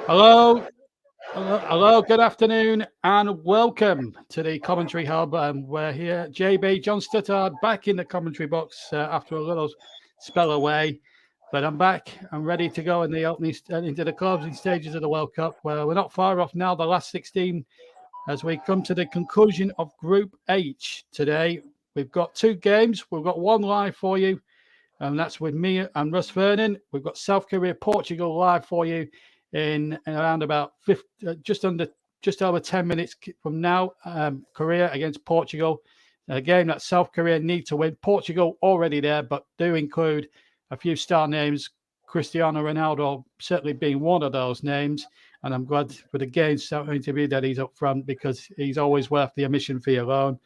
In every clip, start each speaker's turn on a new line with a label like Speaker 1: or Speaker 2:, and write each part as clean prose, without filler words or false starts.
Speaker 1: Hello, hello, good afternoon, and welcome to the commentary hub. We're here, JB John Stuttard, back in the commentary box after a little spell away, but I'm back. I'm ready to go in the opening into the closing stages of the World Cup. Where we're not far off now, the last 16, as we come to the conclusion of Group H today. We've got two games. We've got one live for you, and that's with me and Russ Vernon. We've got South Korea, Portugal live for you in around about just over 10 minutes from now. Korea against Portugal. A game that South Korea need to win. Portugal already there, but do include a few star names. Cristiano Ronaldo certainly being one of those names. And I'm glad for the game's interview that he's up front because he's always worth the admission fee alone.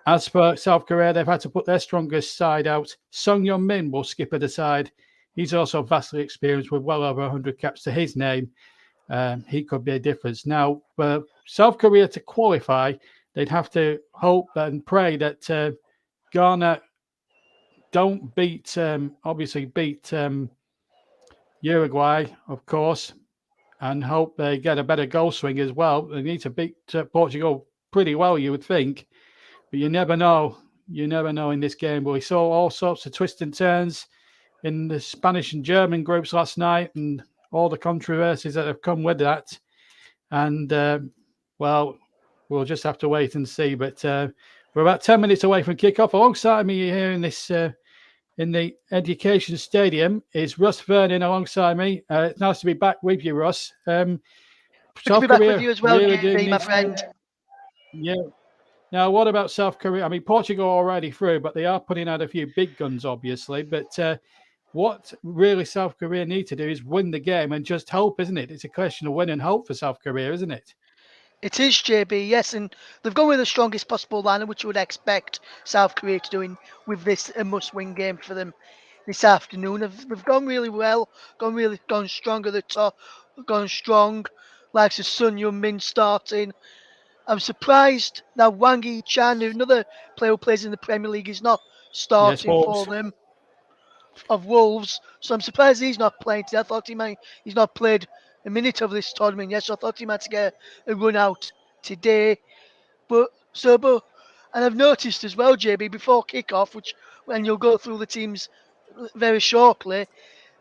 Speaker 1: As for South Korea, they've had to put their strongest side out. Sung Yun Min will skip it aside. He's also vastly experienced with well over 100 caps to his name. He could be a difference. Now, for South Korea to qualify, they'd have to hope and pray that Ghana don't obviously beat Uruguay, of course, and hope they get a better goal swing as well. They need to beat Portugal pretty well, you would think. But you never know. You never know in this game. But we saw all sorts of twists and turns in the Spanish and German groups last night and all the controversies that have come with that. And, well, we'll just have to wait and see. But we're about 10 minutes away from kickoff. Alongside me here in this in the Education Stadium is Russ Vernon alongside me. It's nice to be back with you, Russ.
Speaker 2: Good to be back with you as well, really my friend.
Speaker 1: Yeah. Now, what about South Korea? I mean, Portugal already through, but they are putting out a few big guns, obviously. But what really South Korea need to do is win the game and just hope, isn't it? It's a question of win and hope for South Korea, isn't it?
Speaker 2: It is, JB, yes, and they've gone with the strongest possible lineup, which you would expect South Korea to do with this a must-win game for them this afternoon. They've gone really well, gone strong at the top, gone strong, like the Sun Yun Min starting. I'm surprised now Wang Yi-chan, another player who plays in the Premier League, is not starting for them of Wolves. So I'm surprised he's not playing today. I thought he's not played a minute of this tournament yet, so I thought he might get a run out today. But and I've noticed as well, JB, before kick-off, which when you'll go through the teams very shortly,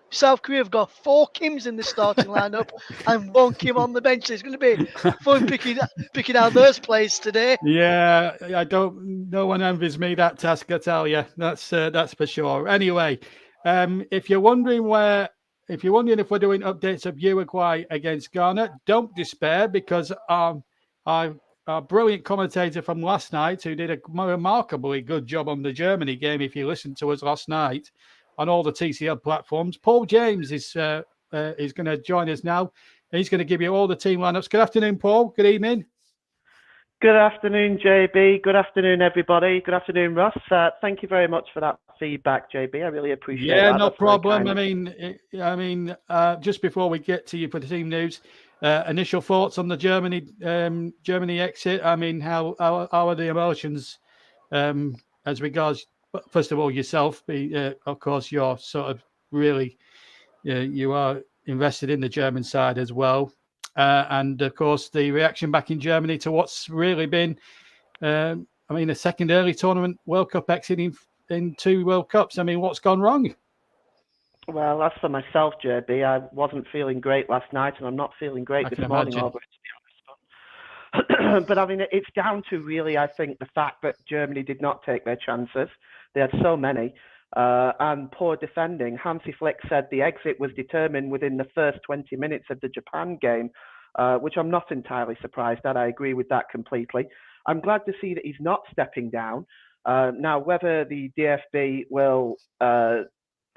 Speaker 2: South Korea have got 4 Kims in the starting lineup and 1 Kim on the bench. So it's going to be fun picking out those players today.
Speaker 1: Yeah, no one envies me that task, I tell you. That's for sure. Anyway, if you're wondering if we're doing updates of Uruguay against Ghana, don't despair because our brilliant commentator from last night, who did a remarkably good job on the Germany game, if you listened to us last night on all the TCL platforms, Paul James is going to join us now. He's going to give you all the team lineups. Good afternoon, Paul. Good evening.
Speaker 3: Good afternoon, JB. Good afternoon, everybody. Good afternoon, Russ. Thank you very much for that feedback, JB. I really appreciate that.
Speaker 1: Yeah, no problem. I mean, just before we get to you for the team news, initial thoughts on the Germany exit. I mean, how are the emotions as regards, first of all, yourself? Of course, you're sort of really, you are invested in the German side as well. And of course, the reaction back in Germany to what's really been, a second early tournament World Cup exit in 2 World Cups. I mean, what's gone wrong?
Speaker 3: Well, as for myself, JB, I wasn't feeling great last night, and I'm not feeling great this morning, Albert, to be honest. But I mean, it's down to really, I think, the fact that Germany did not take their chances. They had so many. And poor defending. Hansi Flick said the exit was determined within the first 20 minutes of the Japan game, which I'm not entirely surprised at. I agree with that completely. I'm glad to see that he's not stepping down. Now, whether the DFB will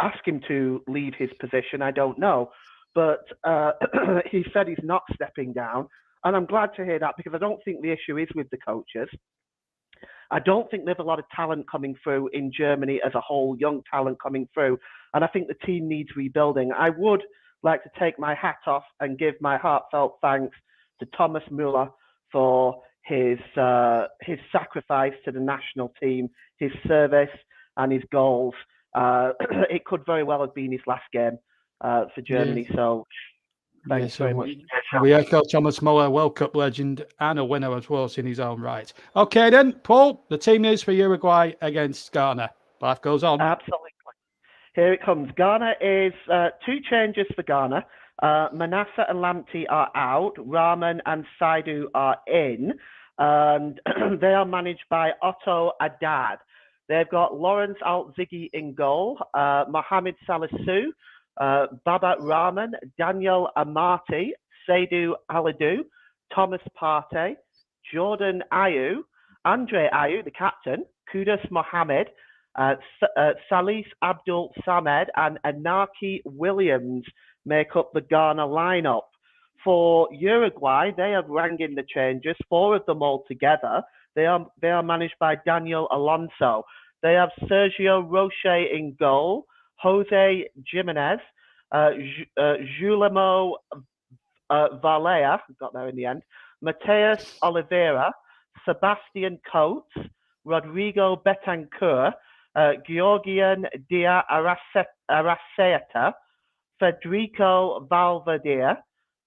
Speaker 3: ask him to leave his position, I don't know. But he said he's not stepping down. And I'm glad to hear that because I don't think the issue is with the coaches. I don't think there's a lot of talent coming through in Germany as a whole, young talent coming through. And I think the team needs rebuilding. I would like to take my hat off and give my heartfelt thanks to Thomas Müller for his sacrifice to the national team, his service and his goals. It could very well have been his last game for Germany.
Speaker 1: Yeah.
Speaker 3: So Thanks very much.
Speaker 1: We echo Thomas Muller, World Cup legend and a winner as well in his own right. Okay then, Paul, the team news for Uruguay against Ghana. Life goes on.
Speaker 3: Absolutely. Here it comes. Ghana is 2 changes for Ghana. Manasseh and Lamptey are out. Rahman and Saidu are in. And they are managed by Otto Adad. They've got Lawrence Alt-Ziggy in goal, Mohamed Salisu, Baba Rahman, Daniel Amati, Seydou Alidou, Thomas Partey, Jordan Ayew, Andre Ayew, the captain, Kudus Mohammed, Salis Abdul Samed and Anaki Williams make up the Ghana lineup. For Uruguay, they have rang in the changes, 4 of them all together. They are managed by Daniel Alonso. They have Sergio Rocher in goal, Jose Jimenez, Julemo Valea, got there in the end, Mateus Oliveira, Sebastian Coates, Rodrigo Betancourt, Georgian Dia Araceta, Federico Valverde,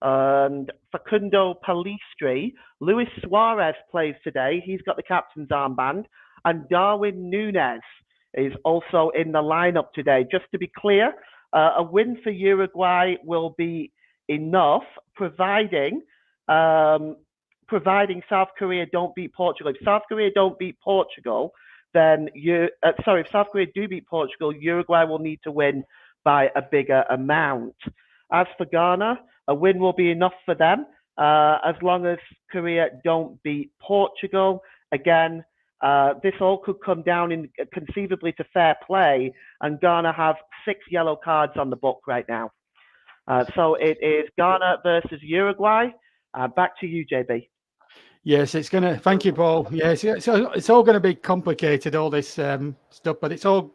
Speaker 3: and Facundo Palistri. Luis Suarez plays today. He's got the captain's armband. And Darwin Núñez is also in the lineup today. Just to be clear, a win for Uruguay will be enough, providing South Korea don't beat Portugal. If South Korea don't beat Portugal, then if South Korea do beat Portugal, Uruguay will need to win by a bigger amount. As for Ghana, a win will be enough for them as long as Korea don't beat Portugal. Again, this all could come down in conceivably to fair play, and Ghana have 6 yellow cards on the book right now. So it is Ghana versus Uruguay. Back to you, JB.
Speaker 1: Yes, it's going to. Thank you, Paul. Yes, it's all going to be complicated, all this stuff, but it's all.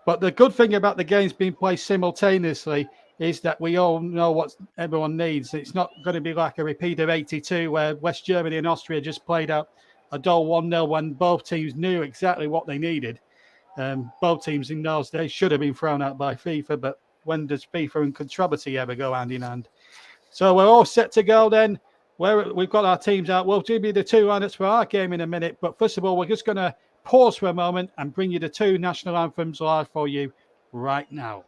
Speaker 1: But the good thing about the games being played simultaneously is that we all know what everyone needs. It's not going to be like a repeat of '82 where West Germany and Austria just played out a dull 1-0 when both teams knew exactly what they needed. Both teams in those days should have been thrown out by FIFA, but when does FIFA and controversy ever go hand in hand? So we're all set to go then. We've got our teams out. We'll give you the 2 lineups for our game in a minute. But first of all, we're just going to pause for a moment and bring you the 2 national anthems live for you right now.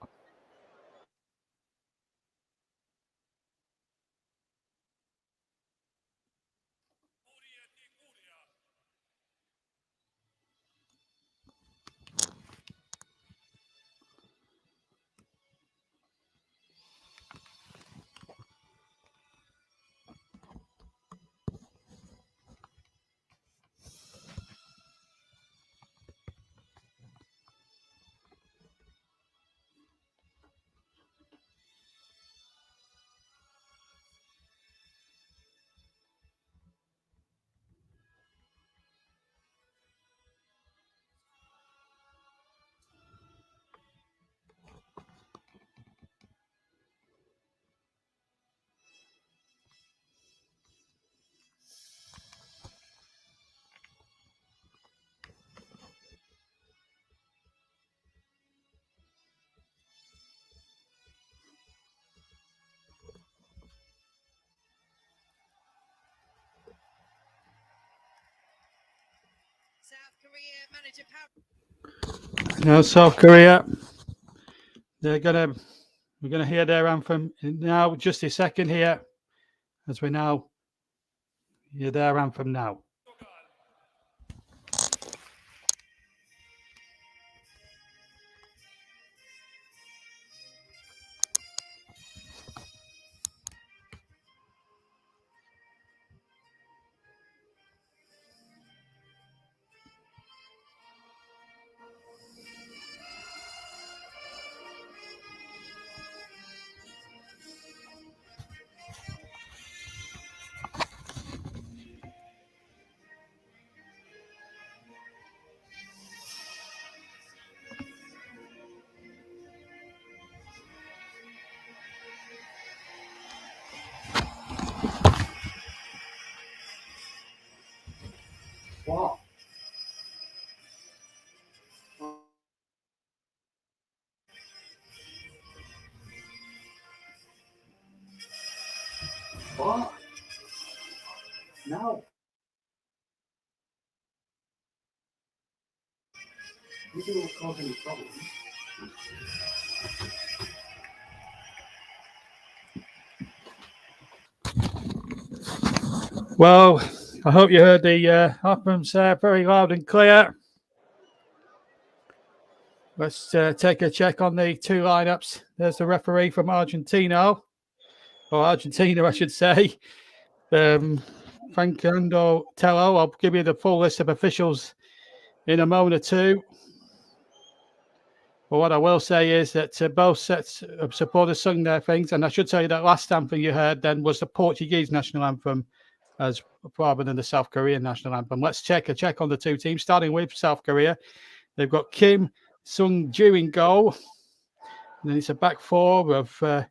Speaker 1: Now, South Korea, we're gonna hear their anthem now. Just a second here, as we now hear their anthem now. What? No. This will cause any problems. Well, I hope you heard the anthems very loud and clear. Let's take a check on the two lineups. There's the referee from Argentina, I should say. Fernando Tello. I'll give you the full list of officials in a moment or two. But what I will say is that both sets of supporters sung their things. And I should tell you that last anthem you heard then was the Portuguese national anthem as rather than the South Korean national anthem. Let's check on the two teams, starting with South Korea. They've got Kim Sung-ju in goal. And then it's a back four of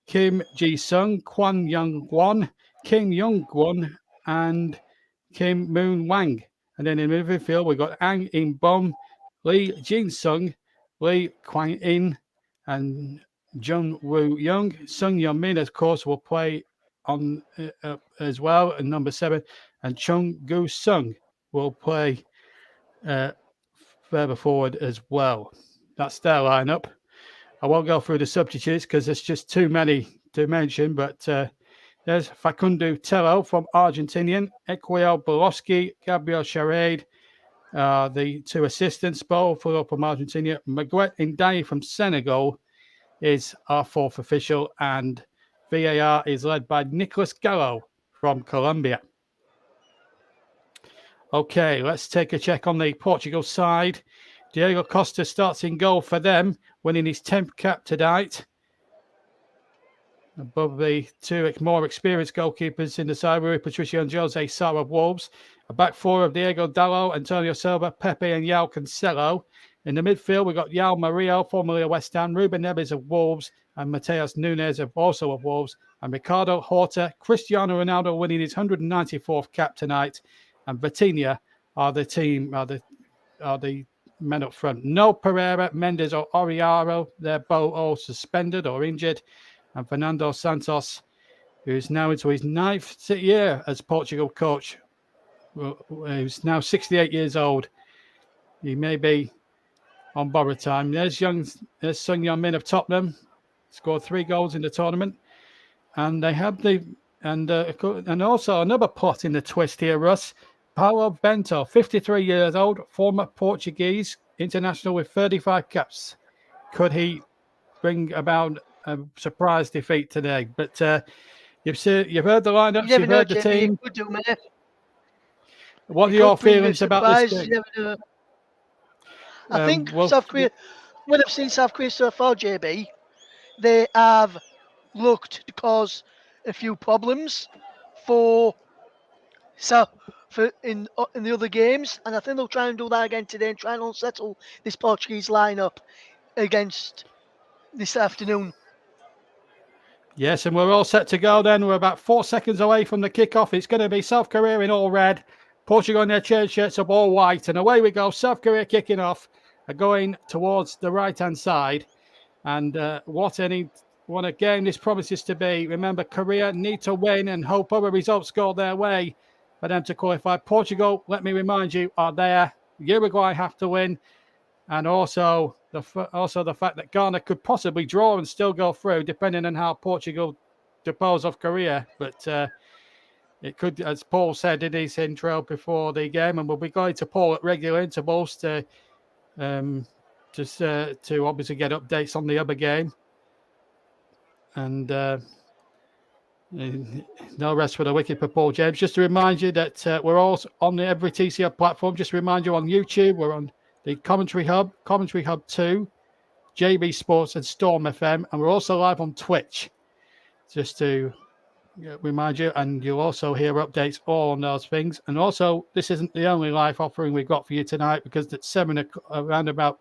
Speaker 1: Kim Ji-sung, Kwan Young-won, Kim Young-won, and Kim Moon-wang. And then in the midfield, we've got Ang In-bom, Lee Jin-sung, Lee Kwang-in, and Jung Woo-young. Sung Yeon-min, of course, will play on as well, and number 7. And Chung Gu-sung will play further forward as well. That's their lineup. I won't go through the substitutes because there's just too many to mention, but there's Facundo Tello from Argentinian, Equiel Boloski, Gabriel Charade, the two assistants, both from Argentina. Maguette Ndiaye from Senegal is our fourth official, and VAR is led by Nicolas Gallo from Colombia. Okay, let's take a check on the Portugal side. Diego Costa starts in goal for them, winning his 10th cap tonight. Above the two more experienced goalkeepers in the side were Patricio and Jose Sá of Wolves. A back four of Diego Dallo, Antonio Silva, Pepe and Yao Cancelo. In the midfield, we've got Yao Mario, formerly of West Ham, Ruben Neves of Wolves, and Mateus Nunes also of Wolves, and Ricardo Horta, Cristiano Ronaldo winning his 194th cap tonight, and Vitinha are the men up front. No Pereira, Mendes or Oriaro, they're both all suspended or injured. And Fernando Santos, who's now into his 9th year as Portugal coach, who's now 68 years old. He may be on borrowed time. There's Sung Yeon-min of Tottenham, scored 3 goals in the tournament. And they have and also another plot in the twist here, Russ. Paulo Bento, 53 years old, former Portuguese international with 35 caps. Could he bring about a surprise defeat today? But you've heard the lineups, you've heard the team. What are your feelings about this game?
Speaker 2: I think South Korea, when I've seen South Korea so far, JB, they have looked to cause a few problems in the other games, and I think they'll try and do that again today and try and unsettle this Portuguese lineup against this afternoon.
Speaker 1: Yes, and we're all set to go then. We're about 4 seconds away from the kickoff. It's going to be South Korea in all red, Portugal in their change shirts up all white, and away we go. South Korea kicking off, going towards the right-hand side. And what a game this promises to be. Remember, Korea need to win and hope other results go their way for them to qualify. Portugal, let me remind you, are there. Uruguay have to win. And also the fact that Ghana could possibly draw and still go through, depending on how Portugal dispose of Korea. But it could, as Paul said in his intro before the game, and we'll be going to Paul at regular intervals to obviously get updates on the other game. And no rest for the wicked for Paul James. Just to remind you that we're all on the every TCL platform. Just to remind you on YouTube, we're on the Commentary Hub 2, JB Sports and Storm FM. And we're also live on Twitch. Just to remind you, and you'll also hear updates all on those things. And also, this isn't the only live offering we've got for you tonight, because at around about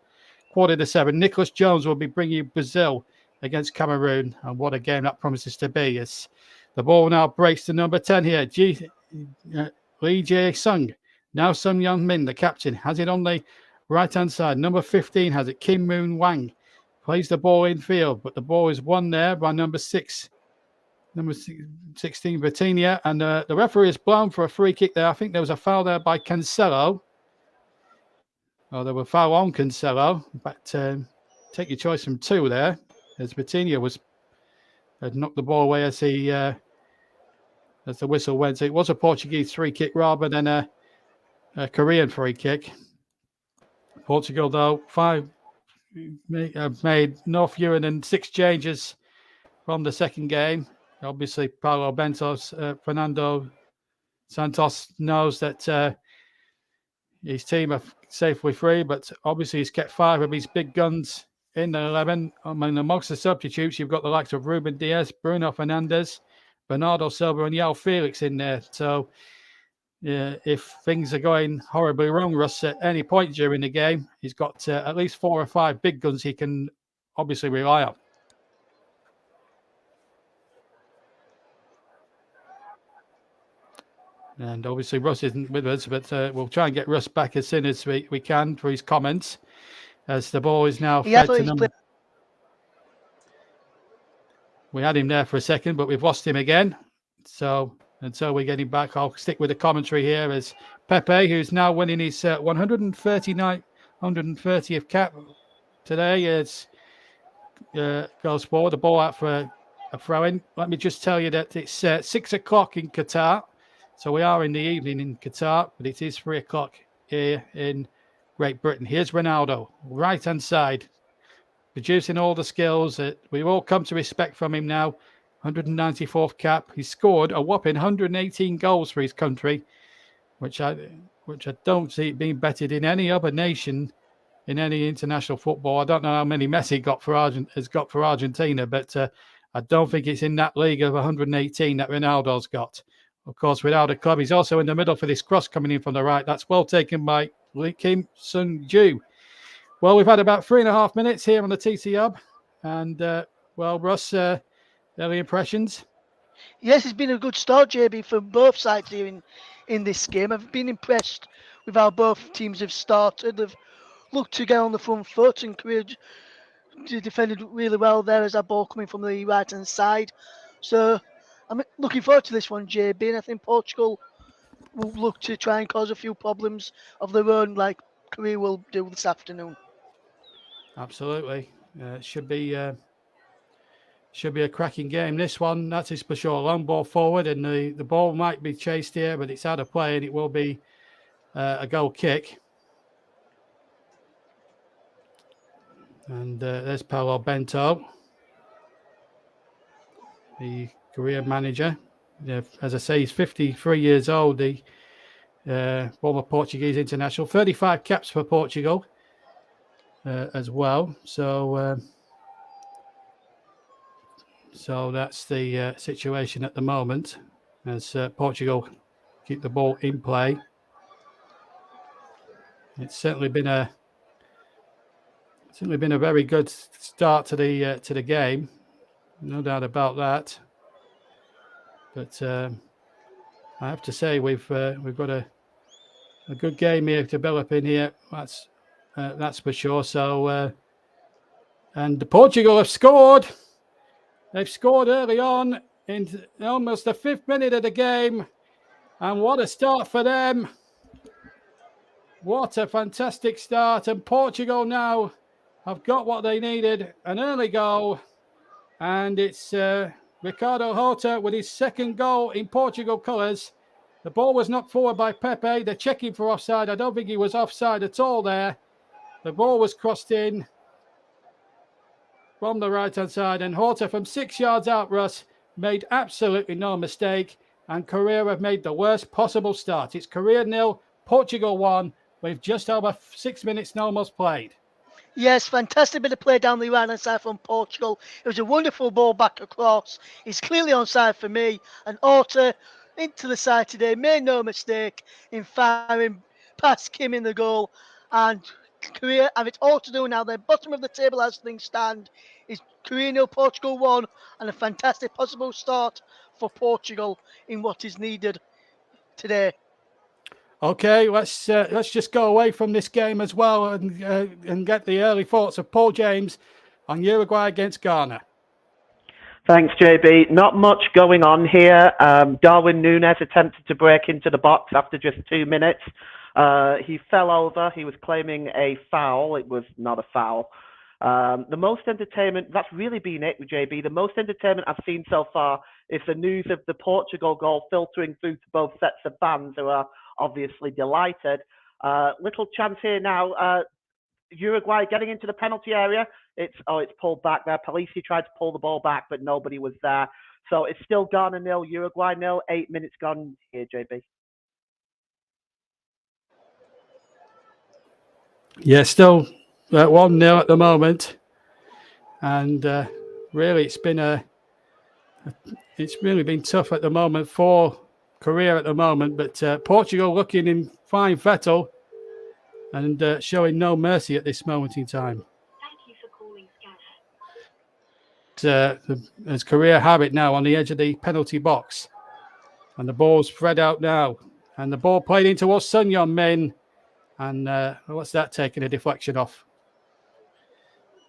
Speaker 1: 6:45, Nicholas Jones will be bringing you Brazil against Cameroon, and what a game that promises to be. As the ball now breaks to number 10 here, Lee Jae-sung. Now Sung Yeon-min, the captain, has it on the right-hand side. Number 15 has it. Kim Moon-wang plays the ball in field, but the ball is won there by number 6, number 16, Vitinha, and the referee is blown for a free kick there. I think there was a foul there by Cancelo. Oh, there were foul on Cancelo, but take your choice from 2 there, as Vitinha had knocked the ball away as the whistle went. So it was a Portuguese free kick rather than a Korean free kick. Portugal, though, have made no fewer than 6 changes from the second game. Obviously, Paulo Bentos, Fernando Santos knows that his team are safely free, but obviously he's kept 5 of his big guns in the 11. I mean, amongst the substitutes, you've got the likes of Ruben Diaz, Bruno Fernandes, Bernardo Silva, and João Felix in there. So, if things are going horribly wrong, Russ, at any point during the game, he's got at least 4 or 5 big guns he can obviously rely on. And obviously Russ isn't with us, but we'll try and get Russ back as soon as we can for his comments, as the ball is now fed to number. We had him there for a second, but we've lost him again. So until we get him back, I'll stick with the commentary here as Pepe, who's now winning his 130th cap today, goes forward. The ball out for a throw-in. Let me just tell you that it's 6 o'clock in Qatar. So we are in the evening in Qatar, but it is 3 o'clock here in Great Britain. Here's Ronaldo, right-hand side, producing all the skills that we've all come to respect from him now. 194th cap. He scored a whopping 118 goals for his country, which I don't see it being betted in any other nation in any international football. I don't know how many Messi has got for Argentina, but I don't think it's in that league of 118 that Ronaldo's got. Of course, without a club, he's also in the middle for this cross coming in from the right. That's well taken by Kim Sung-ju. Well, we've had about 3.5 minutes here on the TC Hub. And, well, Russ, early impressions?
Speaker 2: Yes, it's been a good start, JB, from both sides here in this game. I've been impressed with how both teams have started. They've looked to get on the front foot, and Korea defended really well there as that ball coming from the right-hand side. So I'm looking forward to this one, JB, and I think Portugal will look to try and cause a few problems of their own, like Korea will do this afternoon.
Speaker 1: Absolutely. Should be a cracking game. This one, that is for sure. Long ball forward, and the ball might be chased here, but it's out of play, and it will be a goal kick. And there's Paulo Bento, the Korean manager. As I say, he's 53 years old, the former Portuguese international. 35 caps for Portugal as well. So that's the situation at the moment, as Portugal keep the ball in play. It's certainly been a very good start to the game, no doubt about that. But I have to say we've got a good game here developing here. That's for sure. So and Portugal have scored. They've scored early on in almost the 5th minute of the game, and what a start for them! What a fantastic start! And Portugal now have got what they needed, an early goal, and it's Ricardo Horta with his 2nd goal in Portugal colours. The ball was knocked forward by Pepe. They're checking for offside. I don't think he was offside at all there. The ball was crossed in from the right-hand side, and Horta from 6 yards out, Russ, made absolutely no mistake, and Korea have made the worst possible start. It's Korea 0, Portugal 1, with just over 6 minutes almost played.
Speaker 2: Yes, fantastic bit of play down the right-hand side from Portugal. It was a wonderful ball back across. It's clearly onside for me, and Horta into the side today, made no mistake in firing past Kim in the goal, and Korea have it all to do now. They're bottom of the table as things stand. Is Korea 0, Portugal 1, and a fantastic possible start for Portugal in what is needed today.
Speaker 1: Okay, let's just go away from this game as well and get the early thoughts of Paul James on Uruguay against Ghana.
Speaker 3: Thanks, JB. Not much going on here. Darwin Núñez attempted to break into the box after just 2 minutes. He fell over. He was claiming a foul. It was not a foul. The most entertainment, that's really been it with JB. The most entertainment I've seen so far is the news of the Portugal goal filtering through to both sets of fans who are obviously delighted. Little chance here now. Uruguay getting into the penalty area. It's pulled back there. Polisi tried to pull the ball back, but nobody was there. So it's still Ghana 0, Uruguay 0. 8 minutes gone here, JB.
Speaker 1: Yeah, still 1-0 at the moment, and really it's really been tough at the moment for Korea at the moment. But Portugal looking in fine fettle and showing no mercy at this moment in time. As Korea have it now on the edge of the penalty box, and the ball's spread out now, and the ball played in towards Sun Yeon-min, and what's that taking a deflection off?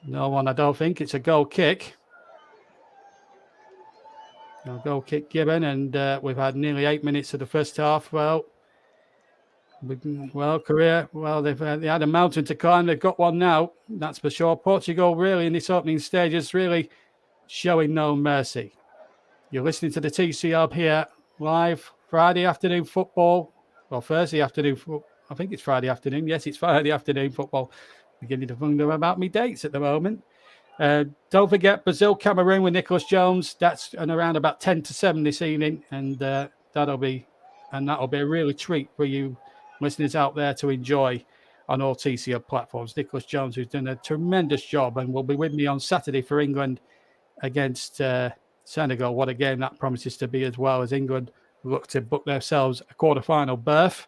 Speaker 1: No one, I don't think. It's a goal kick. No goal kick given, and we've had nearly 8 minutes of the first half. Well, Korea, they had a mountain to climb. They've got one now, that's for sure. Portugal really in this opening stage is really showing no mercy. You're listening to the TC Hub here live, Friday afternoon football, or Thursday afternoon. I think it's Friday afternoon. Yes, it's Friday afternoon football. Beginning to wonder about me dates at the moment. Don't forget Brazil, Cameroon with Nicholas Jones. That's around about 10-7 this evening, and that'll be a really treat for you listeners out there to enjoy on all TC Hub platforms. Nicholas Jones, who's done a tremendous job and will be with me on Saturday for England against Senegal. What a game that promises to be, as well as England look to book themselves a quarter-final berth.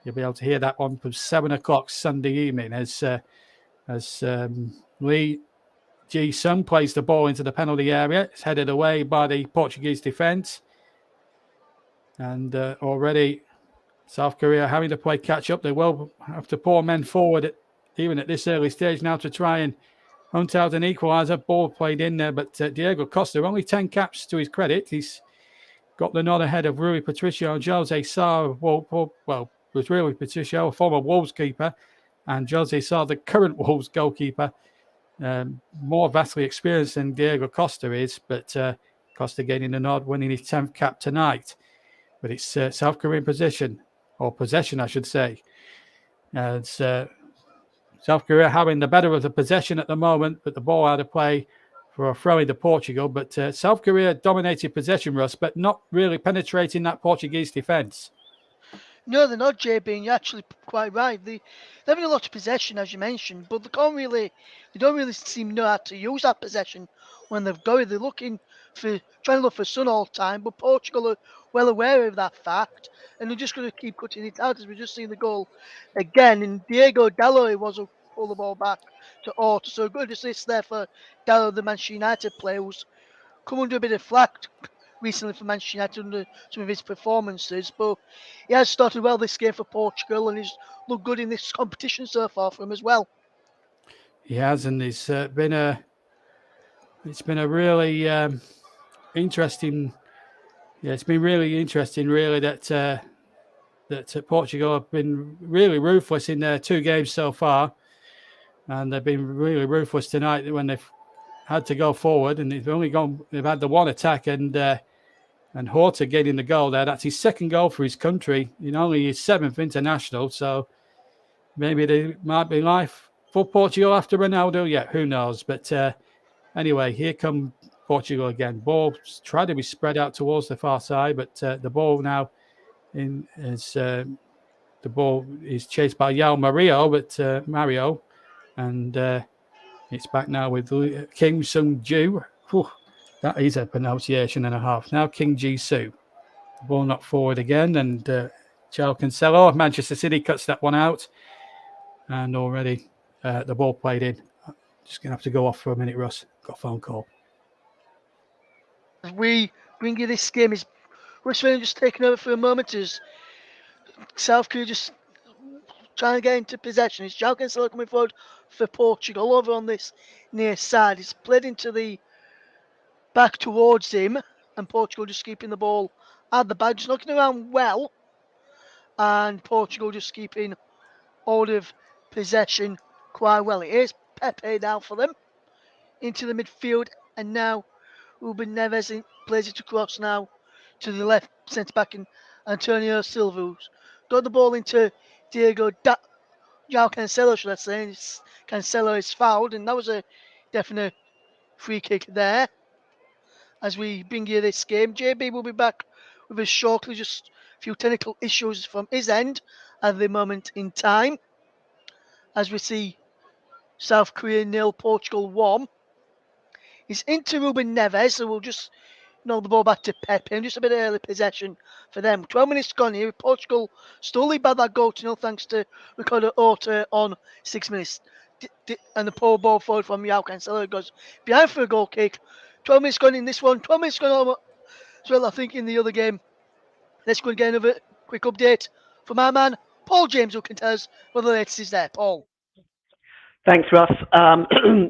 Speaker 1: You'll be able to hear that one from 7 o'clock Sunday evening as Lee Ji-sung plays the ball into the penalty area. It's headed away by the Portuguese defence. And already South Korea having to play catch-up. They will have to pour men forward even at this early stage now to try and hunt out an equaliser. Ball played in there, but Diego Costa, only 10 caps to his credit. He's got the nod ahead of Rui Patricio and Jose Sá. Well, was Rui Patricio, a former Wolves keeper, and Jose Sá, the current Wolves goalkeeper. More vastly experienced than Diego Costa is, but Costa getting the nod, winning his 10th cap tonight. But it's South Korean possession, I should say. It's South Korea having the better of the possession at the moment, but the ball out of play for a throw into Portugal. But South Korea dominated possession, Russ, but not really penetrating that Portuguese defence.
Speaker 2: No, they're not, JB, and you're actually quite right. They're having a lot of possession, as you mentioned, but they don't really seem to know how to use that possession when they've got it. They're trying to look for Sun all the time, but Portugal are well aware of that fact, and they're just going to keep cutting it out, as we've just seen the goal again. And Diego Dalot was to pull the ball back to Orta, so good assist there for Dalot, the Manchester United player, who's come under a bit of flack recently for Manchester United under some of his performances, but he has started well this game for Portugal, and he's looked good in this competition so far for him as well.
Speaker 1: He has, and it's been a really interesting. Yeah, it's been really interesting, really, that Portugal have been really ruthless in their 2 games so far, and they've been really ruthless tonight when they've had to go forward, and they've had the one attack, and Horta getting the goal there. That's his 2nd goal for his country in only his 7th international. So maybe there might be life for Portugal after Ronaldo. Yeah, who knows? But anyway, here come Portugal again. Ball tried to be spread out towards the far side, but the ball now the ball is chased by Mario, and it's back now with Kim Sung-ju. That is a pronunciation and a half. Now King Ji-soo. The ball knocked forward again, and João Cancelo of Manchester City cuts that one out. And already the ball played in. Just going to have to go off for a minute, Russ. Got a phone call.
Speaker 2: As we bring you this game, is Russ Wayne just taking over for a moment as South Korea just trying to get into possession. It's João Cancelo coming forward for Portugal over on this near side. It's played into the back towards him, and Portugal just keeping the ball at the back, just knocking around well, and Portugal just keeping hold of possession quite well. It is Pepe now for them into the midfield, and now Ruben Neves plays it across now to the left centre back, and Antonio Silva, who's got the ball into Diego João Cancelo, should I say. Cancelo is fouled, and that was a definite free kick there. As we bring you this game, JB will be back with us shortly. Just a few technical issues from his end at the moment in time. As we see South Korea 0, Portugal 1. He's into Ruben Neves, so we'll just knock the ball back to Pepe, and just a bit of early possession for them. 12 minutes gone here. Portugal still lead by that goal to 0 thanks to Ricardo Horta on 6 minutes. And the poor ball forward from João Cancelo goes behind for a goal kick. 12 minutes gone in this one. 12 minutes gone as well, I think, in the other game. Let's go and get another quick update from our man, Paul James, who can tell us whether the latest is there. Paul.
Speaker 3: Thanks, Ross.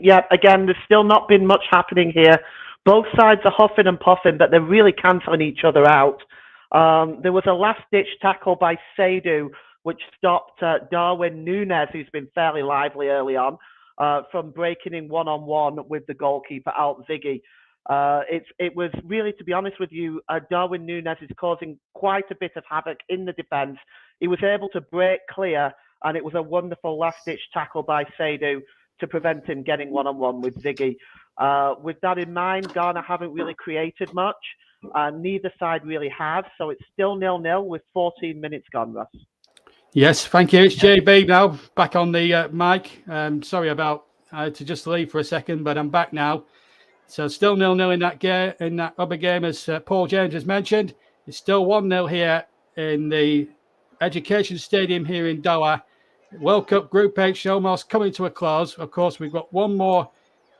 Speaker 3: Yeah, again, there's still not been much happening here. Both sides are huffing and puffing, but they're really cancelling each other out. There was a last-ditch tackle by Seydu, which stopped Darwin Núñez, who's been fairly lively early on, from breaking in one-on-one with the goalkeeper, Alt Ziggy. It was really, to be honest with you, Darwin Núñez is causing quite a bit of havoc in the defence. He was able to break clear, and it was a wonderful last-ditch tackle by Seydu to prevent him getting one-on-one with Ziggy. With that in mind, Ghana haven't really created much. Neither side really has, so it's still 0-0 with 14 minutes gone, Russ.
Speaker 1: Yes, thank you. It's JB now, back on the mic. Sorry about I had to just leave for a second, but I'm back now. So still 0-0 in that other game, as Paul James has mentioned. It's still 1-0 here in the Education Stadium here in Doha. World Cup Group H almost coming to a close. Of course, we've got one more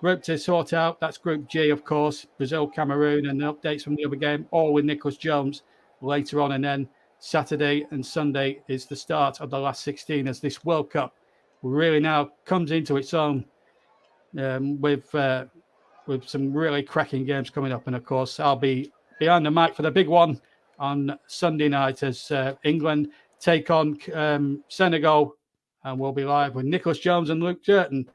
Speaker 1: group to sort out. That's Group G, of course, Brazil, Cameroon, and the updates from the other game, all with Nicholas Jones later on. And then Saturday and Sunday is the start of the last 16 as this World Cup really now comes into its own with some really cracking games coming up. And, of course, I'll be behind the mic for the big one on Sunday night as England take on Senegal, and we'll be live with Nicholas Jones and Luke Jerton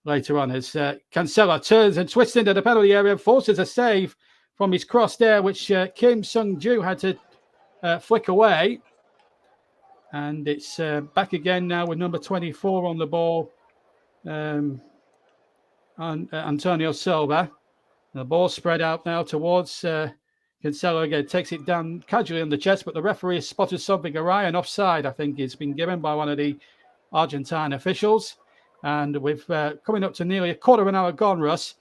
Speaker 1: later on as Cancelo turns and twists into the penalty area, forces a save from his cross there, which Kim Sung-ju had to flick away. And it's back again now with number 24 on the ball, Antonio Silva. The ball spread out now towards Cancelo again, takes it down casually on the chest, but the referee has spotted something awry, and offside, I think, has been given by one of the Argentine officials. And with coming up to nearly a quarter of an hour gone, Russ,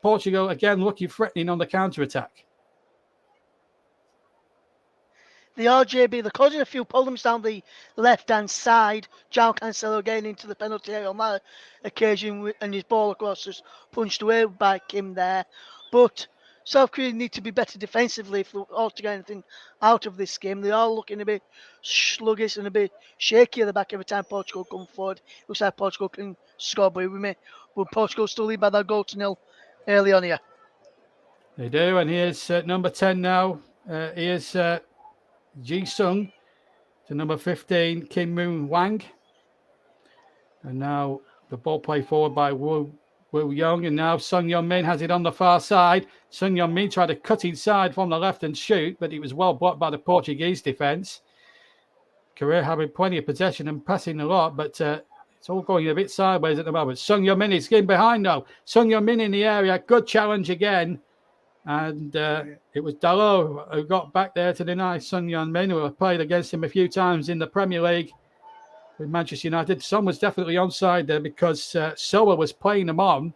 Speaker 1: Portugal again looking threatening on the counter-attack.
Speaker 2: The RJB, they're causing a few problems down the left-hand side. João Cancelo getting into the penalty area on that occasion, and his ball across was punched away by Kim there. But South Korea need to be better defensively if they ought to get anything out of this game. They are looking a bit sluggish and a bit shaky at the back every time Portugal come forward. Looks like Portugal can score, but Portugal still lead by that goal to 0 early on here.
Speaker 1: They do, and here's number 10 now. Here's Ji-sung to number 15, Kim Moon Wang. And now the ball played forward by Woo Young, and now Sung Yeon-min has it on the far side. Sung Yeon-min tried to cut inside from the left and shoot, but it was well blocked by the Portuguese defence. Korea having plenty of possession and passing a lot, but it's all going a bit sideways at the moment. Sung Yeon-min is getting behind though. Sung Yeon-min in the area, good challenge again. And it was Dalot who got back there to deny Sung Yeon-min, who have played against him a few times in the Premier League with Manchester United. Son was definitely onside there because Soa was playing them on.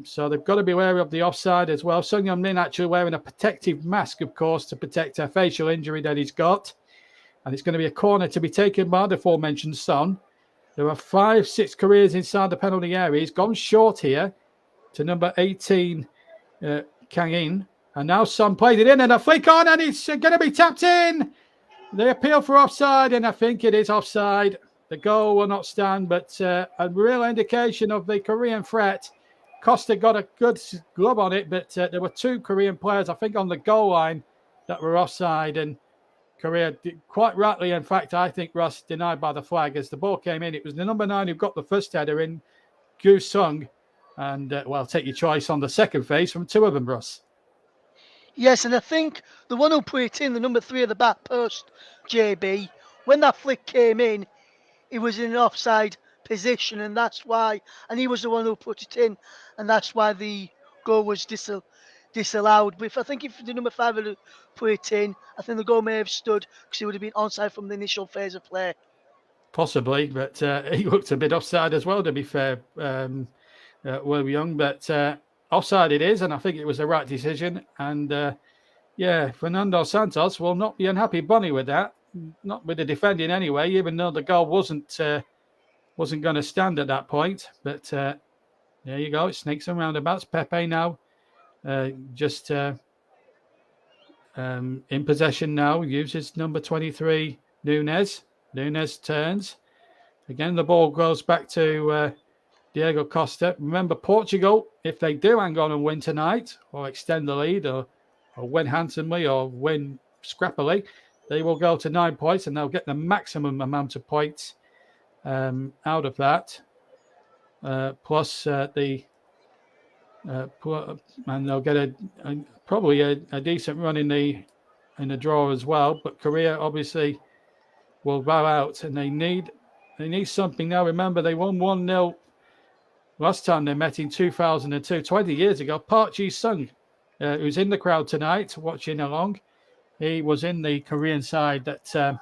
Speaker 1: So they've got to be wary of the offside as well. Sung Yeon-min actually wearing a protective mask, of course, to protect a facial injury that he's got. And it's going to be a corner to be taken by the aforementioned Son. There are 5-6 careers inside the penalty area. He's gone short here to number 18, Kang In. And now Son played it in and a flick on, and it's going to be tapped in. They appeal for offside, and I think it is offside. The goal will not stand, but a real indication of the Korean threat Costa got a good glove on it, but there were 2 Korean players, I think, on the goal line that were offside, and Korea quite rightly, in fact, I think Russ denied by the flag as the ball came in. It was the number 9 who got the first header in, Gu Sung, and take your choice on the second phase from 2 of them, Russ.
Speaker 2: Yes, and I think the one who put it in, the number 3 at the back post, JB, when that flick came in, he was in an offside position, and that's why, and he was the one who put it in, and that's why the goal was disallowed. But I think if the number 5 had put it in, I think the goal may have stood because he would have been onside from the initial phase of play.
Speaker 1: Possibly, but he looked a bit offside as well, to be fair, Will Young. But offside it is, and I think it was the right decision. And Fernando Santos will not be unhappy, Bonnie, with that. Not with the defending anyway, even though the goal wasn't going to stand at that point. But there you go, snakes and roundabouts. Pepe now just in possession now, uses number 23, Nunes. Nunes turns. Again, the ball goes back to Diego Costa. Remember, Portugal, if they do hang on and win tonight, or extend the lead, or win handsomely, or win scrappily, they will go to 9 points, and they'll get the maximum amount of points out of that. Plus and they'll get probably a decent run in the draw as well. But Korea obviously will bow out, and they need something now. Remember, they won 1-0 last time they met in 2002, 20 years ago. Park Ji-sung, who's in the crowd tonight watching along, he was in the Korean side that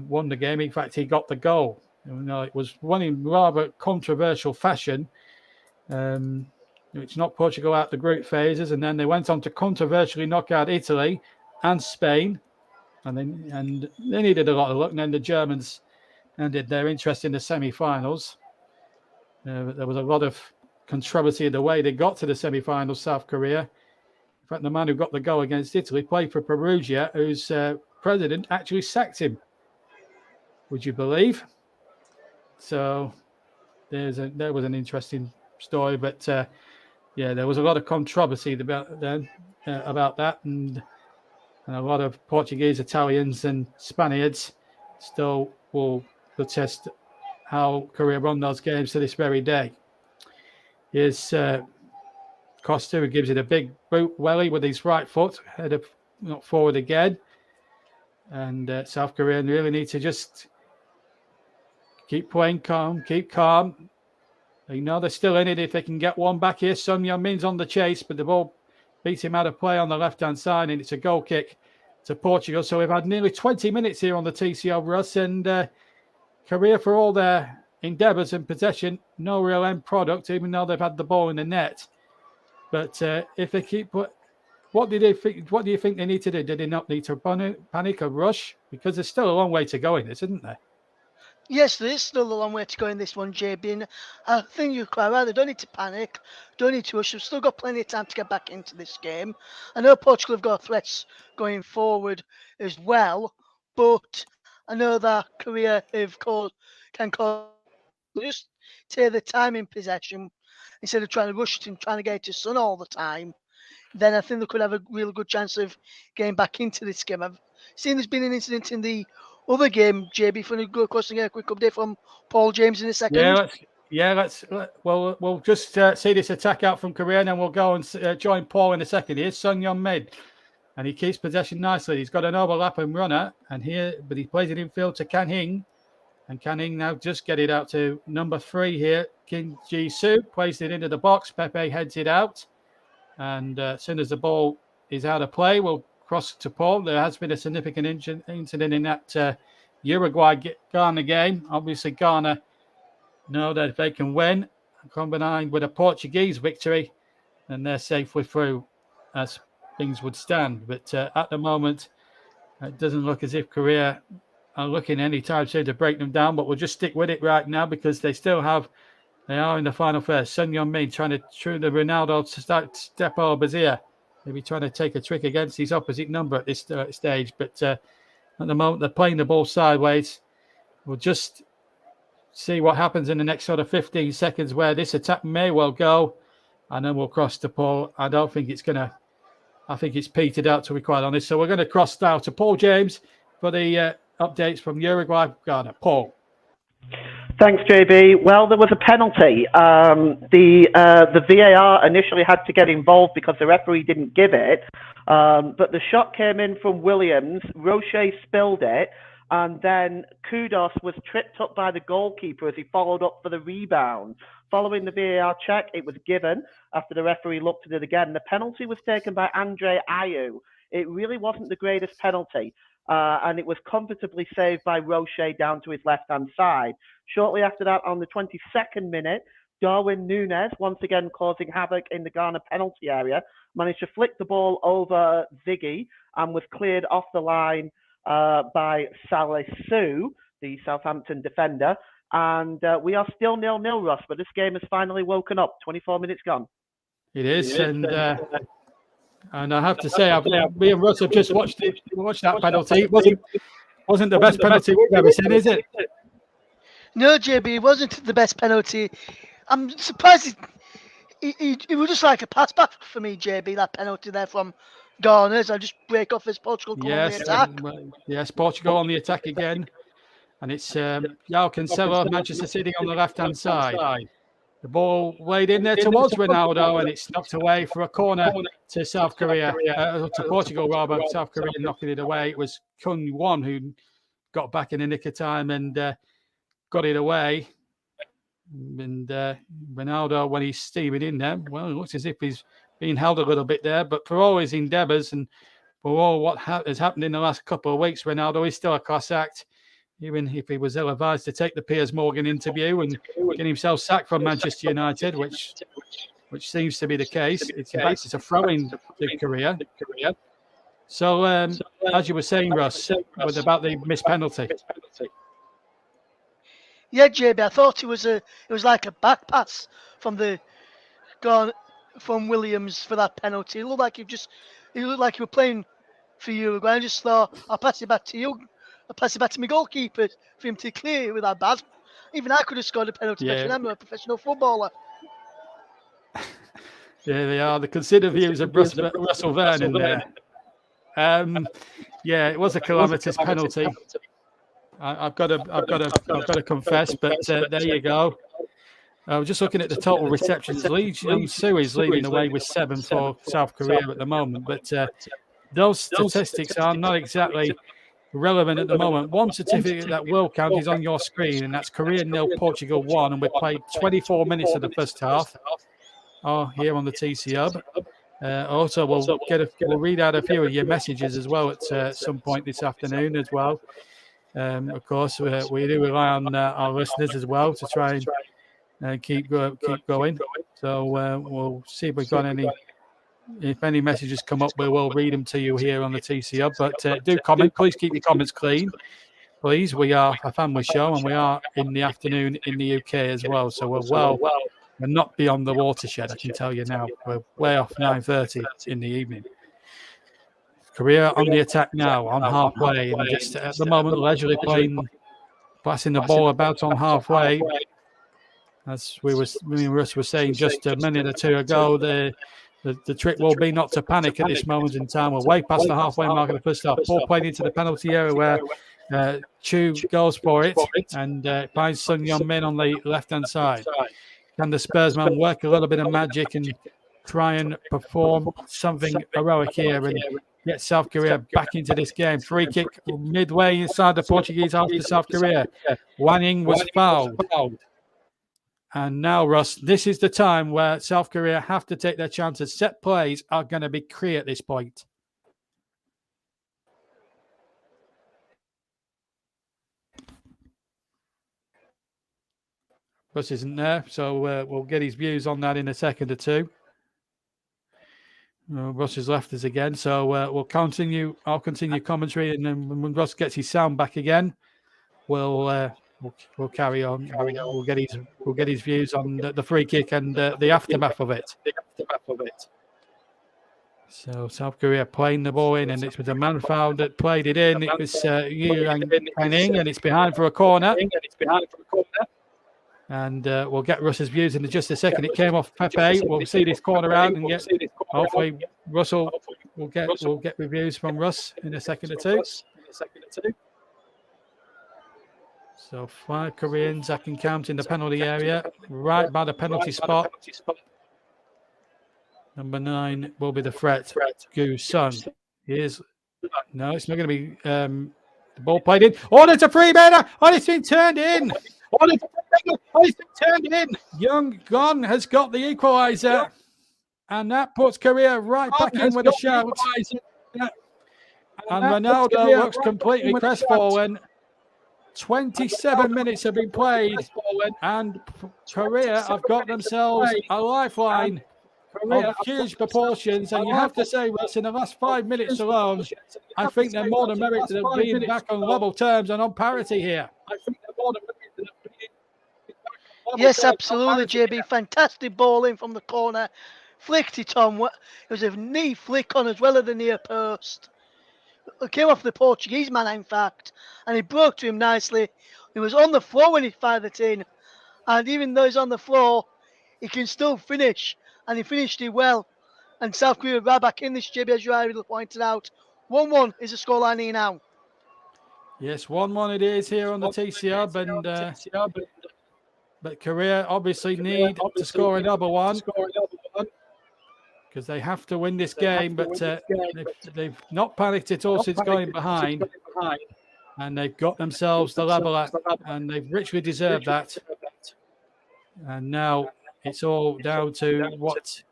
Speaker 1: won the game. In fact, he got the goal. It was won in rather controversial fashion, which knocked Portugal out the group phases, and then they went on to controversially knock out Italy and Spain. And they needed a lot of luck. And then the Germans ended their interest in the semi-finals. There was a lot of controversy in the way they got to the semi-finals, South Korea. In fact, the man who got the goal against Italy played for Perugia, whose president actually sacked him. Would you believe? So there was an interesting story. But there was a lot of controversy about that. And a lot of Portuguese, Italians, and Spaniards still will protest how Korea run those games to this very day. Here's Costa, who gives it a big boot welly with his right foot, not forward again. And South Korea really need to just keep playing calm, keep calm. They know they're still in it if they can get one back here. Son Heung-min's on the chase, but the ball beats him out of play on the left-hand side, and it's a goal kick to Portugal. So we've had nearly 20 minutes here on the TCO, Russ, and Korea, for all their endeavours and possession, no real end product, even though they've had the ball in the net. But if they keep what do you think they need to do? Do they not need to panic or rush? Because there's still a long way to go in this, isn't there?
Speaker 2: Yes, there is still a long way to go in this one, JB. And I think you're quite right. They don't need to panic, don't need to rush. They've still got plenty of time to get back into this game. I know Portugal have got threats going forward as well, but I know that Korea can just take the time in possession instead of trying to rush it and trying to get it to Sun all the time. Then I think they could have a really good chance of getting back into this game. I've seen there's been an incident in the other game, JB, for the go across and get a quick update from Paul James in a second.
Speaker 1: We'll just see this attack out from Korea, and then we'll go and join Paul in a second. Here's Son Heung-min, and he keeps possession nicely. He's got an overlap and runner, but he plays it in field to Kan Hing, and Kan Hing now just get it out to number 3 here. Kim Ji-soo plays it into the box. Pepe heads it out, and as soon as the ball is out of play, we'll cross to Paul. There has been a significant incident in that Uruguay-Ghana game. Obviously, Ghana know that if they can win, combined with a Portuguese victory, then they're safely through as things would stand. But at the moment, it doesn't look as if Korea are looking any time soon to break them down. But we'll just stick with it right now because they are in the final phase. Son Heung-min trying to through the Ronaldo step over here. Maybe trying to take a trick against his opposite number at this stage. But at the moment, they're playing the ball sideways. We'll just see what happens in the next sort of 15 seconds where this attack may well go. And then we'll cross to Paul. I don't think it's going to... I think it's petered out, to be quite honest. So we're going to cross now to Paul James for the updates from Uruguay, Ghana. Paul.
Speaker 3: Thanks, JB. Well, there was a penalty. The VAR initially had to get involved because the referee didn't give it. But the shot came in from Williams. Roche spilled it. And then Kudos was tripped up by the goalkeeper as he followed up for the rebound. Following the VAR check, it was given after the referee looked at it again. The penalty was taken by Andre Ayew. It really wasn't the greatest penalty. And it was comfortably saved by Roche down to his left-hand side. Shortly after that, on the 22nd minute, Darwin Núñez, once again causing havoc in the Ghana penalty area, managed to flick the ball over Ziggy and was cleared off the line by Salisu, the Southampton defender. And we are still 0-0, Russ, but this game has finally woken up. 24 minutes gone.
Speaker 1: It is, and I have to say, me and Russ have just watched that penalty. It wasn't the best penalty we've ever seen, is it?
Speaker 2: No, JB, it wasn't the best penalty. I'm surprised it was just like a pass back for me, JB, that penalty there from Ghana. As I just break off as Portugal come on the attack.
Speaker 1: Yes, Portugal on the attack again. And it's João Cancelo of Manchester City on the left-hand side. The ball laid in there towards Ronaldo, and it's knocked away for a corner to South Korea, to Portugal rather. South Korea knocking it away. It was Kun Won who got back in the nick of time and got it away. And Ronaldo, when he's steaming in there, well, it looks as if he's being held a little bit there. But for all his endeavours and for all what has happened in the last couple of weeks, Ronaldo is still a class act. Even if he was ill-advised to take the Piers Morgan interview and get himself sacked from Manchester United, which seems to be the case. It's a throw-in to Korea. So, as you were saying, Russ, about the missed penalty.
Speaker 2: Yeah, JB, I thought it was like a back pass from Williams for that penalty. It looked like you were playing for Uruguay. I just thought, I'll pass it back to you. I'll pass it back to my goalkeeper for him to clear it with that bad. Even I could have scored a penalty better than I'm a professional footballer.
Speaker 1: Yeah, they are. The considered views of Russell Vernon there. Yeah, it was a calamitous penalty. I've got to confess, but there you go. I was just looking at the total receptions. Lee Jung-soo is leading the way with 7 for South Korea at the moment, but those statistics are not exactly relevant at the moment. One certificate that will count is on your screen, and that's Korea 0, Portugal 1, and we've played 24 minutes of the first half. Here on the TC Hub. Also, we'll read out a few of your messages as well at some point this afternoon as well. Of course, we do rely on our listeners as well to try and keep going. So we'll see if we've got any. If any messages come up, we will read them to you here on the TC Hub. But do comment. Please keep your comments clean. Please, we are a family show, and we are in the afternoon in the UK as well. So we're not beyond the watershed, I can tell you now. We're way off 9:30 in the evening. Korea on the attack now, on halfway, and just at the moment leisurely passing the ball about on halfway. As me and Russ were saying just a minute or two ago, the trick will be not to panic at this moment in time. We're way past the halfway mark of the first half. Ball played into the penalty area where Chu goes for it and finds Son Heung-min on the left-hand side. Can the Spursman work a little bit of magic and try and perform something heroic here and get South Korea back into this game? Free kick midway inside the Portuguese half to South Korea. Wang Ying was fouled. And now, Russ, this is the time where South Korea have to take their chances. Set plays are going to be key at this point. Russ isn't there, so we'll get his views on that in a second or two. Russ has left us again, so we'll continue. I'll continue commentary, and then when Russ gets his sound back again, we'll carry on. We'll get his views on the free kick and the aftermath of it. So South Korea playing the ball in, and it was a man foul that played it in. It was Yu Yang, and it's behind for a corner. And we'll get Russ's views in just a second. It came off Pepe. We'll see this corner out and get. Hopefully, Russell will get reviews from Russ in a second or two. So 5 Koreans I can count in the penalty area, right by the penalty spot. Number 9 will be the threat, Gu Sun. Here's no, it's not going to be the ball played in. Oh, there's a free man! Oh, it's been turned in. Oh, it's been turned in. Young Gon has got the equaliser, and that puts Korea right back in with a shout. And Ronaldo looks completely crestfallen. 27 minutes have been played, and Korea have got themselves a lifeline of huge proportions. And you have to say, Russ, in the last 5 minutes alone, I think they're more than merited of being back on level terms and on parity here.
Speaker 2: Yes, absolutely, JB. Fantastic ball in from the corner. Flicked it on. It was a knee flick on as well as the near post. It came off the Portuguese man, in fact, and he broke to him nicely. He was on the floor when he fired it in, and even though he's on the floor, he can still finish, and he finished it well. And South Korea right back in this, JB, as you already pointed out. 1-1 is the scoreline here now.
Speaker 1: Yes, 1-1 it is here on the TCB, and but Korea obviously need to score another one because they have to win this game, but they've not panicked at all since going behind, and they've got themselves the level up, and they've richly deserved that. And now it's all down to what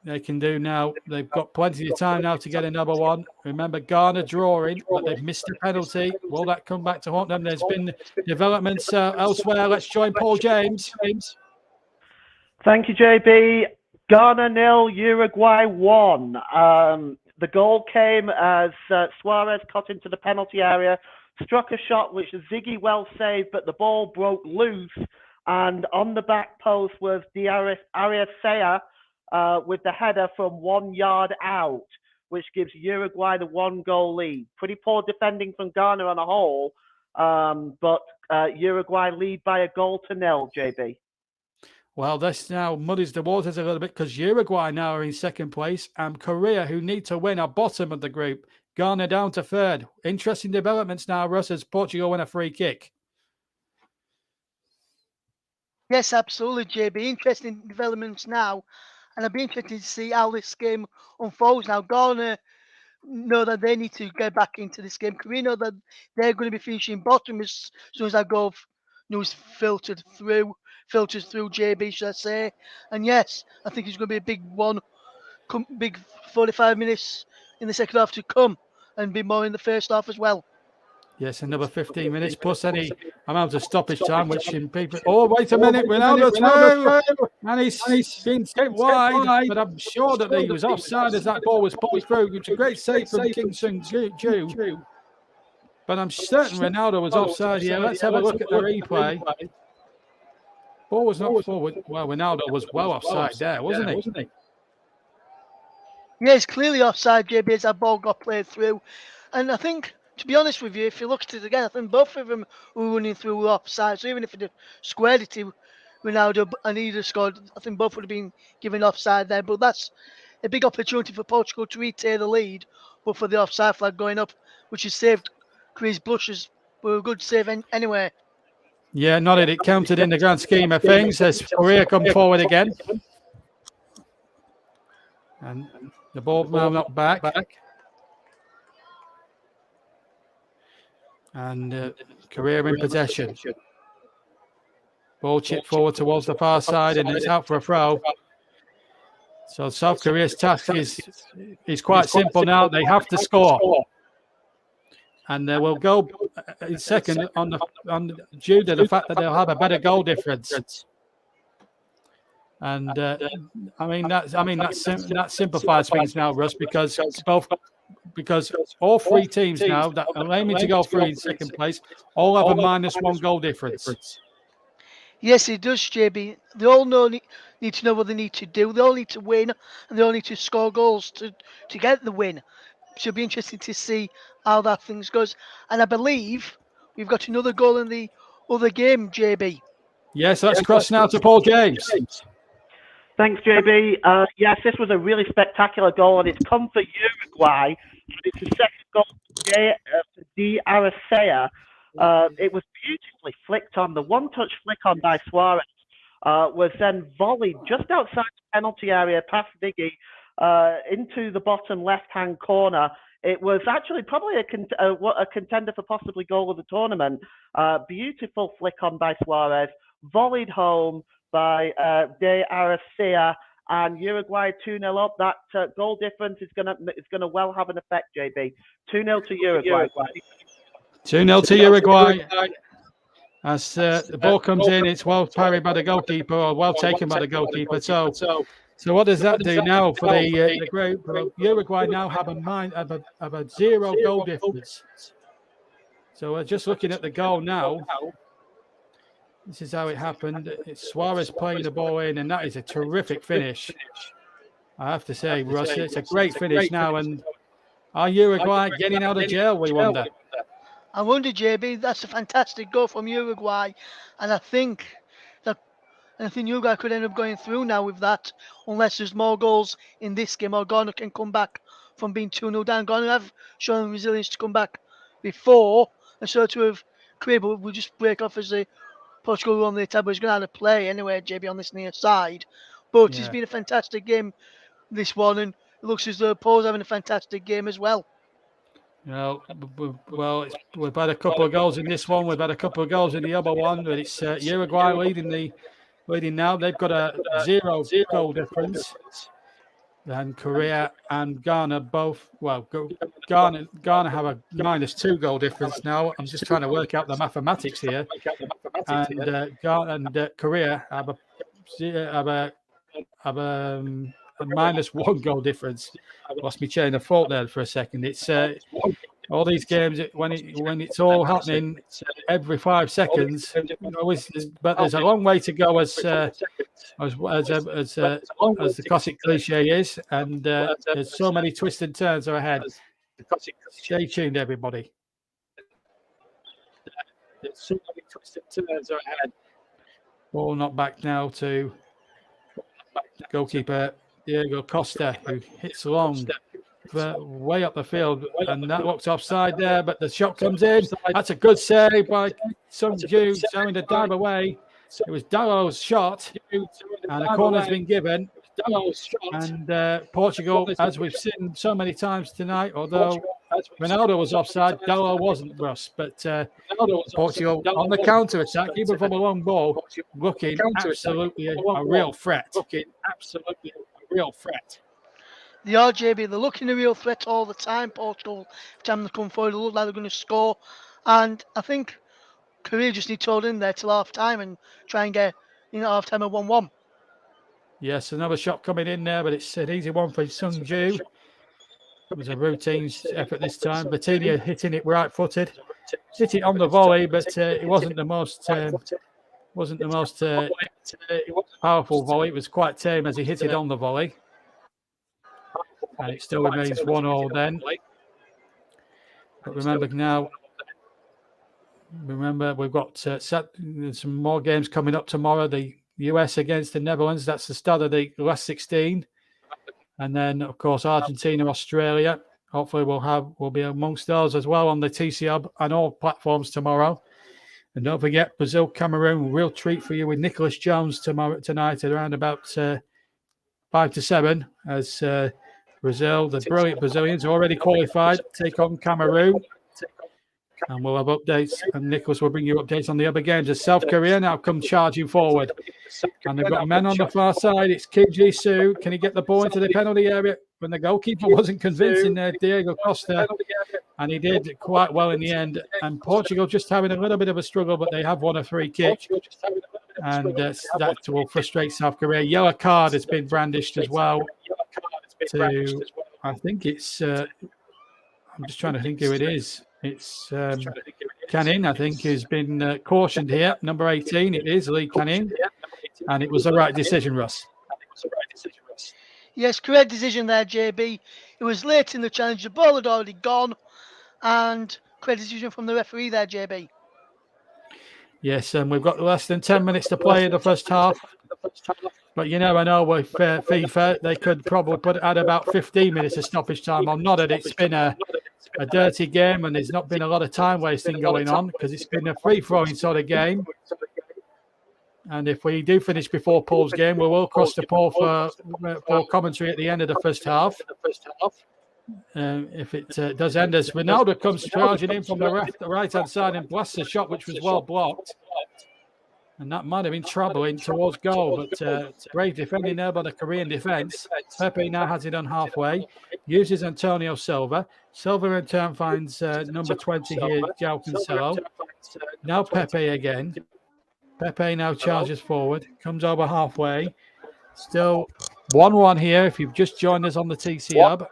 Speaker 1: they can do now. They've got plenty of time now to get another one. Remember, Ghana drawing, but they've missed a penalty. Will that come back to haunt them? There's been developments elsewhere. Let's join Paul James.
Speaker 3: Thank you, JB. Ghana 0, Uruguay 1. The goal came as Suarez cut into the penalty area, struck a shot which Ziggy well saved, but the ball broke loose, and on the back post was Ariasea with the header from 1 yard out, which gives Uruguay the 1-goal lead. Pretty poor defending from Ghana on a whole, but Uruguay lead by 1-0, JB.
Speaker 1: Well, this now muddies the waters a little bit because Uruguay now are in second place, and Korea, who need to win, are bottom of the group. Ghana down to third. Interesting developments now, Russ, as Portugal win a free kick.
Speaker 2: Yes, absolutely, JB. Interesting developments now, and I'd be interested to see how this game unfolds now. Ghana know that they need to get back into this game. Korea know that they're going to be finishing bottom as soon as that goal news filters through JB, should I say. And yes, I think it's going to be a big one, big 45 minutes in the second half to come, and be more in the first half as well.
Speaker 1: Yes, another 15 minutes plus any amount of stoppage time, which in people. Oh, wait a minute, Ronaldo through, and he's been hit wide, but I'm sure that he was offside as that ball was pulled through. It's a great save from King Sung-ju, but I'm certain Ronaldo was offside here. Let's have a look at the replay. Ball was not forward. Well, Ronaldo was well offside there, wasn't he?
Speaker 2: Yeah, it's clearly offside, JB, as that ball got played through, and I think, to be honest with you, if you look at it again, I think both of them were running through offside. So even if it squared it to Ronaldo and either scored, I think both would have been given offside there. But that's a big opportunity for Portugal to retain the lead, but for the offside flag going up, which has saved Korea's blushes. Were a good save anyway.
Speaker 1: Yeah, not that it counted in the grand scheme of things as Korea come forward again. And the ball now not back. And Korea in possession. Ball chipped forward towards the far side, and it's out for a throw. So South Korea's task is quite simple now. They have to score, and they will go in second due to the fact that they'll have a better goal difference. And that simplifies things now, Russ, because all three teams now that are aiming to go through in second place all have a -1 goal difference.
Speaker 2: Yes, it does, JB. They all need to know what they need to do. They all need to win, and they all need to score goals to get the win. So it'll be interesting to see how that things goes. And I believe we've got another goal in the other game, JB.
Speaker 1: Yes, let's cross now to Paul James.
Speaker 3: Thanks, JB. Yes, this was a really spectacular goal, and it's come for Uruguay. It's the second goal for Di Aracea. It was beautifully flicked on. The one-touch flick on by Suarez was then volleyed just outside the penalty area past Viggy into the bottom left-hand corner. It was actually probably a contender for possibly goal of the tournament. Beautiful flick on by Suarez, volleyed home by De Aracea, and Uruguay 2-0 up. That goal difference is gonna well have an effect, JB. 2-0 to Uruguay.
Speaker 1: 2-0 to Uruguay. As the ball comes in, it's well parried by the goalkeeper, or well taken by the goalkeeper. So what does that do now for the group? Well, Uruguay now have a 0 goal difference. So we're just looking at the goal now. This is how it happened. It's Suarez playing the ball in, and that is a terrific finish. I have to say, Russ, it's a great finish now. And are Uruguay getting out of jail, we wonder?
Speaker 2: I wonder, JB, that's a fantastic goal from Uruguay. And I think Uruguay could end up going through now with that, unless there's more goals in this game, or Ghana can come back from being 2-0 down. Ghana have shown resilience to come back before, and so to have Korea, but we'll just break off as the Portugal were on the table. He's going to have to play anyway, JB, on this near side. But It's been a fantastic game, this one, and it looks as though Paul's having a fantastic game as well.
Speaker 1: Well, we've had a couple of goals in this one. We've had a couple of goals in the other one, but it's Uruguay leading now. They've got a 0 goal difference. Then Korea and Ghana both. Well, Ghana have a -2 goal difference now. I'm just trying to work out the mathematics here. And Ghana and Korea have a -1 goal difference. Lost me chain of thought there for a second. It's all these games when it's all happening every 5 seconds. But there's a long way to go, as the classic cliche is, and there's so many twists and turns are ahead. Stay tuned, everybody. There's so many twists and turns are ahead. Ball not back now to goalkeeper Diego Costa, who hits long way up the field, and that looks offside there, but the shot comes in. That's a good save by Sung Ju, showing to dive away. It was Dalot's shot, and a corner's been given. And Portugal, as we've seen so many times tonight, although Ronaldo was offside, Dalot wasn't, Russ. But Portugal on the counter-attack, even from a long ball, looking absolutely a real threat.
Speaker 2: The RJB, they're looking a real threat all the time. Portugal, every time they come forward, they look like they're going to score. And I think Korea just need to hold in there till half-time and try and get half-time at 1-1.
Speaker 1: Yes, another shot coming in there, but it's an easy one for Sung Ju. It was a routine effort this time. Batinia hitting it right-footed. Hit it on the volley, but it wasn't the most powerful volley. It was quite tame as he hit it on the volley. And it still remains 1-1 then. But remember we've got some more games coming up tomorrow. The US against the Netherlands. That's the start of the last 16. And then, of course, Argentina, Australia. Hopefully we'll be amongst those as well on the TC Hub and all platforms tomorrow. And don't forget, Brazil, Cameroon, real treat for you with Nicholas Jones tonight at around about 5 to 7 as Brazil, the brilliant Brazilians, already qualified, take on Cameroon. And we'll have updates, and Nicholas will bring you updates on the other games as South Korea now come charging forward. And they've got men on the far side. It's Kim Ji-soo. Can he get the ball into the penalty area? When the goalkeeper wasn't convincing Diego Costa, and he did quite well in the end. And Portugal just having a little bit of a struggle, but they have won a free kick. And that will frustrate South Korea. Yellow card has been brandished as well. I think it's, I'm just trying to think who it is. It's Canin, I think, who's been cautioned here. Number 18, it is Lee Canin. And it was the right decision, Russ.
Speaker 2: Yes, correct decision there, JB. It was late in the challenge. The ball had already gone. And correct decision from the referee there, JB.
Speaker 1: Yes, and we've got less than 10 minutes to play in the first half. But you never know with FIFA. They could probably put it at about 15 minutes of stoppage time. I'm not at it. It's been a dirty game, and there's not been a lot of time wasting going on because it's been a free-flowing sort of game. And if we do finish before Paul's game, we will cross the Paul for commentary at the end of the first half. If it does end as Ronaldo comes charging in from the right-hand side and blasts a shot which was well blocked. And that might have been troubling towards goal, but brave defending there by the Korean defence. Pepe now has it on halfway, uses Antonio Silva. Silva in turn finds number 20 here, João Cancelo. Now Pepe again. Pepe now charges forward, comes over halfway. Still 1-1 here if you've just joined us on the TC Hub.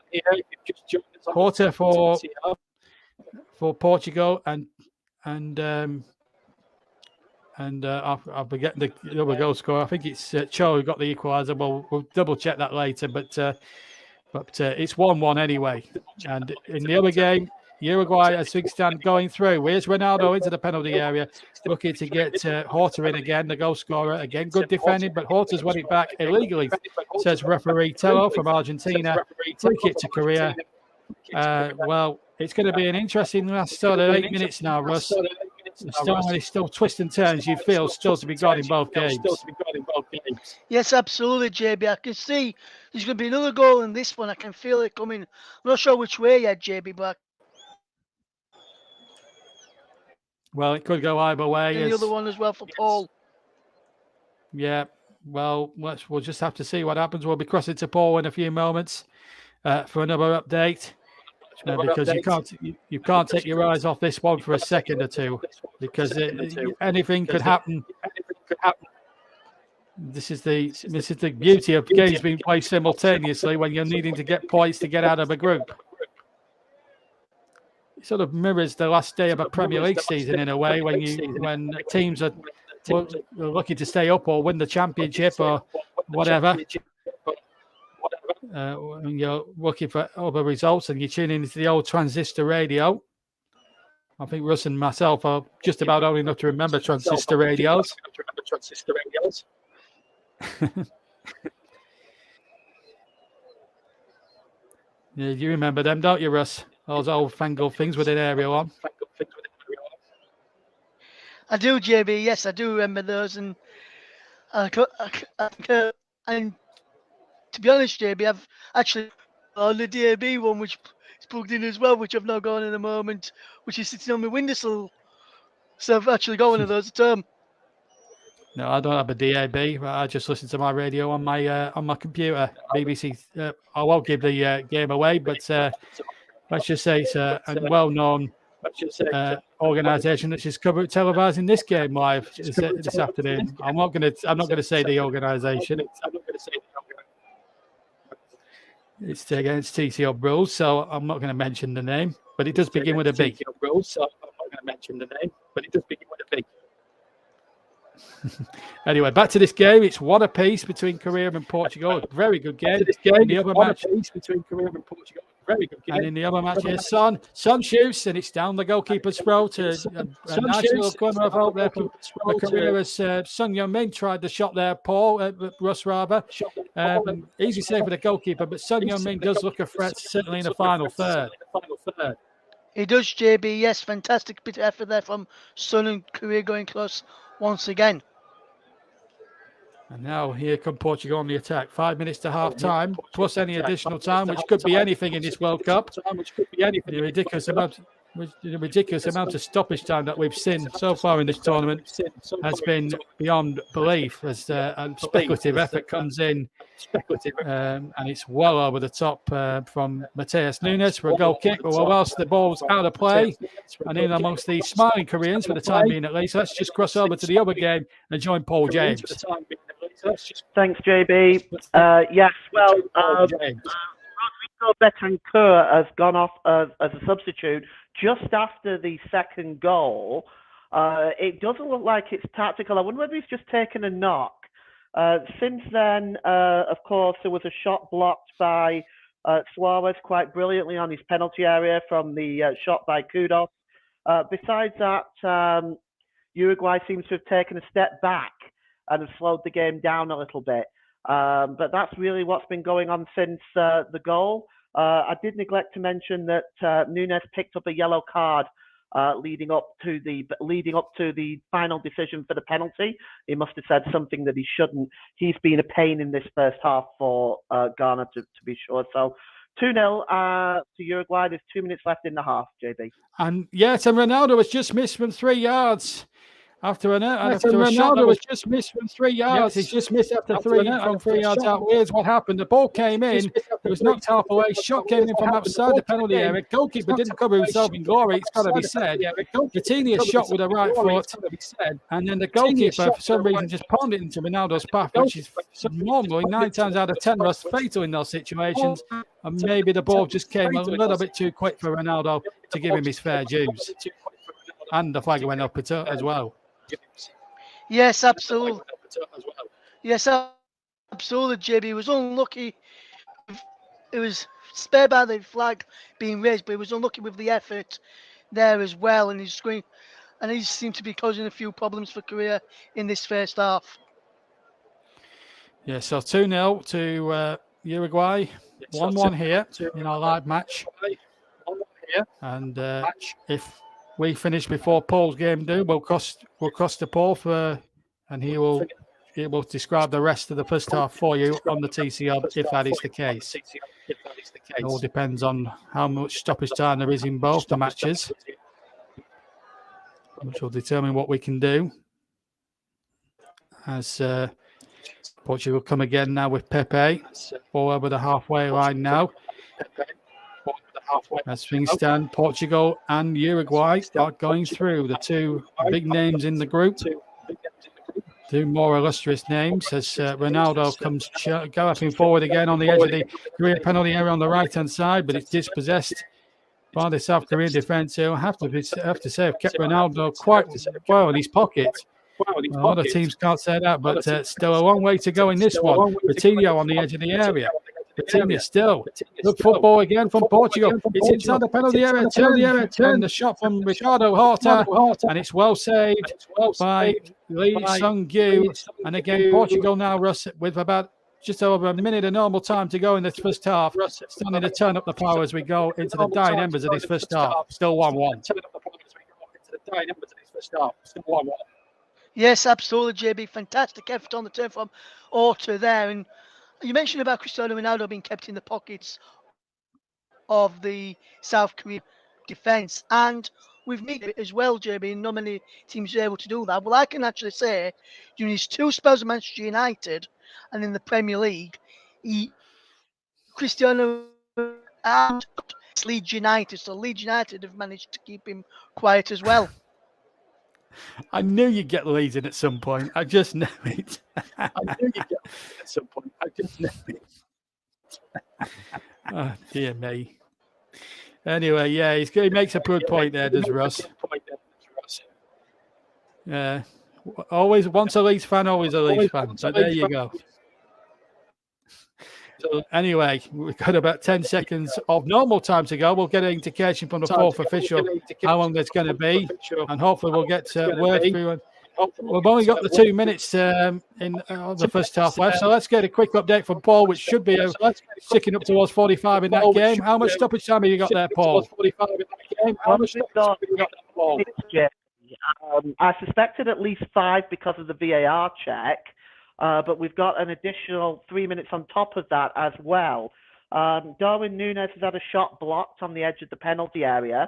Speaker 1: Quarter for Portugal and I'll be getting the other goal scorer. I think it's Cho who got the equaliser. We'll double check that later, but it's 1-1 anyway. And in the other game, Uruguay, as things stand, going through. Here's Ronaldo into the penalty area, looking to get Horta in again, the goal scorer. Again, good defending, but Horta's won it back illegally, says referee Tello from Argentina. Free kick to Korea. Well, it's going to be an interesting last sort of 8 minutes now, Russ. Still twists and turns, you feel, still to be got in both games.
Speaker 2: Yes, absolutely, JB. I can see there's going to be another goal in this one. I can feel it coming. I'm not sure which way yet, JB, but
Speaker 1: well, it could go either way.
Speaker 2: And the other one as well for Paul.
Speaker 1: Yeah, well, we'll just have to see what happens. We'll be crossing to Paul in a few moments for another update. Because you can't take your eyes off this one for a second or two, because anything could happen. This is the beauty of games being played simultaneously when you're needing to get points to get out of a group. It sort of mirrors the last day of a Premier League season in a way, when teams are looking to stay up or win the championship or whatever. When you're looking for other results and you're tuning into the old transistor radio. I think Russ and myself are just about old enough to remember transistor radios. Yeah, you remember them, don't you, Russ? Those old fangled things with an aerial on.
Speaker 2: I do, JB. Yes, I do remember those. And and to be honest, JB, I've actually on the DAB one, which is plugged in as well, which I've now got in a moment, which is sitting on my windowsill. So I've actually got one of those at home.
Speaker 1: No, I don't have a DAB. I just listen to my radio on my computer. BBC. I won't give the game away, but let's just say it's a well-known organisation that's just televising this game live this afternoon. I'm not going to say the organisation. It's against TCO rules, so I'm not going to mention the name, but it does begin with a B. Anyway, back to this game. It's 1 apiece between Korea and Portugal. Very good game. In the other match, and in the other match here, Son shoots, and it's down the goalkeeper's throw to a nice little corner of hope there for Korea as Son Heung-min tried the shot there. Paul, Russ rather. Easy save for the goalkeeper, but Son Heung-min does look a threat, certainly in the final third.
Speaker 2: He does, JB. Yes, fantastic bit of effort there from Son and Korea going close once again.
Speaker 1: And now here come Portugal on the attack. 5 minutes to half time, plus any additional time, which could be anything in this World Cup. The ridiculous amount of stoppage time that we've seen so far in this tournament has been beyond belief as a speculative effort comes in. And it's well over the top from Mateus Nunes for a goal kick. But whilst the ball's out of play and in amongst the smiling Koreans for the time being at least, let's just cross over to the other game and join Paul James.
Speaker 3: Thanks, JB. Yes, well, veteran Kerr has gone off as a substitute just after the second goal. It doesn't look like it's tactical. I wonder whether he's just taken a knock. Since then, of course, there was a shot blocked by Suarez quite brilliantly on his penalty area from the shot by Kudos. Besides that, Uruguay seems to have taken a step back and have slowed the game down a little bit. But that's really what's been going on since the goal. I did neglect to mention that Nunes picked up a yellow card leading up to the final decision for the penalty. He must have said something that he shouldn't. He's been a pain in this first half for Ghana, to be sure. So 2-0 to Uruguay. There's 2 minutes left in the half, JB.
Speaker 1: And yes, and Ronaldo was just missed from 3 yards. After a shot that was just missed from 3 yards. He's just missed after 3 yards out. Here's what happened. The ball came in. It was knocked half away. Shot came in from outside the penalty area. Goalkeeper didn't cover himself in glory. It's got to be said. Coutinho shot with a right foot. And then the goalkeeper, for some reason, just palmed it into Ronaldo's path, which is normally 9 times out of 10 was fatal in those situations. And maybe the ball just came a little bit too quick for Ronaldo to give him his fair dues. And the flag went up as well.
Speaker 2: Yes, absolutely. Yes, absolutely, JB. He was unlucky. It was spared by the flag being raised, but he was unlucky with the effort there as well. And he seemed to be causing a few problems for Korea in this first half.
Speaker 1: Yeah, so 2-0 to Uruguay. 1-1 here in our live match. And if we finish before Paul's game due, we'll cross to Paul and he will describe the rest of the first half for you on the TCR if that is the case. It all depends on how much stoppage time there is in both the matches, which will determine what we can do. As Portugal come again now with Pepe, all over the halfway line now. As things stand, Portugal and Uruguay are going through. The two big names in the group. Two more illustrious names as Ronaldo comes galloping forward again on the edge of the Korean penalty area on the right-hand side, but it's dispossessed by the South Korean defence, who I have to say have kept Ronaldo quite well in his pocket. A lot of teams can't say that, but still a long way to go in this one. Coutinho on the edge of the area. Coutinho still. Good football again from Portugal. It's inside the penalty area. And the shot from Ricardo Horta. And it's well saved by Lee Sung-gyu. And again, Portugal now, Russ, with about just over a minute of normal time to go in this first half. Starting to turn up the power as we go into the dying embers of this first half. Still 1-1.
Speaker 2: Yes, absolutely, JB. Fantastic effort on the turn from Horta there. And you mentioned about Cristiano Ronaldo being kept in the pockets of the South Korean defence. And we've made it as well, JB, and not many teams are able to do that. Well, I can actually say during his 2 spells at Manchester United and in the Premier League, Cristiano and Leeds United. So Leeds United have managed to keep him quiet as well.
Speaker 1: I knew you'd get Leeds in at some point. I just knew it. Oh, dear me. Anyway, yeah, he makes a good point there, does Russ? Always, once a Leeds fan, always a Leeds fan. So there you go. So anyway, we've got about 10 seconds of normal time to go. We'll get an indication from the 4th official how long that's going to be, and hopefully we'll get word through. We've only got the 2 minutes in the first half left, so let's get a quick update from Paul, which should be ticking up towards 45 in that game. How much stoppage time have you got there, Paul?
Speaker 3: I suspected at least 5 because of the VAR check. But we've got an additional 3 minutes on top of that as well. Darwin Núñez has had a shot blocked on the edge of the penalty area.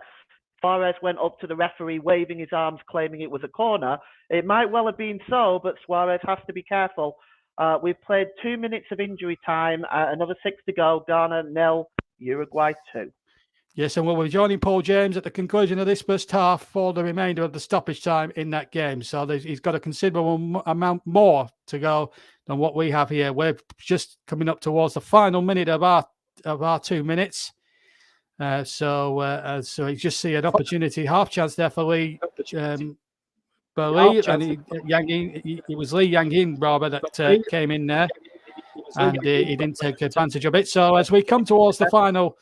Speaker 3: Suarez went up to the referee waving his arms, claiming it was a corner. It might well have been so, but Suarez has to be careful. We've played 2 minutes of injury time, another 6 to go. Ghana 0, Uruguay 2.
Speaker 1: Yes, and we'll be joining Paul James at the conclusion of this first half for the remainder of the stoppage time in that game. So he's got a considerable amount more to go than what we have here. We're just coming up towards the final minute of our 2 minutes. So you just see an opportunity, half chance there for Lee. But Lee, and it was Lee Yang-in, rather, that came in there. And he didn't take advantage of it. So as we come towards the final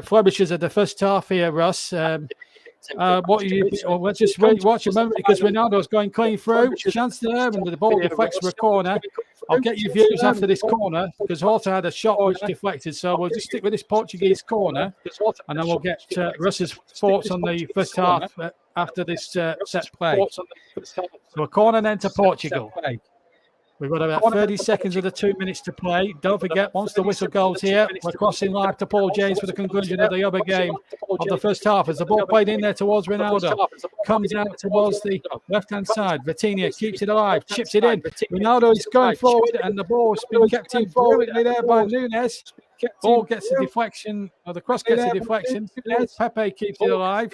Speaker 1: flourishes of the first half here, Russ, What you? Well, let's just wait, watch a moment because Ronaldo's going clean through. Chance there, and the ball deflects for a corner. I'll get your views after this corner because Horta had a shot which deflected. So we'll just stick with this Portuguese corner, and then we'll get Russ's thoughts on the first half after this set play. So a corner then to Portugal. We've got about 30 seconds of the 2 minutes to play. Don't forget, once the whistle goes here, we're crossing live to Paul James for the conclusion of the other game of the first half. As the ball played in there towards Ronaldo, comes out towards the left-hand side. Vitinha keeps it alive, chips it in. Ronaldo is going forward, and the ball's been kept in brilliantly there by Nunes. Ball gets a deflection, or the cross gets a deflection. Pepe keeps it alive.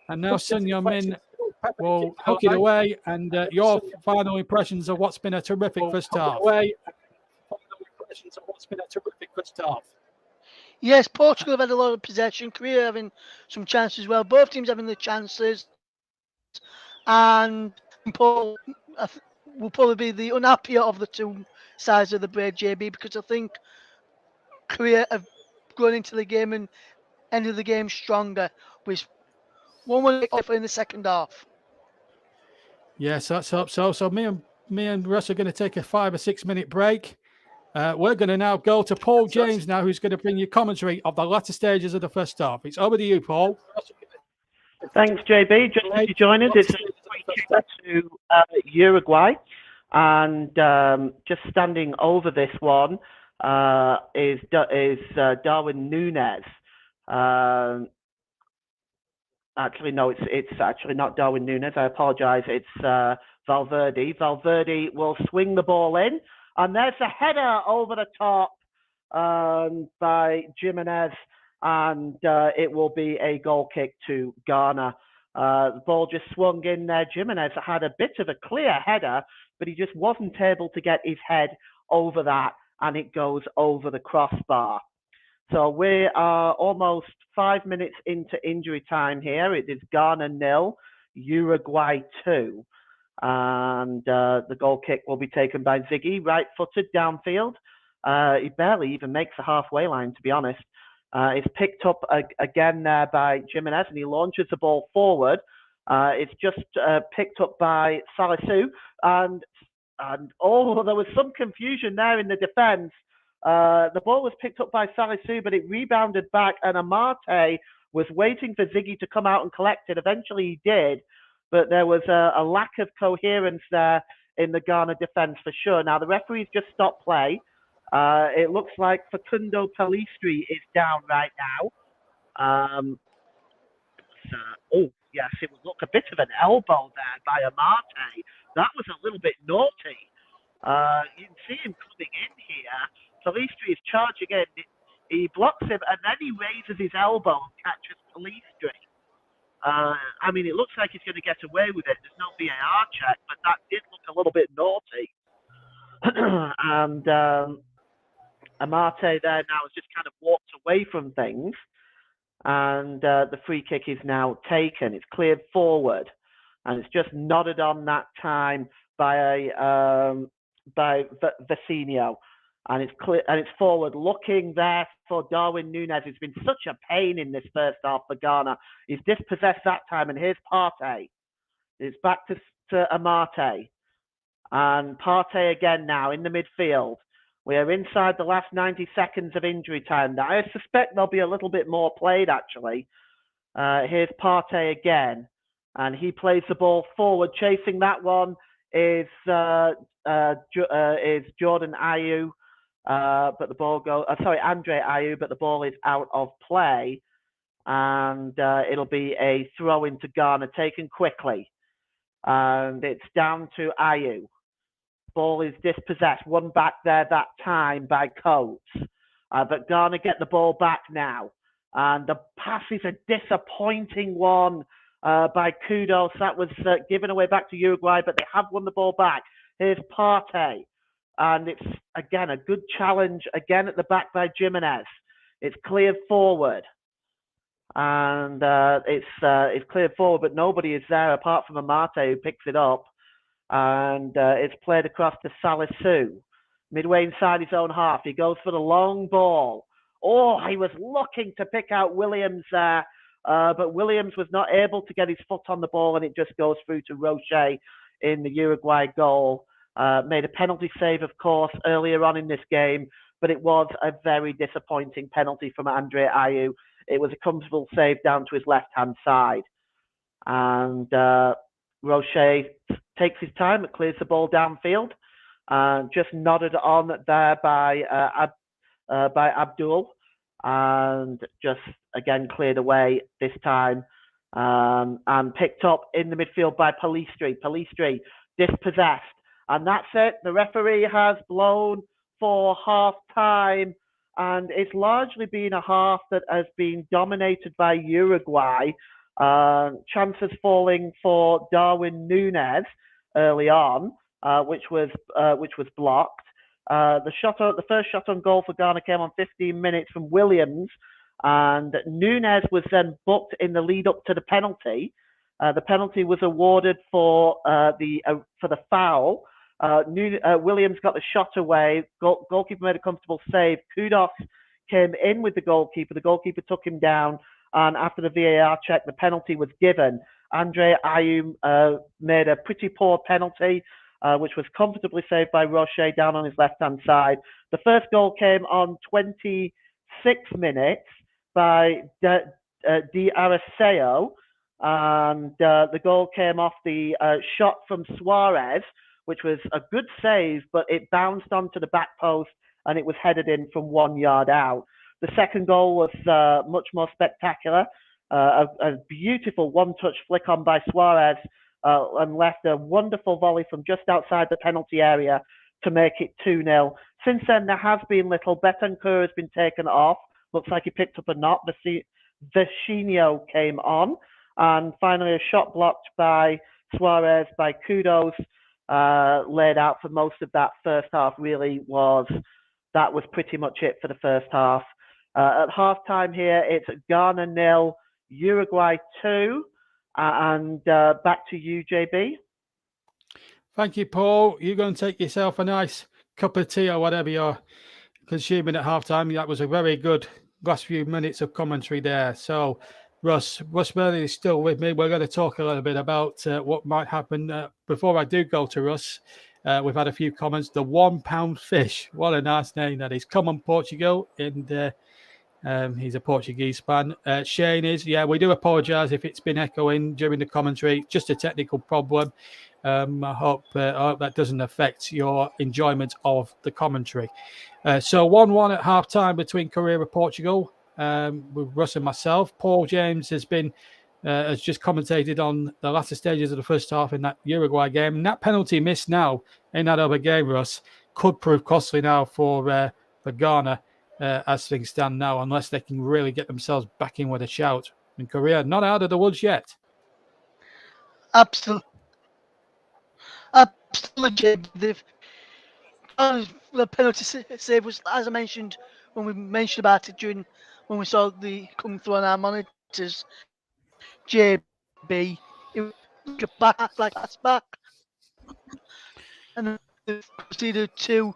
Speaker 1: And now Son Heung-min will hook it away. And your final impressions of what's been a terrific first half.
Speaker 2: Yes, Portugal have had a lot of possession. Korea having some chances as well. Both teams having the chances. And Paul will probably be the unhappier of the two sides of the braid, JB, because I think Korea have gone into the game and ended the game stronger, with 1-1 in the second half.
Speaker 1: Yes, let's hope so. So me and Russ are going to take a 5 or 6 minute break. We're going to now go to Paul James now, who's going to bring you commentary of the latter stages of the first half. It's over to you, Paul.
Speaker 3: Thanks, JB. Just as you join us, it's a free kick to Uruguay. And just standing over this one is Darwin Nunes. Actually, no, it's actually not Darwin Nunes. I apologise. It's Valverde. Valverde will swing the ball in, and there's a header over the top by Jimenez, and it will be a goal kick to Ghana. The ball just swung in there. Jimenez had a bit of a clear header, but he just wasn't able to get his head over that, and it goes over the crossbar. So we are almost 5 minutes into injury time here. It is Ghana 0, Uruguay 2. And the goal kick will be taken by Ziggy, right-footed downfield. He barely even makes the halfway line, to be honest. It's picked up again there by Jimenez, and he launches the ball forward. It's just picked up by Salisu. And there was some confusion there in the defence. The ball was picked up by Salisu, but it rebounded back, and Amate was waiting for Ziggy to come out and collect it. Eventually he did, but there was a lack of coherence there in the Ghana defence for sure. Now, the referee's just stopped play. It looks like Facundo Pellistri is down right now. Yes, it would look a bit of an elbow there by Amate. That was a little bit naughty. You can see him coming in here. Pellistri is charging in. He blocks him, and then he raises his elbow and catches Pellistri. I mean, it looks like he's going to get away with it. There's no VAR check, but that did look a little bit naughty. And Amate there now has just kind of walked away from things. And the free kick is now taken. It's cleared forward. And it's just nodded on that time by Vitinha. And it's clear, and it's forward looking there for Darwin Nunes. It's been such a pain in this first half for Ghana. He's dispossessed that time, and here's Partey. It's back to Amate. And Partey again now in the midfield. We are inside the last 90 seconds of injury time. Now, I suspect there'll be a little bit more played, actually. Here's Partey again. And he plays the ball forward. Chasing that one is Jordan Ayew. But the ball goes, Andre Ayew, but the ball is out of play. And it'll be a throw into Ghana, taken quickly. And it's down to Ayew. Ball is dispossessed. One back there that time by Coates. But Ghana get the ball back now. And the pass is a disappointing one by Kudos. That was given away back to Uruguay, but they have won the ball back. Here's Partey. And it's, again, a good challenge, again at the back by Jimenez. It's cleared forward. And it's cleared forward, but nobody is there apart from Amate who picks it up. And it's played across to Salisu. Midway inside his own half. He goes for the long ball. Oh, he was looking to pick out Williams there. but Williams was not able to get his foot on the ball, and it just goes through to Roche in the Uruguay goal. Made a penalty save, of course, earlier on in this game, but it was a very disappointing penalty from Andre Ayew. It was a comfortable save down to his left-hand side. And Roche takes his time and clears the ball downfield. Just nodded on there by Abdul, and just again cleared away this time, and picked up in the midfield by Palistri. Palistri dispossessed, and that's it. The referee has blown for half time, and it's largely been a half that has been dominated by Uruguay. Chances falling for Darwin Núñez early on, which was blocked. The first shot on goal for Ghana came on 15 minutes from Williams, and Núñez was then booked in the lead up to the penalty. The penalty was awarded for the foul. Williams got the shot away. Goalkeeper made a comfortable save. Kudos came in with the goalkeeper. The goalkeeper took him down, and after the VAR check, the penalty was given. Andre Ayew made a pretty poor penalty, which was comfortably saved by Roche down on his left-hand side. The first goal came on 26 minutes by Di Araceo, and the goal came off the shot from Suarez, which was a good save, but it bounced onto the back post and it was headed in from 1 yard out. The second goal was much more spectacular. A beautiful one-touch flick on by Suarez, and left a wonderful volley from just outside the penalty area to make it 2-0. Since then, there has been little. Betancourt has been taken off. Looks like he picked up a knock. Vecino came on. And finally, a shot blocked by Suarez by Kudos, laid out for most of that first half. That was pretty much it for the first half. At half-time here, it's Ghana 0, Uruguay 2. And back to you, JB.
Speaker 1: Thank you, Paul. You're going to take yourself a nice cup of tea or whatever you're consuming at halftime. That was a very good last few minutes of commentary there. So, Russ Burley is still with me. We're going to talk a little bit about what might happen. Before I do go to Russ, we've had a few comments. The £1 fish. What a nice name that is. Come on, Portugal. And he's a Portuguese fan. Shane is, we do apologise if it's been echoing during the commentary. Just a technical problem. I hope that doesn't affect your enjoyment of the commentary. So 1-1 at half-time between Korea and Portugal with Russ and myself. Paul James has just commentated on the latter stages of the first half in that Uruguay game. And that penalty missed now in that other game, Russ, could prove costly now for Ghana. As things stand now, unless they can really get themselves back in with a shout. And Korea not out of the woods yet.
Speaker 2: Absolutely. The penalty save was, as I mentioned, when we mentioned about it when we saw the come through on our monitors. JB, it was like that's back, and then they proceeded to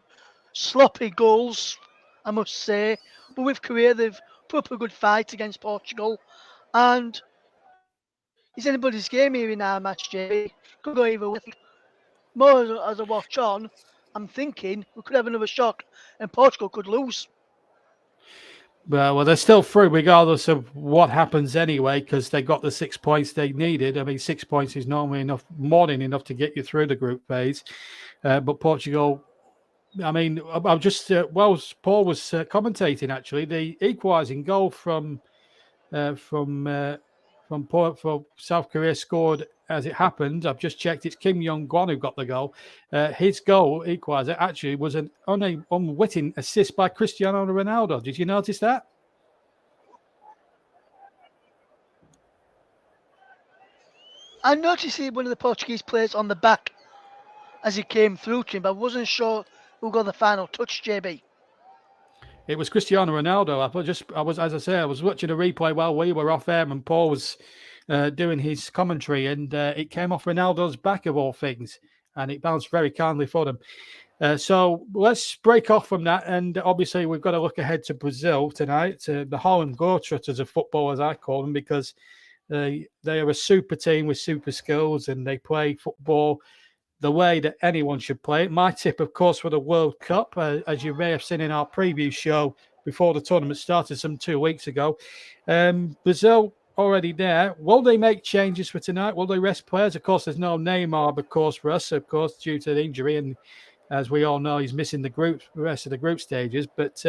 Speaker 2: sloppy goals, I must say. But with Korea, they've put up a good fight against Portugal. And it's anybody's game here in our match, JB. Could go either way. More as I watch on, I'm thinking we could have another shock and Portugal could lose.
Speaker 1: Well, they're still through regardless of what happens anyway, because they got the 6 points they needed. I mean, 6 points is normally more than enough to get you through the group phase. But Portugal, I mean, I'm just Paul was commentating actually. The equalising goal from South Korea scored as it happened. I've just checked. It's Kim Yong-gwon who got the goal. His goal equaliser actually was an unwitting assist by Cristiano Ronaldo. Did you notice that?
Speaker 2: I noticed one of the Portuguese players on the back as he came through to him, but I wasn't sure who got the final touch, JB.
Speaker 1: It was Cristiano Ronaldo. I was watching a replay while we were off air, and Paul was doing his commentary, and it came off Ronaldo's back of all things, and it bounced very kindly for them. So let's break off from that, and obviously we've got to look ahead to Brazil tonight. The Harlem Globetrotters of football, as I call them, because they are a super team with super skills, and they play football the way that anyone should play it. My tip, of course, for the World Cup, as you may have seen in our preview show before the tournament started some 2 weeks ago. Brazil already there. Will they make changes for tonight? Will they rest players? Of course, there's no Neymar, of course, for us, of course, due to the injury, and as we all know, he's missing the rest of the group stages. But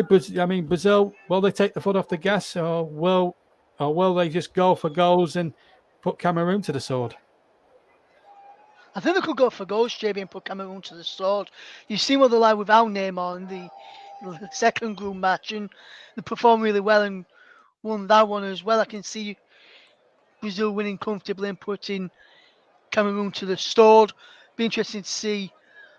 Speaker 1: Brazil, will they take the foot off the gas, or will they just go for goals and put Cameroon to the sword?
Speaker 2: I think they could go for goals, JB, and put Cameroon to the sword. You've seen what they're like without Neymar in the second group match, and they performed really well and won that one as well. I can see Brazil winning comfortably and putting Cameroon to the sword. Be interesting to see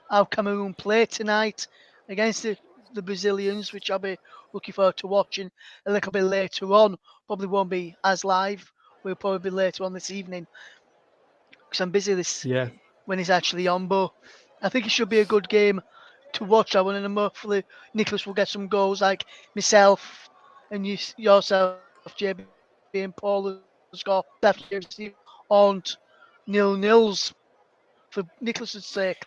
Speaker 2: how Cameroon play tonight against the Brazilians, which I'll be looking forward to watching a little bit later on. Probably won't be as live. We'll probably be later on this evening because I'm busy when it's actually on. But I think it should be a good game to watch that one, and hopefully Nicholas will get some goals like myself and yourself, JB, and Paul has got on 0-0s for Nicholas's sake.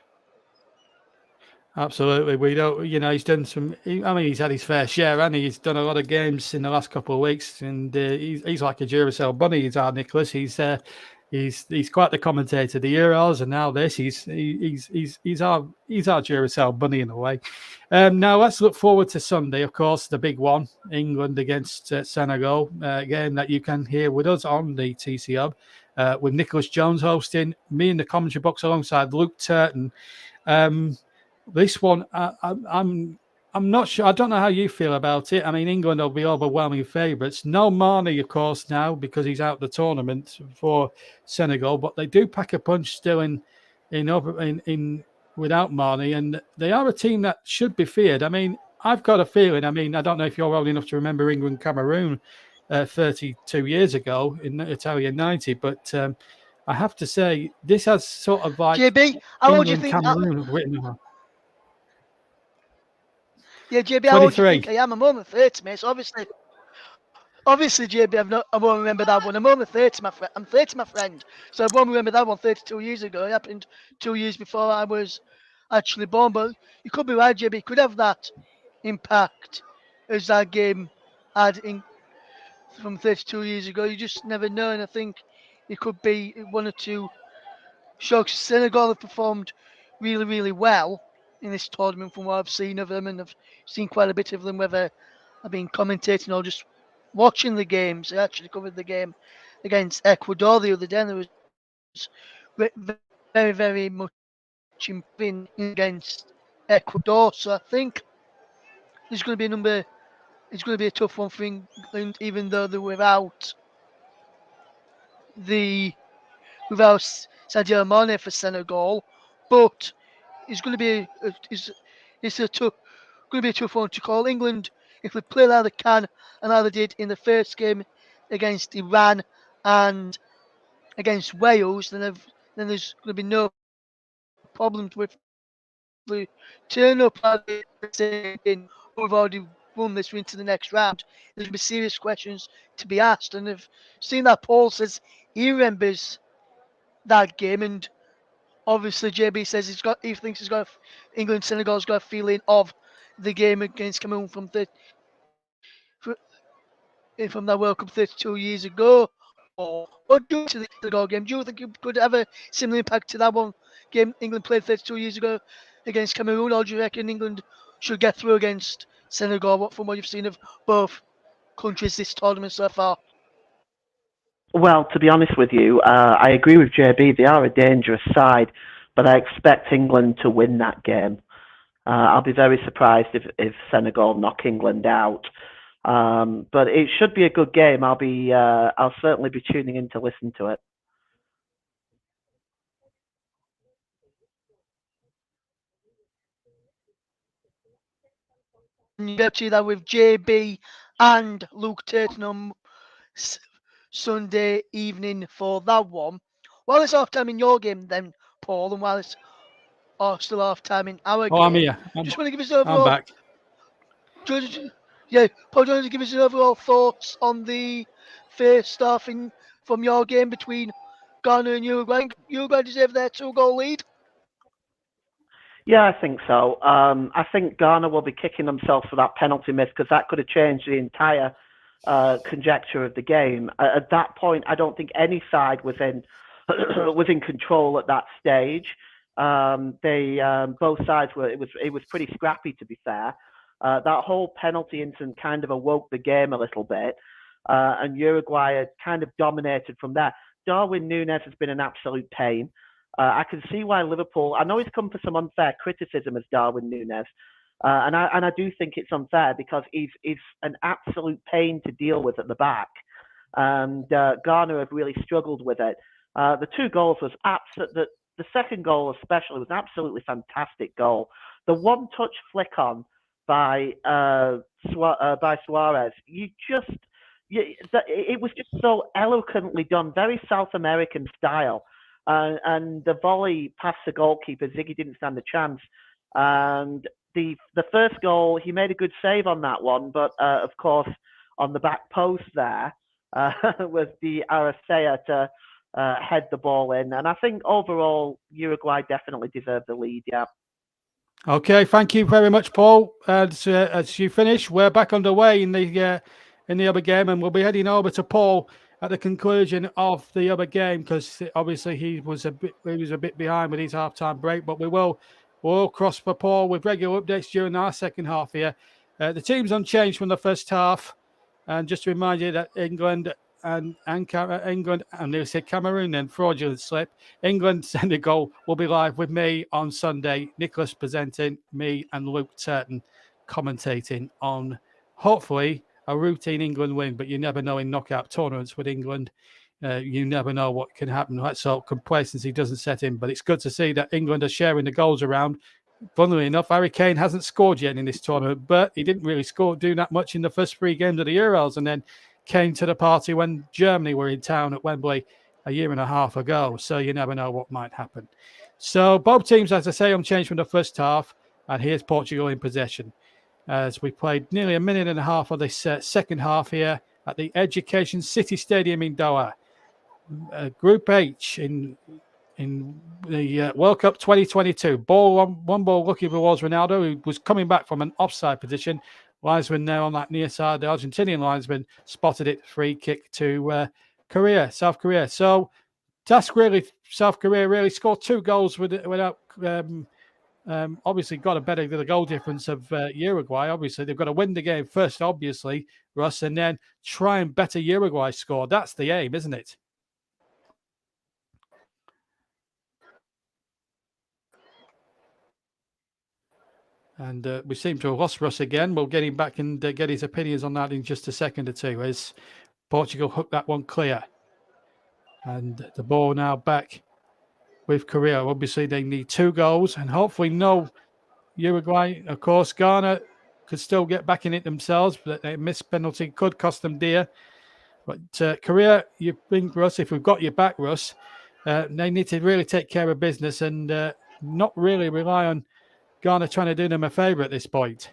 Speaker 1: Absolutely. We don't, he's done he's had his fair share, and he's done a lot of games in the last couple of weeks, and he's like a Duracell bunny. He's our Nicholas. He's quite the commentator, the Euros, and now this. He's our Duracell bunny in a way. Now let's look forward to Sunday, of course, the big one, England against Senegal, game that you can hear with us on the TC Hub, with Nicholas Jones hosting, me in the commentary box alongside Luke Turton. This one, I'm not sure. I don't know how you feel about it. I mean, England will be overwhelming favourites. No Marnie, of course, now because he's out the tournament for Senegal. But they do pack a punch still in without Marnie, and they are a team that should be feared. I mean, I've got a feeling. I mean, I don't know if you're old enough to remember England Cameroon 32 years ago in Italian '90, but I have to say this has sort of like
Speaker 2: JB, how old do you think?
Speaker 1: Cameroon written on.
Speaker 2: Yeah, JB, how old do you think I am? I'm only 30, mate. So obviously, JB, I won't remember that one. I'm only 30, my friend. I'm 30, my friend. So I won't remember that one 32 years ago. It happened 2 years before I was actually born. But you could be right, JB. It could have that impact as that game had from 32 years ago. You just never know. And I think it could be one or two shocks. Senegal have performed really, really well in this tournament from what I've seen of them, and I've seen quite a bit of them, whether I've been commentating or just watching the games. I actually covered the game against Ecuador the other day, and there was very, very much improving against Ecuador. So I think there's going to be it's going to be a tough one for England, even though they're without Sadio Mane for Senegal, but it's going to be a tough one to call. England, if they play like they can and how they did in the first game against Iran and against Wales, then there's going to be no problems with the turn up like we've already won this into the next round. There's going to be serious questions to be asked, and I've seen that Paul says he remembers that game, and obviously JB says he thinks England Senegal's got a feeling of the game against Cameroon from that World Cup 32 years ago. Or what do you think to the Senegal game? Do you think it could have a similar impact to that one game England played 32 years ago against Cameroon, or do you reckon England should get through against Senegal from what you've seen of both countries this tournament so far?
Speaker 3: Well, to be honest with you, I agree with JB. They are a dangerous side, but I expect England to win that game. I'll be very surprised if Senegal knock England out. But it should be a good game. I'll certainly be tuning in to listen to it.
Speaker 2: You get to that with JB and Luke Turton on Sunday evening for that one. While it's half time in your game, then Paul, and while it's or still half time in our
Speaker 1: Oh,
Speaker 2: game.
Speaker 1: I'm here.
Speaker 2: Just want to give us
Speaker 1: I'm
Speaker 2: overall.
Speaker 1: back.
Speaker 2: Paul, do you want to give us an overall thoughts on the first half from your game between Ghana and Uruguay? Uruguay deserve their 2-goal lead.
Speaker 3: Yeah, I think so. I think Ghana will be kicking themselves for that penalty miss because that could have changed the entire conjecture of the game. At that point, I don't think any side was in was in control at that stage. Both sides were. It was pretty scrappy, to be fair. That whole penalty incident kind of awoke the game a little bit, and Uruguay had kind of dominated from there. Darwin Núñez has been an absolute pain. I can see why Liverpool. I know he's come for some unfair criticism as Darwin Núñez, and I do think it's unfair because he's an absolute pain to deal with at the back, and Ghana have really struggled with it. The 2 goals was the second goal especially was an absolutely fantastic goal. The one-touch flick on by Suarez, it was just so eloquently done, very South American style. And the volley past the goalkeeper, Ziggy didn't stand a chance. And the first goal, he made a good save on that one, but of course, on the back post there was the Aracea to head the ball in. And I think overall, Uruguay definitely deserved the lead, yeah.
Speaker 1: Okay, thank you very much, Paul. As you finish, we're back underway in the other game, and we'll be heading over to Paul at the conclusion of the other game because obviously he was a bit behind with his half-time break. But we'll cross for Paul with regular updates during our second half here. The team's unchanged from the first half, and just to remind you that England and they said Cameroon and fraudulent slip. England Senegal will be live with me on Sunday. Nicholas presenting, me and Luke Turton commentating on hopefully a routine England win, but you never know in knockout tournaments with England. You never know what can happen. So complacency doesn't set in, but it's good to see that England are sharing the goals around. Funnily enough, Harry Kane hasn't scored yet in this tournament, but he didn't really do that much in the first 3 games of the Euros, and then came to the party when Germany were in town at Wembley a year and a half ago. So you never know what might happen. So both teams, as I say, unchanged from the first half, and here's Portugal in possession. As we played nearly a minute and a half of this second half here at the Education City Stadium in Doha. Group H in the World Cup 2022. One ball lucky towards Ronaldo, who was coming back from an offside position. Linesman there on that near side. The Argentinian linesman spotted it. Free kick to South Korea. So task really, South Korea really scored 2 goals without obviously got a better the goal difference of Uruguay. Obviously, they've got to win the game first, obviously, Russ, and then try and better Uruguay's score. That's the aim, isn't it? And we seem to have lost Russ again. We'll get him back and get his opinions on that in just a second or two as Portugal hooked that one clear. And the ball now back with Korea. Obviously, they need 2 goals and hopefully no Uruguay. Of course, Ghana could still get back in it themselves, but a missed penalty could cost them dear. But Korea, you think, Russ, if we've got your back, Russ, they need to really take care of business and not really rely on Ghana trying to do them a favour at this point.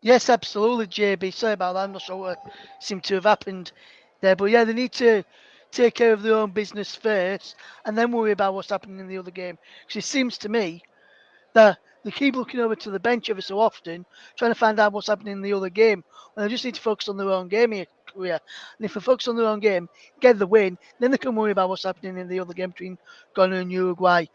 Speaker 2: Yes, absolutely, JB. Sorry about that. I'm not sure what seemed to have happened there. But yeah, they need to take care of their own business first and then worry about what's happening in the other game. Because it seems to me that they keep looking over to the bench every so often, trying to find out what's happening in the other game. When they just need to focus on their own game here, Korea. And if they focus on their own game, get the win, then they can worry about what's happening in the other game between Ghana and Uruguay.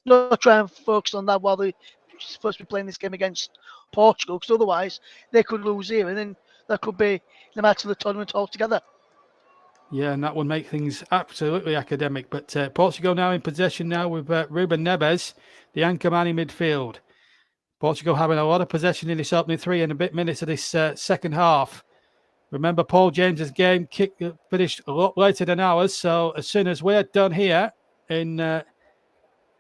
Speaker 2: Not try and focus on that while they're supposed to be playing this game against Portugal, because otherwise they could lose here, and then that could be the match of the tournament altogether.
Speaker 1: Yeah, and that would make things absolutely academic. But Portugal now in possession now with Ruben Neves, the anchor man in midfield. Portugal having a lot of possession in this opening 3 and a bit minutes of this second half. Remember, Paul James's game finished a lot later than ours. So as soon as we're done here in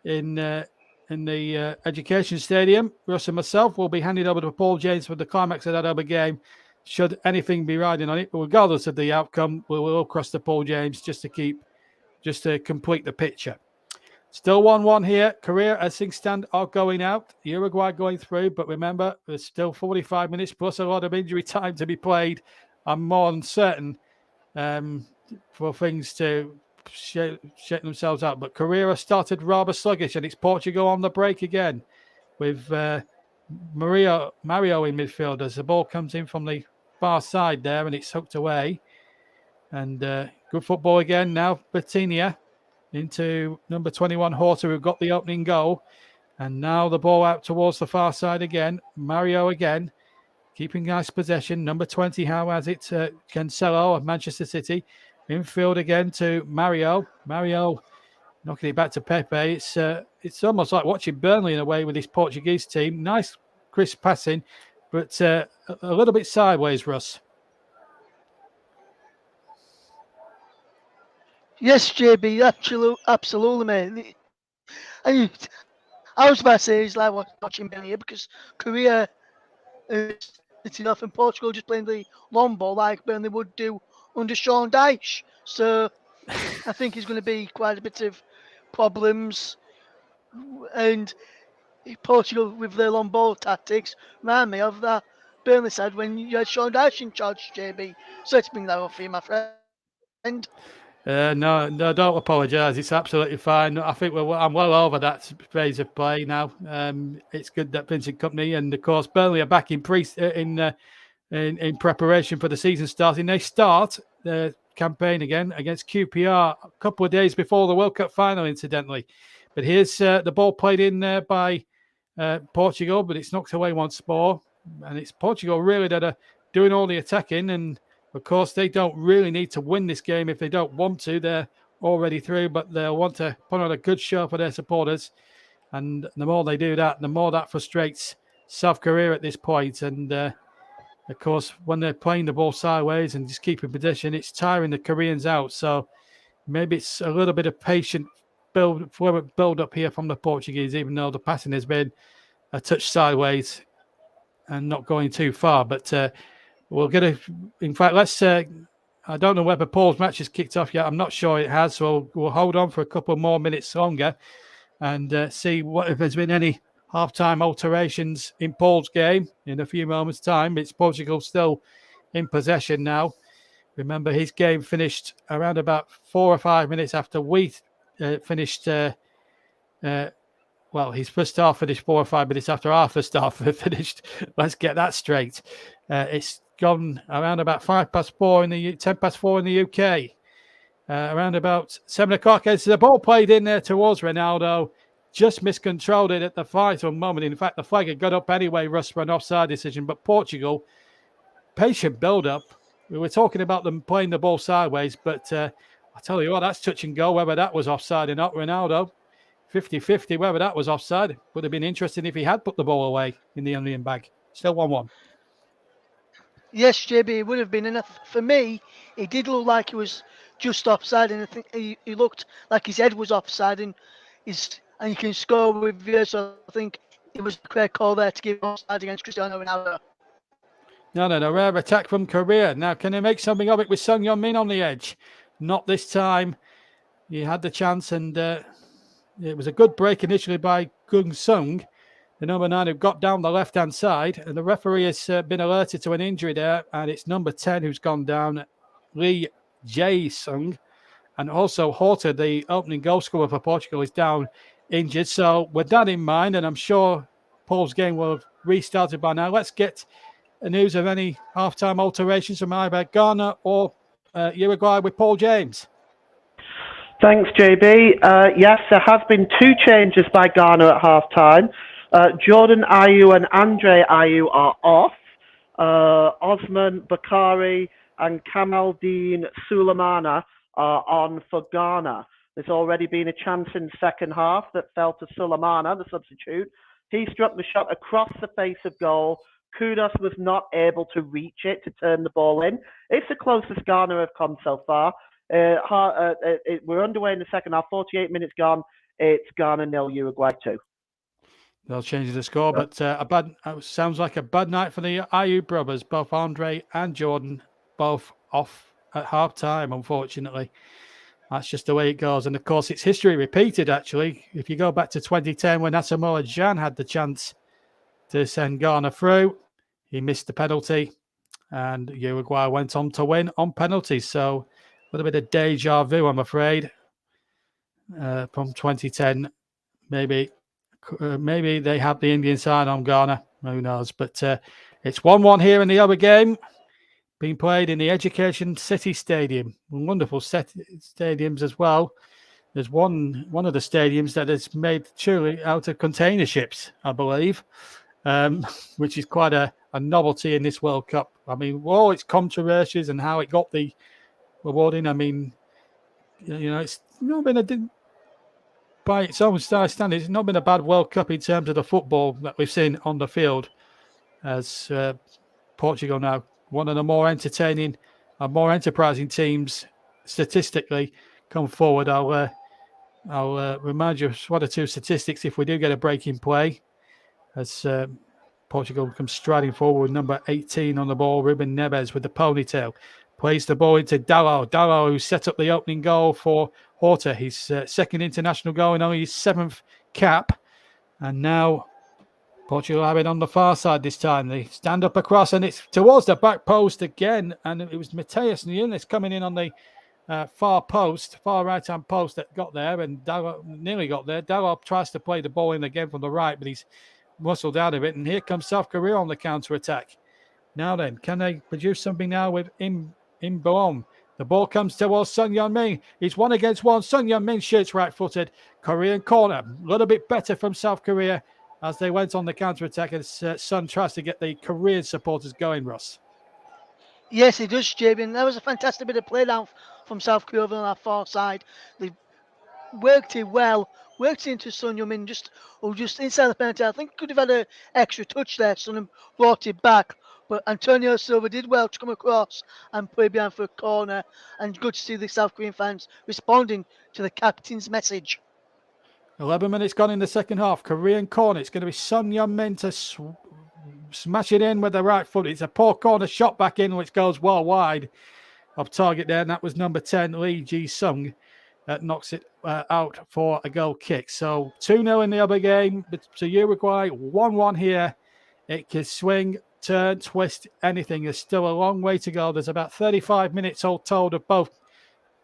Speaker 1: the Education Stadium, Russ and myself will be handed over to Paul James for the climax of that other game. Should anything be riding on it, but regardless of the outcome, we will cross to Paul James just to complete the picture. Still 1-1 here. Korea, as things stand, are going out. Uruguay going through. But remember, there's still 45 minutes plus a lot of injury time to be played. I'm more than certain for things to shake themselves out. But Korea started rather sluggish, and it's Portugal on the break again with Mario in midfield as the ball comes in from the far side there, and it's hooked away. And good football again now. Batinia into number 21, Horta, who got the opening goal. And now the ball out towards the far side again. Mario again, keeping nice possession. Number 20, how has it? Cancelo of Manchester City. Infield again to Mario. Mario knocking it back to Pepe. It's almost like watching Burnley in a way with this Portuguese team. Nice, crisp passing, but a little bit sideways, Russ.
Speaker 2: Yes, JB, absolutely, mate. And I was about to say it's like watching Burnley here because Korea it's enough, and Portugal just playing the long ball like Burnley would do under Sean Dyche. So I think there's going to be quite a bit of problems. And Portugal with their long ball tactics remind me of that Burnley side when you had Sean Dyche in charge, JB. So let's bring that up for you, my friend.
Speaker 1: No, don't apologise. It's absolutely fine. I think I'm well over that phase of play now. It's good that Vincent Kompany and, of course, Burnley are back in preparation for the season starting. They start the campaign again against QPR a couple of days before the World Cup final, incidentally. But here's the ball played in by Portugal, but it's knocked away once more. And it's Portugal really that are doing all the attacking, and of course, they don't really need to win this game if they don't want to. They're already through, but they'll want to put on a good show for their supporters. And the more they do that, the more that frustrates South Korea at this point. And, of course, when they're playing the ball sideways and just keeping possession, it's tiring the Koreans out. So maybe it's a little bit of patient build up here from the Portuguese, even though the passing has been a touch sideways and not going too far. But we'll get in fact, let's. I don't know whether Paul's match has kicked off yet. I'm not sure it has. So we'll hold on for a couple more minutes longer and see if there's been any half-time alterations in Paul's game in a few moments' time. It's Portugal still in possession now. Remember, his game finished around about 4 or 5 minutes after we finished. Well, his first half finished 4 or 5 minutes after our first half finished. Let's get that straight. It's gone around about 10 past 4 in the UK. Around about 7 o'clock. As the ball played in there towards Ronaldo, just miscontrolled it at the vital moment. In fact, the flag had got up anyway, Russ, for an offside decision. But Portugal, patient build-up. We were talking about them playing the ball sideways, but I tell you what, that's touch and go, whether that was offside or not. Ronaldo, 50-50, whether that was offside. Would have been interesting if he had put the ball away in the onion bag. Still 1-1.
Speaker 2: Yes, JB, it would have been enough. For me, it did look like he was just offside, and I think he looked like his head was offside, and you can score with you. So I think it was the correct call there to give offside against Cristiano Ronaldo.
Speaker 1: No. Rare attack from Korea. Now, can they make something of it with Sung Yeon Min on the edge? Not this time. He had the chance, and it was a good break initially by Gung Sung, the number 9 who got down the left-hand side. And the referee has been alerted to an injury there, and it's number 10 who's gone down, Lee Jae-sung. And also Horta, the opening goal scorer for Portugal, is down injured. So with that in mind, and I'm sure Paul's game will have restarted by now, let's get news of any half-time alterations from either Ghana or Uruguay with Paul James.
Speaker 3: Thanks, JB. Yes, there has been 2 changes by Ghana at half-time. Jordan Ayew and Andre Ayew are off. Osman Bakari and Kamaldeen Sulemana are on for Ghana. There's already been a chance in the second half that fell to Sulemana, the substitute. He struck the shot across the face of goal. Kudos was not able to reach it to turn the ball in. It's the closest Ghana have come so far. We're underway in the second half. 48 minutes gone. It's Ghana 0, Uruguay 2.
Speaker 1: They'll change the score, but sounds like a bad night for the Ayew brothers. Both Andre and Jordan both off at half time, unfortunately. That's just the way it goes. And of course, it's history repeated, actually. If you go back to 2010, when Asamoah Gyan had the chance to send Ghana through, he missed the penalty, and Uruguay went on to win on penalties. So a little bit of deja vu, I'm afraid, from 2010. Maybe they have the Indian side on Ghana. Who knows? But it's 1-1 here in the other game, being played in the Education City Stadium. Wonderful stadiums as well. There's one of the stadiums that is made truly out of container ships, I believe, which is quite a novelty in this World Cup. I mean, all its controversies and how it got the awarding. I mean, it's not been by its own standards, it's not been a bad World Cup in terms of the football that we've seen on the field, as Portugal now one of the more entertaining and more enterprising teams statistically come forward. I'll remind you of one or two statistics if we do get a break in play, as Portugal comes striding forward with number 18 on the ball. Ruben Neves with the ponytail plays the ball into Dallo, who set up the opening goal for Horta, his second international goal and only his 7th cap. And now Portugal have it on the far side this time. They stand up across, and it's towards the back post again. And it was Mateus Nunes coming in on the far right-hand post that got there, and Dallo nearly got there. Dallo tries to play the ball in again from the right, but he's muscled out of it. And here comes South Korea on the counter-attack. Now then, can they produce something now with Im-Boum? The ball comes towards Son Heung-min. He's 1 against 1. Son Heung-min shoots right-footed. Korean corner. A little bit better from South Korea as they went on the counter-attack, as Son tries to get the Korean supporters going, Ross.
Speaker 2: Yes, he does, JB. And that was a fantastic bit of play down from South Korea over on our far side. They worked it well, worked it into Son Heung-min, just inside the penalty. I think could have had an extra touch there. Son brought it back. But Antonio Silva did well to come across and play behind for a corner. And good to see the South Korean fans responding to the captain's message.
Speaker 1: 11 minutes gone in the second half. Korean corner. It's going to be Son Heung-min to smash it in with the right foot. It's a poor corner shot back in, which goes well wide of target there. And that was number 10, Lee Ji-sung, that knocks it out for a goal kick. So 2-0 in the other game to Uruguay. 1-1 here. It can swing, turn, twist, anything. There's still a long way to go. There's about 35 minutes all told of both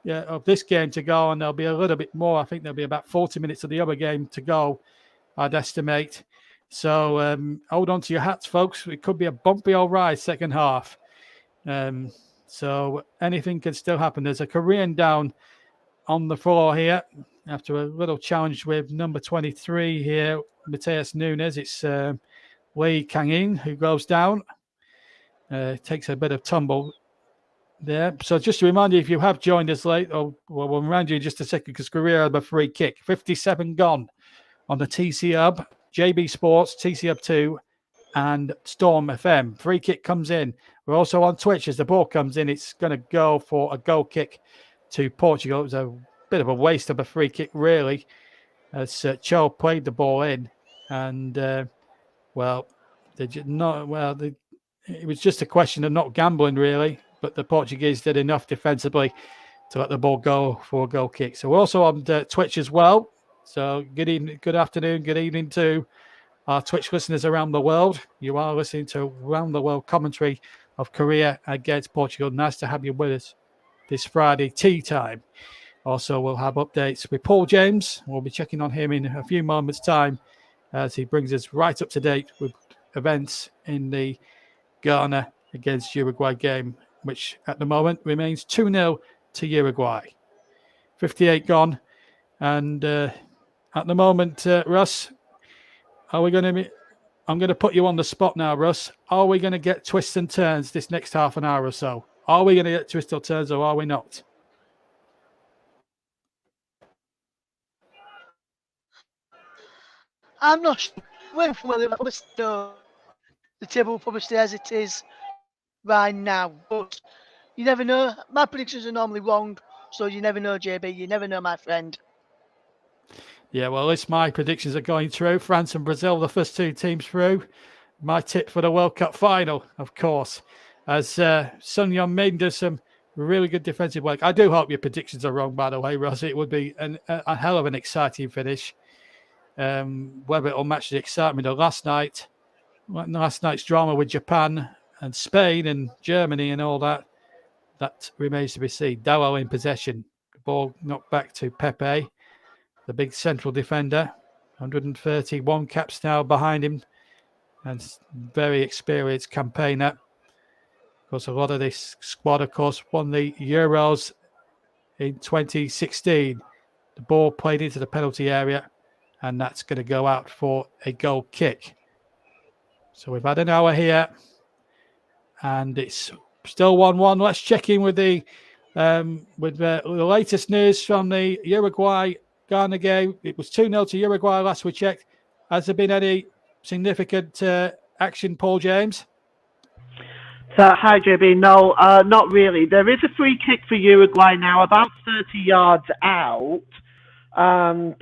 Speaker 1: of this game to go, and there'll be a little bit more. I think there'll be about 40 minutes of the other game to go, I'd estimate. So hold on to your hats, folks. It could be a bumpy old ride second half. So anything can still happen. There's a Korean down on the floor here after a little challenge with number 23 here, Mateus Nunes. It's Lee Kang-in who goes down. Takes a bit of tumble there. So just to remind you, if you have joined us late, we'll remind you in just a second, because Korea have a free kick. 57 gone on the TC Hub, JB Sports, TC Hub 2, and Storm FM. Free kick comes in. We're also on Twitch. As the ball comes in, it's going to go for a goal kick to Portugal. It was a bit of a waste of a free kick, really, as Cho played the ball in. And, it was just a question of not gambling, really. But the Portuguese did enough defensively to let the ball go for a goal kick. So we're also on Twitch as well. So good evening, good afternoon, good evening to our Twitch listeners around the world. You are listening to Around the World commentary of Korea against Portugal. Nice to have you with us this Friday tea time. Also, we'll have updates with Paul James. We'll be checking on him in a few moments' time as he brings us right up to date with events in the Ghana against Uruguay game, which at the moment remains 2-0 to Uruguay. 58 gone. And at the moment, Russ, I'm going to put you on the spot now, Russ. Are we going to get twists and turns this next half an hour or so? Are we going to get twists or turns, or are we not?
Speaker 2: I'm not sure. The table will probably stay as it is right now, but you never know. My predictions are normally wrong, so you never know, JB. You never know, my friend.
Speaker 1: Yeah, well, at least my predictions are going through. France and Brazil, the first two teams through. My tip for the World Cup final, of course, as Son Heung-min does some Really good defensive work. I do hope your predictions are wrong, by the way, Ross. It would be a hell of an exciting finish. Whether it'll match the excitement of last night's drama with Japan and Spain and Germany and all that, that remains to be seen. Dalot in possession. The ball knocked back to Pepe, the big central defender. 131 caps now behind him, and very experienced campaigner. Of course, a lot of this squad, of course, won the Euros in 2016. The ball played into the penalty area, and that's going to go out for a goal kick. So we've had an hour here, and it's still 1-1. Let's check in with the latest news from the Uruguay-Ghana game. It was 2-0 to Uruguay last we checked. Has there been any significant action, Paul James?
Speaker 3: Hi, JB. No, not really. There is a free kick for Uruguay now, about 30 yards out. And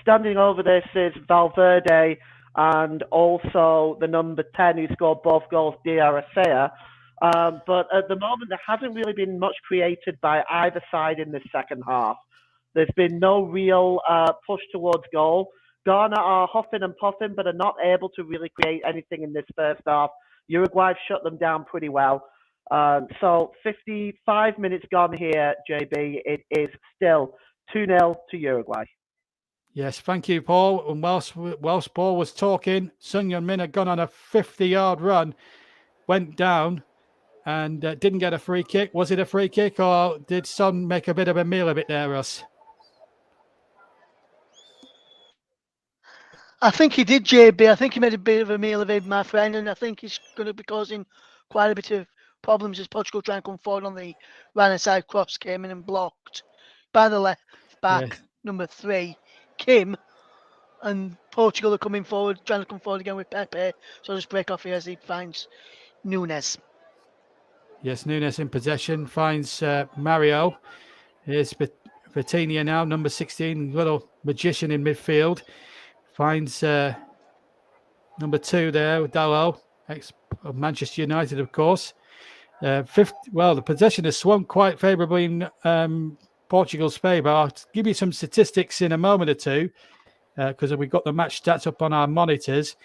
Speaker 3: standing over this is Valverde and also the number 10 who scored both goals, Diarra. But at the moment, there hasn't really been much created by either side in this second half. There's been no real push towards goal. Ghana are huffing and puffing, but are not able to really create anything in this first half. Uruguay shut them down pretty well. So 55 minutes gone here, JB. It is still 2-0 to Uruguay.
Speaker 1: Yes, thank you, Paul. And whilst Paul was talking, Sun Heung-min had gone on a 50-yard run, went down, and didn't get a free kick. Was it a free kick, or did Sun make a bit of a meal of it there, Russ?
Speaker 2: I think he did, JB. I think he made a bit of a meal of it, my friend, and I think he's going to be causing quite a bit of problems as Portugal try and come forward on the right-hand side. Cross came in and blocked by the left back, number 3, Kim, and Portugal are coming forward, trying to come forward again with Pepe. So I'll just break off here as he finds Nunes.
Speaker 1: Yes, Nunes in possession, finds Mario. Here's Vitinha now, number 16, little magician in midfield. Finds number 2 there, Dalot, ex of Manchester United, of course. The possession has swung quite favourably in Portugal's favour. I'll give you some statistics in a moment or two because we've got the match stats up on our monitors.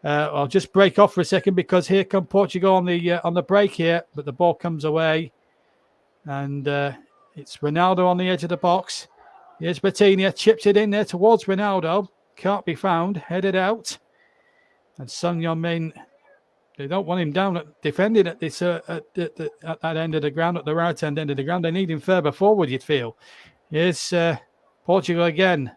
Speaker 1: I'll just break off for a second because here come Portugal on the break here, but the ball comes away, and it's Ronaldo on the edge of the box. Here's Vitinha, chips it in there towards Ronaldo. Can't be found, headed out. And Sun Heung-min, they don't want him down defending at this at that end of the ground, at the right hand end of the ground. They need him further forward, you'd feel. Here's Portugal again.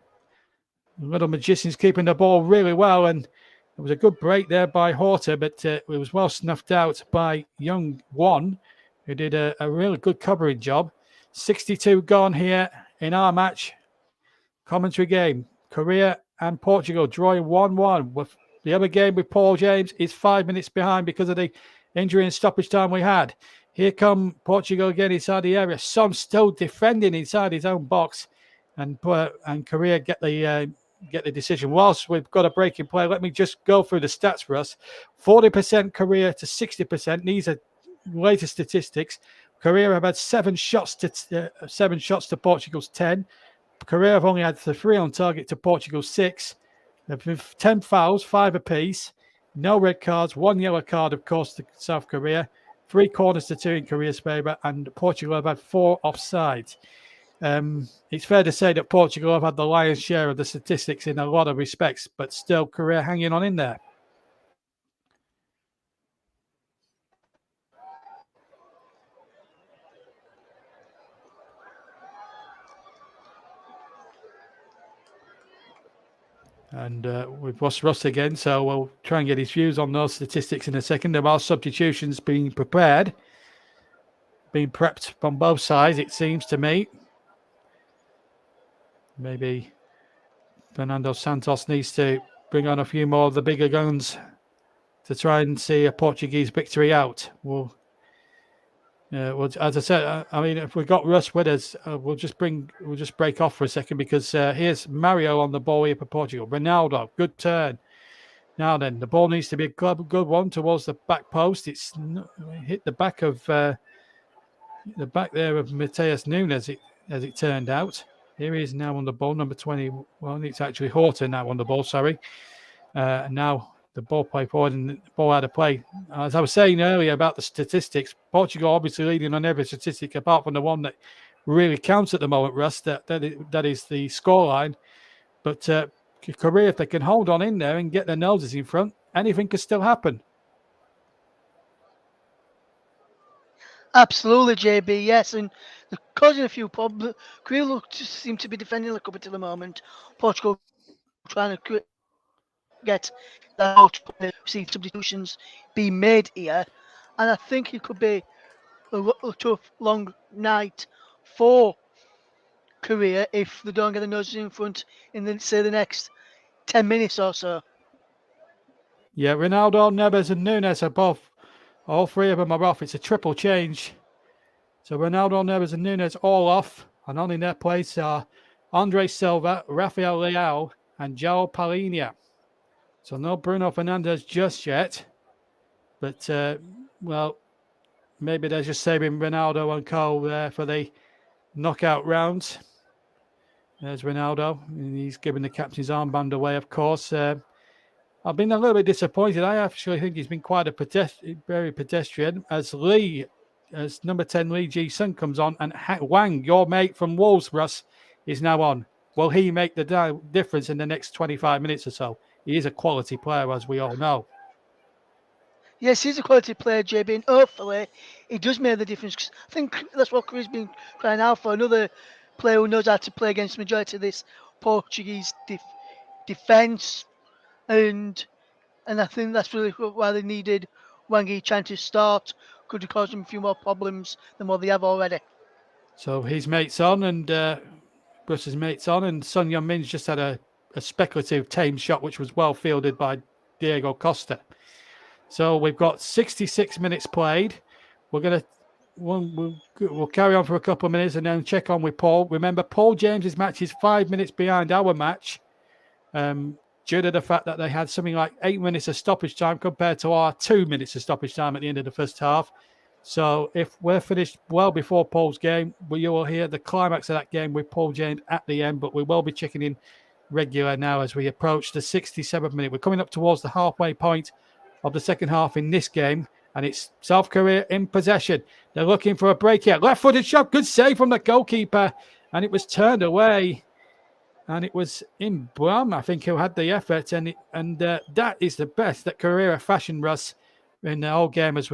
Speaker 1: The little magician's keeping the ball really well, and it was a good break there by Horta, but it was well snuffed out by Young Won, who did a really good covering job. 62 gone here in our match. Commentary game. Korea and Portugal drawing 1-1. With the other game with Paul James is 5 minutes behind because of the injury and stoppage time we had. Here come Portugal again inside the area. Son still defending inside his own box, and Korea get the decision. Whilst we've got a break in play, let me just go through the stats for us. 40% Korea to 60%. These are latest statistics. Korea have had 7 shots to Portugal's 10. Korea have only had 3 on target to Portugal's 6. There have been 10 fouls, 5 apiece. No red cards, 1 yellow card, of course, to South Korea. 3 corners to 2 in Korea's favour, and Portugal have had 4 offsides. It's fair to say that Portugal have had the lion's share of the statistics in a lot of respects, but still Korea hanging on in there. And we've lost Russ again, so we'll try and get his views on those statistics in a second. There are substitutions being prepped from both sides, it seems to me. Maybe Fernando Santos needs to bring on a few more of the bigger guns to try and see a Portuguese victory out. Well, as I said, I mean, if we've got Russ with us, we'll just break off for a second because here's Mario on the ball here for Portugal. Ronaldo, good turn. Now then, the ball needs to be a good one towards the back post. It's hit the back of the back there of Mateus Nunes, as it turned out. Here he is now on the ball, number 20. Well, it's actually Horton now on the ball, sorry. Now the ball play forward and the ball out of play. As I was saying earlier about the statistics, Portugal obviously leading on every statistic apart from the one that really counts at the moment, Russ. That is the scoreline. But Korea, if they can hold on in there and get their noses in front, anything could still happen.
Speaker 2: Absolutely, JB. Yes, and they're causing a few problems. Korea seem to be defending a couple at the moment. Portugal trying to get the see substitutions being made here, and I think it could be a tough, long night for Korea if they don't get the noses in front in the next 10 minutes or so.
Speaker 1: Yeah, Ronaldo, Neves, and Nunes are both. All three of them are off. It's a triple change. So Ronaldo, Neves, and Nunes all off, and on in their place are Andre Silva, Rafael Leao, and João Palhinha. So no Bruno Fernandes just yet, but well, maybe they're just saving Ronaldo and Co there for the knockout rounds. There's Ronaldo, and he's giving the captain's armband away, of course. I've been a little bit disappointed. I actually think he's been quite very pedestrian. As number 10 Lee Ji-sung comes on, and Wang, your mate from Wolves, Russ, is now on. Will he make the difference in the next 25 minutes or so? He is a quality player, as we all know.
Speaker 2: Yes, he's a quality player, JB, and hopefully he does make the difference. 'Cause I think that's what Korea's been crying out for. Another player who knows how to play against the majority of this Portuguese defence. And I think that's really why they needed Wang Yi-chan to start. Could have caused them a few more problems than what they have already.
Speaker 1: So his mate's on, and Bruce's mate's on, and Son Heung-min's just had a speculative tame shot, which was well fielded by Diego Costa. So we've got 66 minutes played. We'll carry on for a couple of minutes and then check on with Paul. Remember, Paul James's match is 5 minutes behind our match, due to the fact that they had something like 8 minutes of stoppage time compared to our 2 minutes of stoppage time at the end of the first half. So if we're finished well before Paul's game, you will hear the climax of that game with Paul James at the end, but we will be checking in regular now as we approach the 67th minute. We're coming up towards the halfway point of the second half in this game, and it's South Korea in possession. They're looking for a break here. Left-footed shot, good save from the goalkeeper, and it was turned away. And it was Bram, I think, who had the effort, and that is the best that Korea fashioned, Russ, in the whole game. As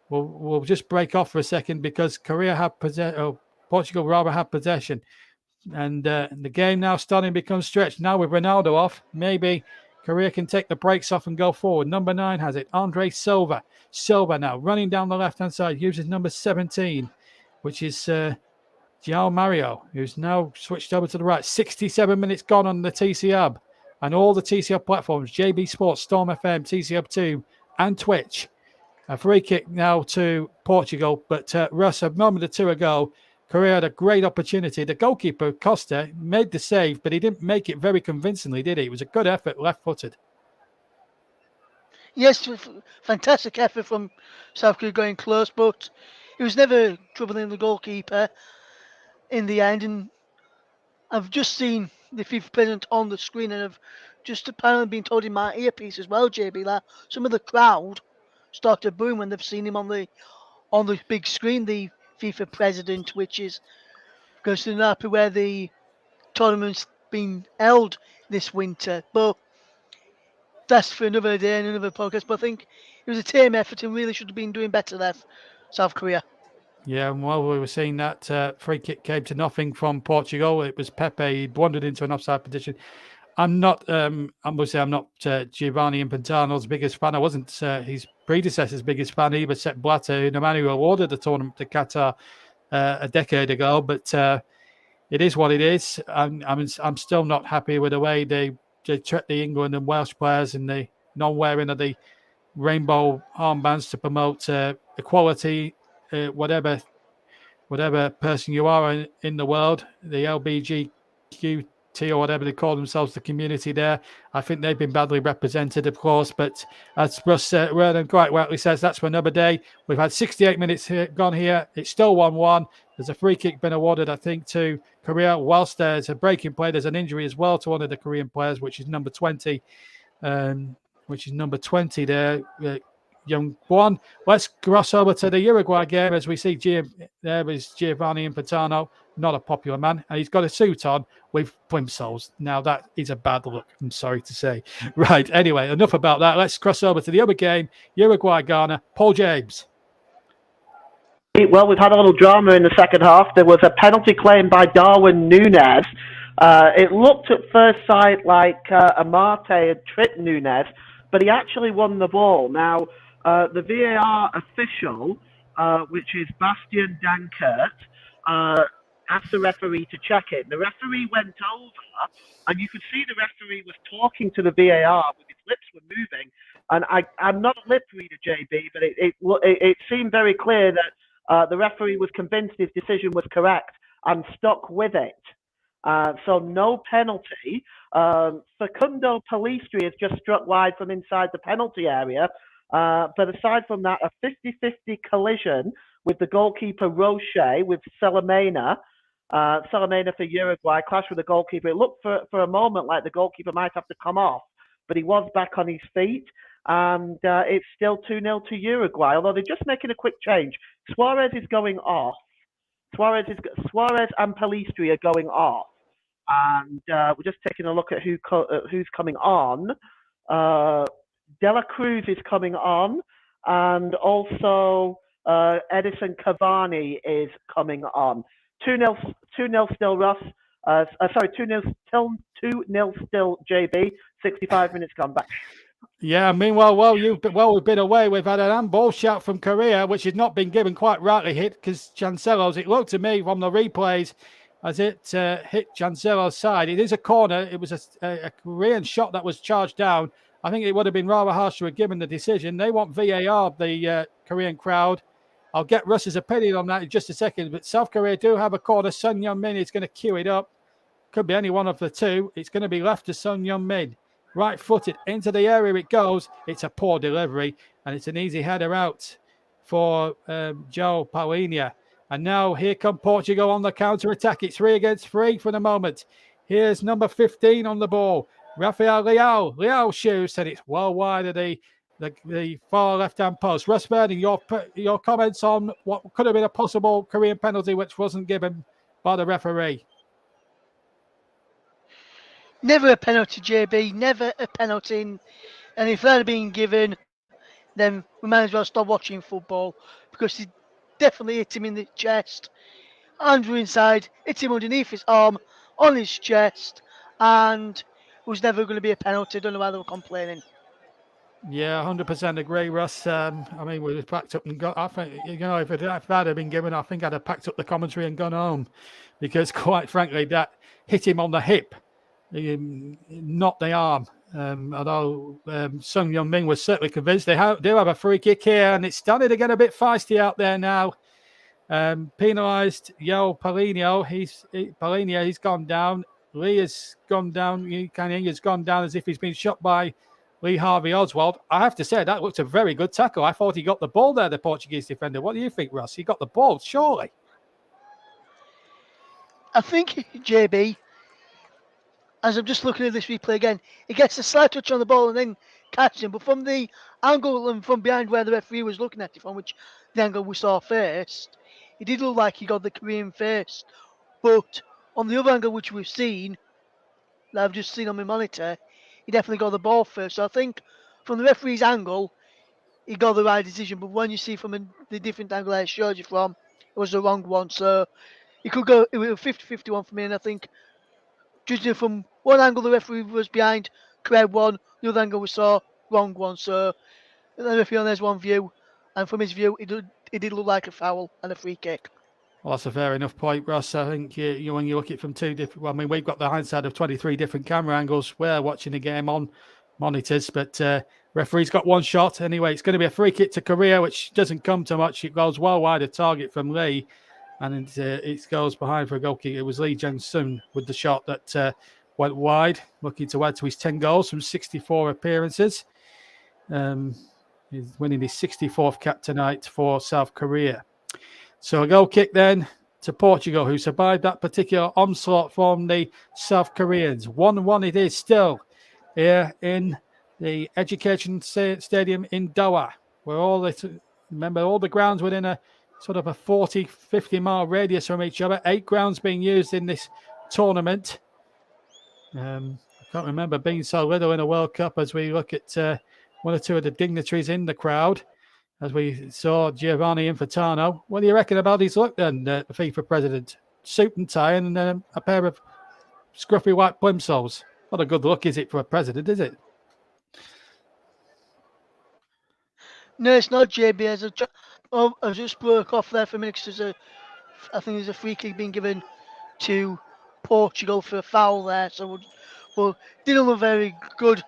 Speaker 1: we'll just break off for a second because Portugal rather have possession, and the game now starting to become stretched. Now with Ronaldo off, maybe Korea can take the brakes off and go forward. Number 9 has it, Andre Silva. Silva now running down the left-hand side, uses number 17, which is João Mario, who's now switched over to the right. 67 minutes gone on the TC Hub and all the TC Hub platforms, JB Sports, Storm FM, TC Hub 2, and Twitch. A free kick now to Portugal, but Russ, a moment or two ago, Korea had a great opportunity. The goalkeeper, Costa, made the save, but he didn't make it very convincingly, did he? It was a good effort, left-footed.
Speaker 2: Yes, fantastic effort from South Korea going close, but it was never troubling the goalkeeper in the end. And I've just seen the FIFA president on the screen, and I've just apparently been told in my earpiece as well, JB, that some of the crowd started booing when they've seen him on the big screen, the FIFA president, which is because they're not happy where the tournament's been held this winter. But that's for another day and another podcast. But I think it was a tame effort and really should have been doing better there, South Korea.
Speaker 1: Yeah, and while we were seeing that free kick came to nothing from Portugal, it was Pepe. He wandered into an offside position. I'm not Giovanni Infantino's biggest fan. I wasn't his predecessor's biggest fan either, Sepp Blatter, the man who awarded the tournament to Qatar a decade ago. But it is what it is. I'm still not happy with the way they treat the England and Welsh players and the non-wearing of the rainbow armbands to promote equality, whatever person you are in the world, the LBGQ or whatever they call themselves, the community there. I think they've been badly represented, of course. But as Russ Vernon quite rightly says, that's for another day. We've had 68 minutes gone here. It's still 1-1. There's a free kick been awarded, I think, to Korea. Whilst there's a breaking play, there's an injury as well to one of the Korean players, which is number 20. There. Young one. Let's cross over to the Uruguay game as we see there is Giovanni Infantino, not a popular man, and he's got a suit on with plimsolls. Now that is a bad look, I'm sorry to say. Right, anyway, enough about that. Let's cross over to the other game, Uruguay-Ghana. Paul James.
Speaker 3: Well, we've had a little drama in the second half. There was a penalty claim by Darwin Núñez. It looked at first sight like Amate had tripped Núñez, but he actually won the ball. Now, the VAR official, which is Bastian Dankert, asked the referee to check it. The referee went over, and you could see the referee was talking to the VAR, but his lips were moving. And I'm not a lip reader, JB, but it seemed very clear that the referee was convinced his decision was correct and stuck with it. So no penalty. Facundo Pellistri has just struck wide from inside the penalty area. But aside from that, a 50-50 collision with the goalkeeper Roche with Salamena. Salamena for Uruguay clashed with the goalkeeper. It looked for a moment like the goalkeeper might have to come off, but he was back on his feet. And it's still 2-0 to Uruguay, although they're just making a quick change. Suarez is going off. Suarez and Pellistri are going off. And we're just taking a look at who's coming on. De La Cruz is coming on, and also Edison Cavani is coming on. 2-0 still, Russ. 2-0 still, JB. 65 minutes gone back.
Speaker 1: Yeah, meanwhile, we've been away, we've had an handball shout from Korea, which has not been given, quite rightly hit, because Chancelo's, it looked to me from the replays as it hit Chancelo's side. It is a corner. It was a Korean shot that was charged down. I think it would have been rather harsh to have given the decision. They want VAR, the Korean crowd. I'll get Russ's opinion on that in just a second. But South Korea do have a corner. Sun Heung-min is going to cue it up. Could be any one of the two. It's going to be left to Sun Heung-min. Right-footed into the area it goes. It's a poor delivery. And it's an easy header out for Joe Paulinho. And now here come Portugal on the counter-attack. It's 3 against 3 for the moment. Here's number 15 on the ball. Rafael Leao. Leao shoots, and it's well wide of the far left-hand post. Russ Vernon, your comments on what could have been a possible Korean penalty which wasn't given by the referee.
Speaker 2: Never a penalty, JB. Never a penalty. And if that had been given, then we might as well stop watching football, because he definitely hit him in the chest. Andrew inside, hit him underneath his arm, on his chest, and it was never going to be a penalty. Don't know why they were complaining.
Speaker 1: Yeah, 100% agree, Russ. I mean, we just packed up and got. I think, if that had been given, I think I'd have packed up the commentary and gone home, because quite frankly, that hit him on the hip, not the arm. Although Sun Heung-min was certainly convinced. They do have a free kick here, and it's starting to get a bit feisty out there now. Penalised João Paulinho. He's gone down. Lee has gone down. He has gone down as if he's been shot by Lee Harvey Oswald. I have to say, that looked a very good tackle. I thought he got the ball there, the Portuguese defender. What do you think, Russ? He got the ball, surely?
Speaker 2: I think, JB, as I'm just looking at this replay again, he gets a slight touch on the ball and then catches him. But from the angle and from behind where the referee was looking at it, from which the angle we saw first, it did look like he got the Korean first. But on the other angle, which we've seen, that I've just seen on my monitor, he definitely got the ball first. So I think from the referee's angle, he got the right decision. But when you see from the different angle I showed you from, it was the wrong one. So it could go, it was a 50-50 one for me. And I think, judging from one angle the referee was behind, correct one, the other angle we saw, wrong one. So the referee on there's one view, and from his view, it did look like a foul and a free kick.
Speaker 1: Well, that's a fair enough point, Ross. I think when you look at it from two different... Well, I mean, we've got the hindsight of 23 different camera angles. We're watching the game on monitors, but referee's got one shot. Anyway, it's going to be a free kick to Korea, which doesn't come to much. It goes well wide of target from Lee, and it goes behind for a goal kick. It was Lee Jang-sun with the shot that went wide, looking to add to his 10 goals from 64 appearances. He's winning his 64th cap tonight for South Korea. So a goal kick then to Portugal, who survived that particular onslaught from the South Koreans. 1-1 it is still here in the Education Stadium in Doha, where all the grounds within a sort of a 40, 50 mile radius from each other. 8 grounds being used in this tournament. I can't remember being so little in a World Cup as we look at one or two of the dignitaries in the crowd, as we saw Giovanni Infantino. What do you reckon about his look then, the FIFA president? Suit and tie and a pair of scruffy white plimsolls. Not a good look, is it, for a president, is it?
Speaker 2: No, it's not, JB. I just broke off there for a minute because I think there's a free kick being given to Portugal for a foul there. So didn't look very good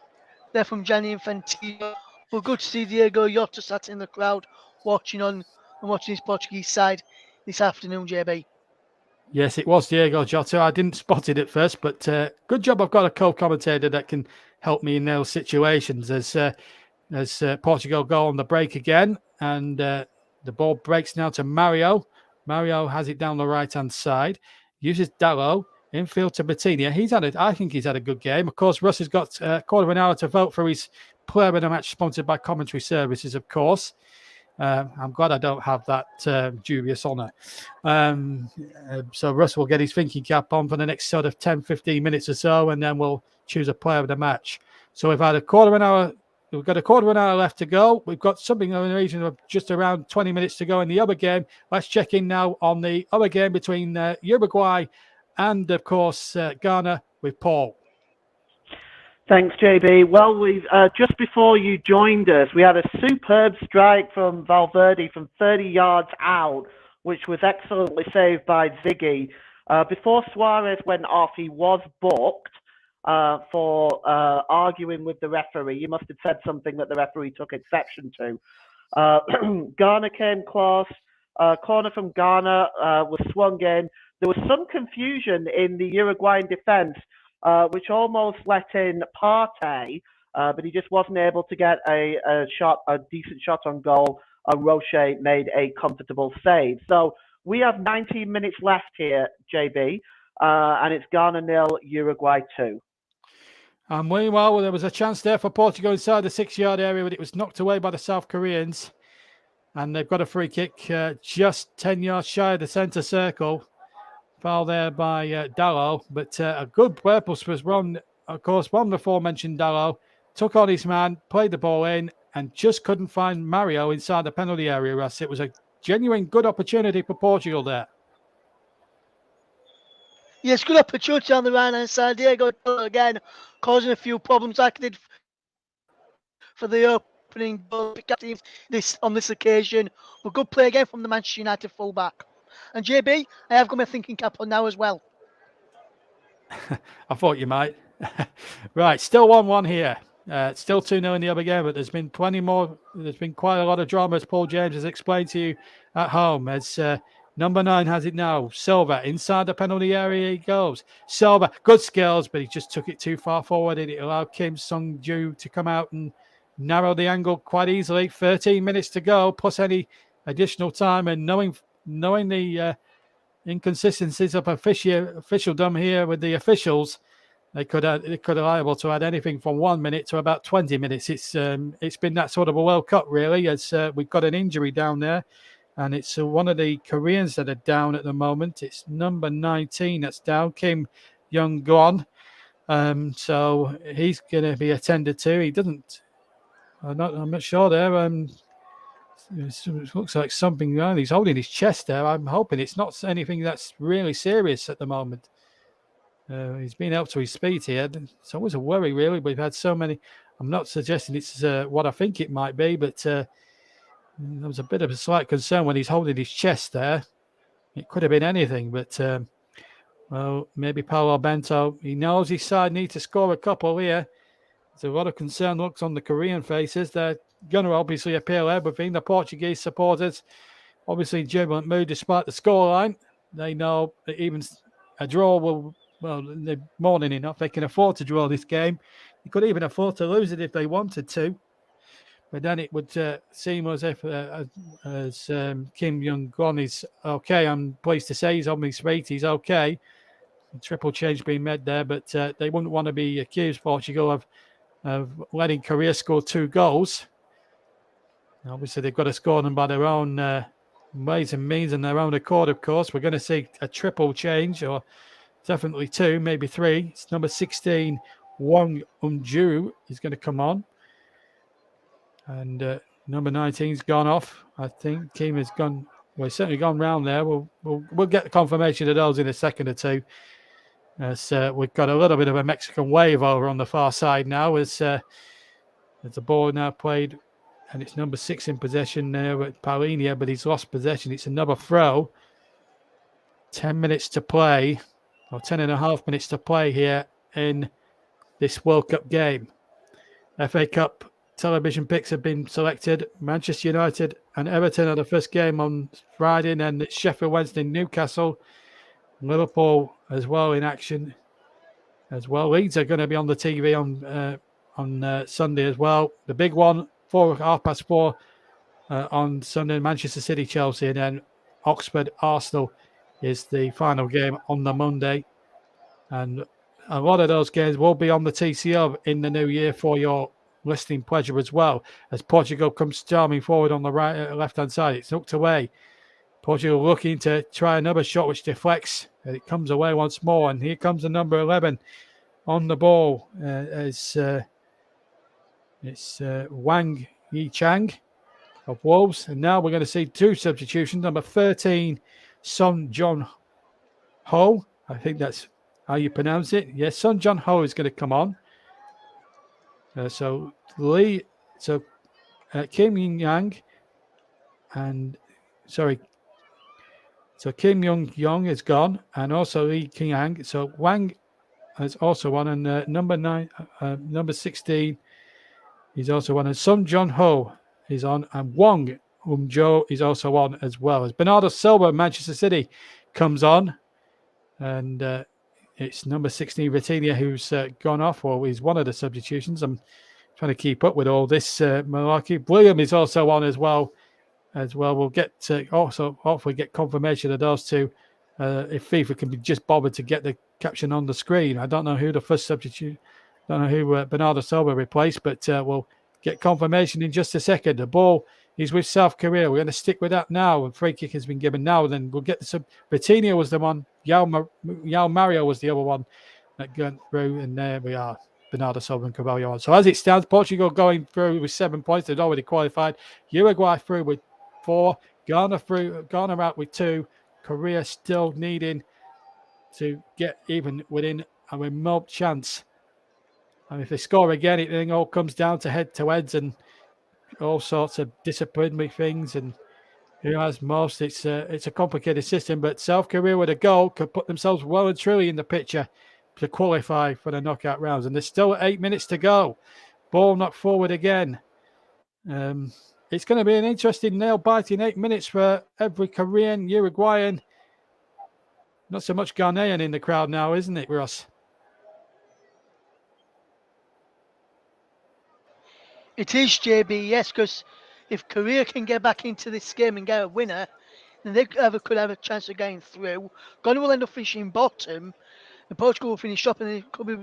Speaker 2: there from Gianni Infantino. But good to see Diego Jota sat in the crowd watching his Portuguese side this afternoon, JB.
Speaker 1: Yes, it was Diego Jota. I didn't spot it at first, but good job I've got a co-commentator that can help me in those situations as Portugal go on the break again. And the ball breaks now to Mario. Mario has it down the right-hand side, uses Dallo, infield to Batinha. I think he's had a good game. Of course, Russ has got a quarter of an hour to vote for his player of the match, sponsored by Commentary Services, of course. I'm glad I don't have that dubious honour. So Russ will get his thinking cap on for the next sort of 10, 15 minutes or so, and then we'll choose a player of the match. So we've got a quarter of an hour left to go. We've got something in the region of just around 20 minutes to go in the other game. Let's check in now on the other game between Uruguay and, of course, Ghana with Paul.
Speaker 3: Thanks, JB. Well, we've just before you joined us, we had a superb strike from Valverde from 30 yards out, which was excellently saved by Ziggy. Before Suarez went off, he was booked for arguing with the referee. He must have said something that the referee took exception to. Ghana came close. Corner from Ghana was swung in. There was some confusion in the Uruguayan defence, which almost let in Partey, but he just wasn't able to get a decent shot on goal, and Roche made a comfortable save. So we have 19 minutes left here, JB, and it's Ghana 0, Uruguay 2.
Speaker 1: And meanwhile, there was a chance there for Portugal inside the 6-yard area, but it was knocked away by the South Koreans. And they've got a free kick just 10 yards shy of the centre circle. Foul there by Dallo, but a good purpose was run, of course, one before mentioned Dallo, took on his man, played the ball in, and just couldn't find Mario inside the penalty area, Russ. It was a genuine good opportunity for Portugal there.
Speaker 2: Yes, good opportunity on the right-hand side. Diego again, causing a few problems like he did for the opening goal on this occasion. But good play again from the Manchester United fullback. And JB, I have got my thinking cap on now as well.
Speaker 1: I thought you might. Right, still 1-1 here. Still 2-0 in the other game, but there's been plenty more. There's been quite a lot of drama, as Paul James has explained to you at home. As number 9 has it now. Silva inside the penalty area he goes. Silva, good skills, but he just took it too far forward, and it allowed Kim Sung-ju to come out and narrow the angle quite easily. 13 minutes to go, plus any additional time, and knowing the inconsistencies of officialdom here with the officials, they could have liable to add anything from 1 minute to about 20 minutes. It's been that sort of a World Cup, really, as we've got an injury down there, and it's one of the Koreans that are down at the moment. It's number 19 that's down, Kim Young-gon. So he's going to be attended to. He doesn't. I'm not sure there. It looks like something. He's holding his chest there. I'm hoping it's not anything that's really serious at the moment. He's been up to his feet here. It's always a worry, really. We've had so many. I'm not suggesting it's what I think it might be, but there was a bit of a slight concern when he's holding his chest there. It could have been anything, but well, maybe Paulo Bento. He knows his side need to score a couple here. There's a lot of concern looks on the Korean faces. They're going to obviously appeal everything. The Portuguese supporters, obviously in jubilant mood despite the scoreline. They know that even a draw will well, they're more than enough. They can afford to draw this game. They could even afford to lose it if they wanted to. But then it would seem as if, Kim Jong-un is okay. I'm pleased to say he's on his feet. He's okay. Triple change being made there, but they wouldn't want to be accused, Portugal, of letting Korea score 2 goals. Obviously, they've got to score them by their own ways and means and their own accord, of course. We're going to see a triple change, or definitely 2, maybe 3. It's number 16, Wang Unju, is going to come on. And number 19's gone off. I think Kim has gone. Well, he's certainly gone round there. We'll get the confirmation of those in a second or two. As we've got a little bit of a Mexican wave over on the far side now, as the ball now played, and it's number 6 in possession there at Paulinia, but he's lost possession. It's another throw. 10 minutes to play, or 10.5 minutes to play here in this World Cup game. FA Cup television picks have been selected. Manchester United and Everton are the first game on Friday, and then it's Sheffield Wednesday, Newcastle, Liverpool as well in action as well. Leeds are going to be on the TV on Sunday as well. The big one, 4:30 on Sunday, Manchester City, Chelsea, and then Oxford, Arsenal is the final game on the Monday. And a lot of those games will be on the TCO in the new year for your listening pleasure as well, as Portugal comes storming forward on the left-hand side. It's hooked away. Portugal looking to try another shot which deflects, and it comes away once more. And here comes the number 11 on the ball. It's Wang Yichang of Wolves. And now we're going to see 2 substitutions. Number 13, Son John Ho. I think that's how you pronounce it. Yes, Son John Ho is going to come on. Kim Yang and So Kim Jong-yong is gone, and also Lee King-yang. So Wang is also on, and number 16 is also on, and Sung Jong-ho is on, and Wang Umjo is also on as well. As Bernardo Silva, Manchester City, comes on, and it's number 16, Vitinha, who's gone off, or he's one of the substitutions. I'm trying to keep up with all this malarkey. William is also on as well. We'll get also hopefully get confirmation of those 2 if FIFA can be just bothered to get the caption on the screen. I don't know who the first substitute, don't know who Bernardo Silva replaced, but we'll get confirmation in just a second. The ball is with South Korea. We're going to stick with that now. And free kick has been given now. Then we'll get the Vitinha was the one. Yao Mario was the other one that went through, and there we are. Bernardo Silva and Carvalho on. So as it stands, Portugal going through with 7 points. They'd already qualified. Uruguay through with 4, Ghana out with 2, Korea still needing to get even within a remote chance. And if they score again, it all comes down to head-to-heads and all sorts of disciplinary things, and who has most. It's a complicated system, but South Korea with a goal could put themselves well and truly in the picture to qualify for the knockout rounds. And there's still 8 minutes to go. Ball knocked forward again. It's going to be an interesting nail-biting 8 minutes for every Korean, Uruguayan. Not so much Ghanaian in the crowd now, isn't it, Ross?
Speaker 2: It is, JB, yes, because if Korea can get back into this game and get a winner, then they could have a chance of getting through. Ghana will end up finishing bottom, and Portugal will finish up, and it could be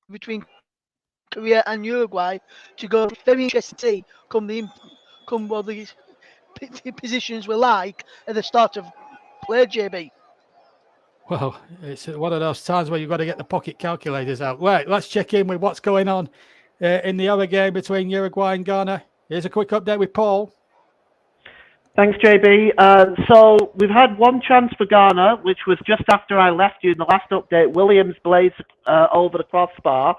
Speaker 2: between Korea and Uruguay to go. Very interesting to see come what these positions were like at the start of play, JB.
Speaker 1: Well, it's one of those times where you've got to get the pocket calculators out. Right, let's check in with what's going on in the other game between Uruguay and Ghana. Here's a quick update with Paul.
Speaker 3: Thanks, JB. So we've had one chance for Ghana, which was just after I left you in the last update. Williams blazed over the crossbar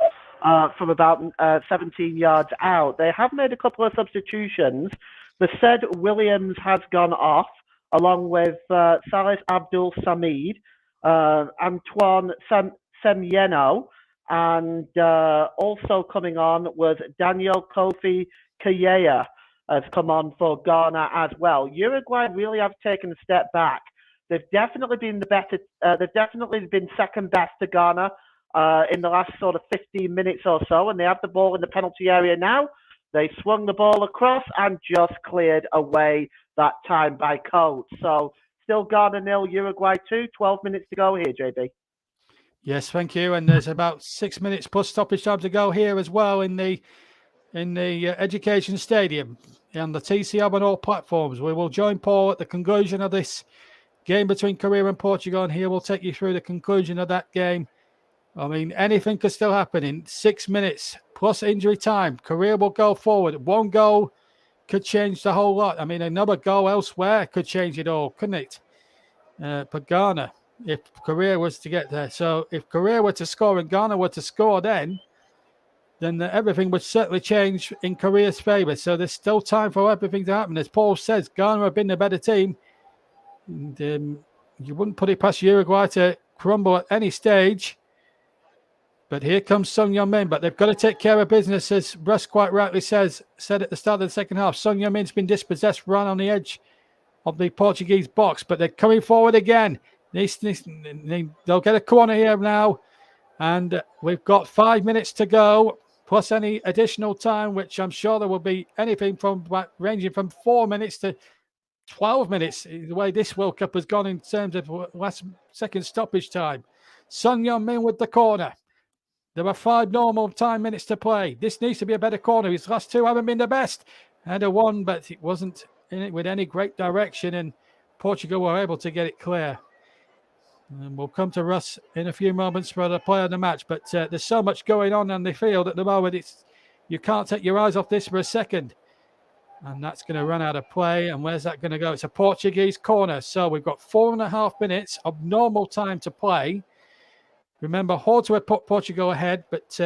Speaker 3: from about 17 yards out. They have made a couple of substitutions. The said Williams has gone off, along with Salis Abdul Samid, Antoine Semyeno, and also coming on was Daniel Kofi Kayea has come on for Ghana as well. Uruguay really have taken a step back They've definitely been the better. They've definitely been second best to Ghana in the last sort of 15 minutes or so, and they have the ball in the penalty area now. They swung the ball across and just cleared away that time by Coates. So still Ghana 0, Uruguay 2. 12 minutes to go here, JB.
Speaker 1: Yes, thank you. And there's about 6 minutes plus stoppage time to go here as well in the Education Stadium and the TC Hub on all platforms. We will join Paul at the conclusion of this game between Korea and Portugal, and here we'll take you through the conclusion of that game. I mean, anything could still happen in 6 minutes plus injury time. Korea will go forward. One goal could change the whole lot. I mean, another goal elsewhere could change it all, couldn't it? For Ghana, if Korea was to get there. So if Korea were to score and Ghana were to score then everything would certainly change in Korea's favour. So there's still time for everything to happen. As Paul says, Ghana have been the better team. And, you wouldn't put it past Uruguay to crumble at any stage. But here comes Son Heung-min. But they've got to take care of business, as Russ quite rightly said at the start of the second half. Son Heung-min's been dispossessed, run on the edge of the Portuguese box. But they're coming forward again. They'll get a corner here now. And we've got 5 minutes to go, plus any additional time, which I'm sure there will be anything from ranging from 4 minutes to 12 minutes, the way this World Cup has gone in terms of last second stoppage time. Son Heung-min with the corner. There are 5 normal time minutes to play. This needs to be a better corner. His last 2 haven't been the best. Had a 1, but it wasn't in it with any great direction, and Portugal were able to get it clear. And we'll come to Russ in a few moments for the player of the match. But there's so much going on the field at the moment. You can't take your eyes off this for a second. And that's going to run out of play. And where's that going to go? It's a Portuguese corner. So we've got 4.5 minutes of normal time to play. Remember, Horta had put Portugal ahead, but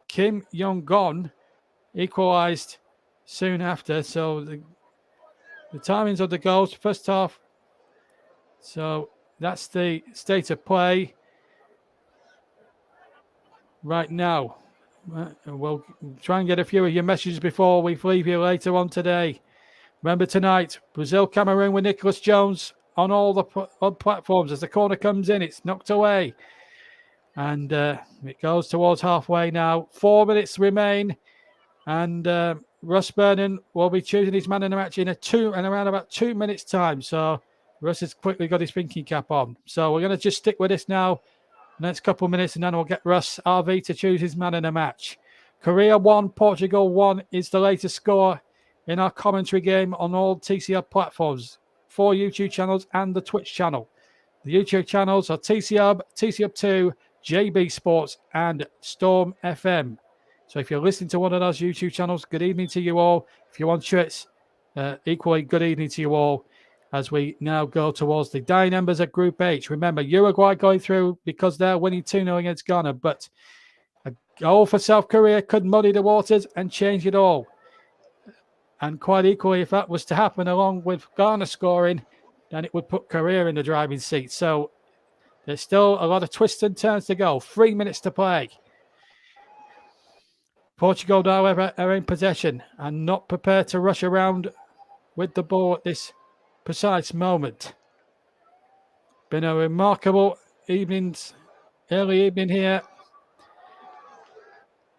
Speaker 1: Kim Jong-gon equalised soon after. So the timings of the goals, first half. So that's the state of play right now. We'll try and get a few of your messages before we leave you later on today. Remember tonight, Brazil-Cameroon with Nicholas Jones on all the platforms. As the corner comes in, it's knocked away. And it goes towards halfway now. 4 minutes remain. And Russ Burnham will be choosing his man in the match in around about 2 minutes' time. So Russ has quickly got his thinking cap on. So we're going to just stick with this now. Next couple of minutes, and then we'll get Russ RV to choose his man in the match. Korea 1, Portugal 1 is the latest score in our commentary game on all TCR platforms, 4 YouTube channels and the Twitch channel. The YouTube channels are TCR, TCR 2, JB Sports, and Storm FM. So if you're listening to one of those YouTube channels, good evening to you all. If you're on Twitch, equally good evening to you all. As we now go towards the dying embers of Group H. Remember, Uruguay going through because they're winning 2-0 against Ghana. But a goal for South Korea could muddy the waters and change it all. And quite equally, if that was to happen along with Ghana scoring, then it would put Korea in the driving seat. So there's still a lot of twists and turns to go. 3 minutes to play. Portugal, however, are in possession and not prepared to rush around with the ball at this precise moment. Been a remarkable early evening here.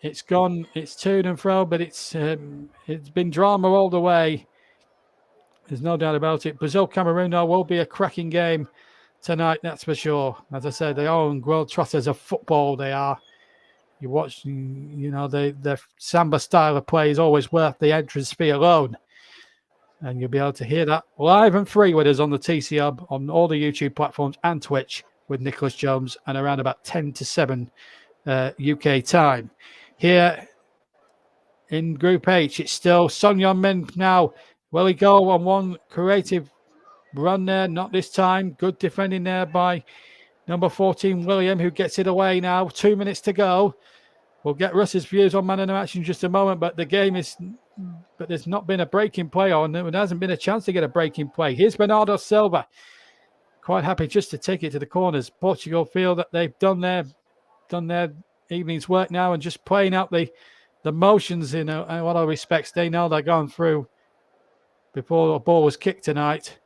Speaker 1: It's gone, it's to and fro, but it's been drama all the way. There's no doubt about it. Brazil-Cameroon now will be a cracking game tonight, that's for sure. As I said, they are world trotters of football. They are. You watch, the Samba style of play is always worth the entrance fee alone. And you'll be able to hear that live and free with us on the TC Hub, on all the YouTube platforms and Twitch with Nicholas Jones, and around about 10 to 7 UK time. Here in Group H, it's still Son Heung-min now. Will he go on one creative run there? Not this time. Good defending there by number 14, William, who gets it away now. 2 minutes to go. We'll get Russ's views on man of the match in just a moment, but there's not been a breaking play on. There hasn't been a chance to get a breaking play. Here's Bernardo Silva. Quite happy just to take it to the corners. Portugal feel that they've done their evening's work now and just playing out the motions in all respects. They know they're going through before the ball was kicked tonight.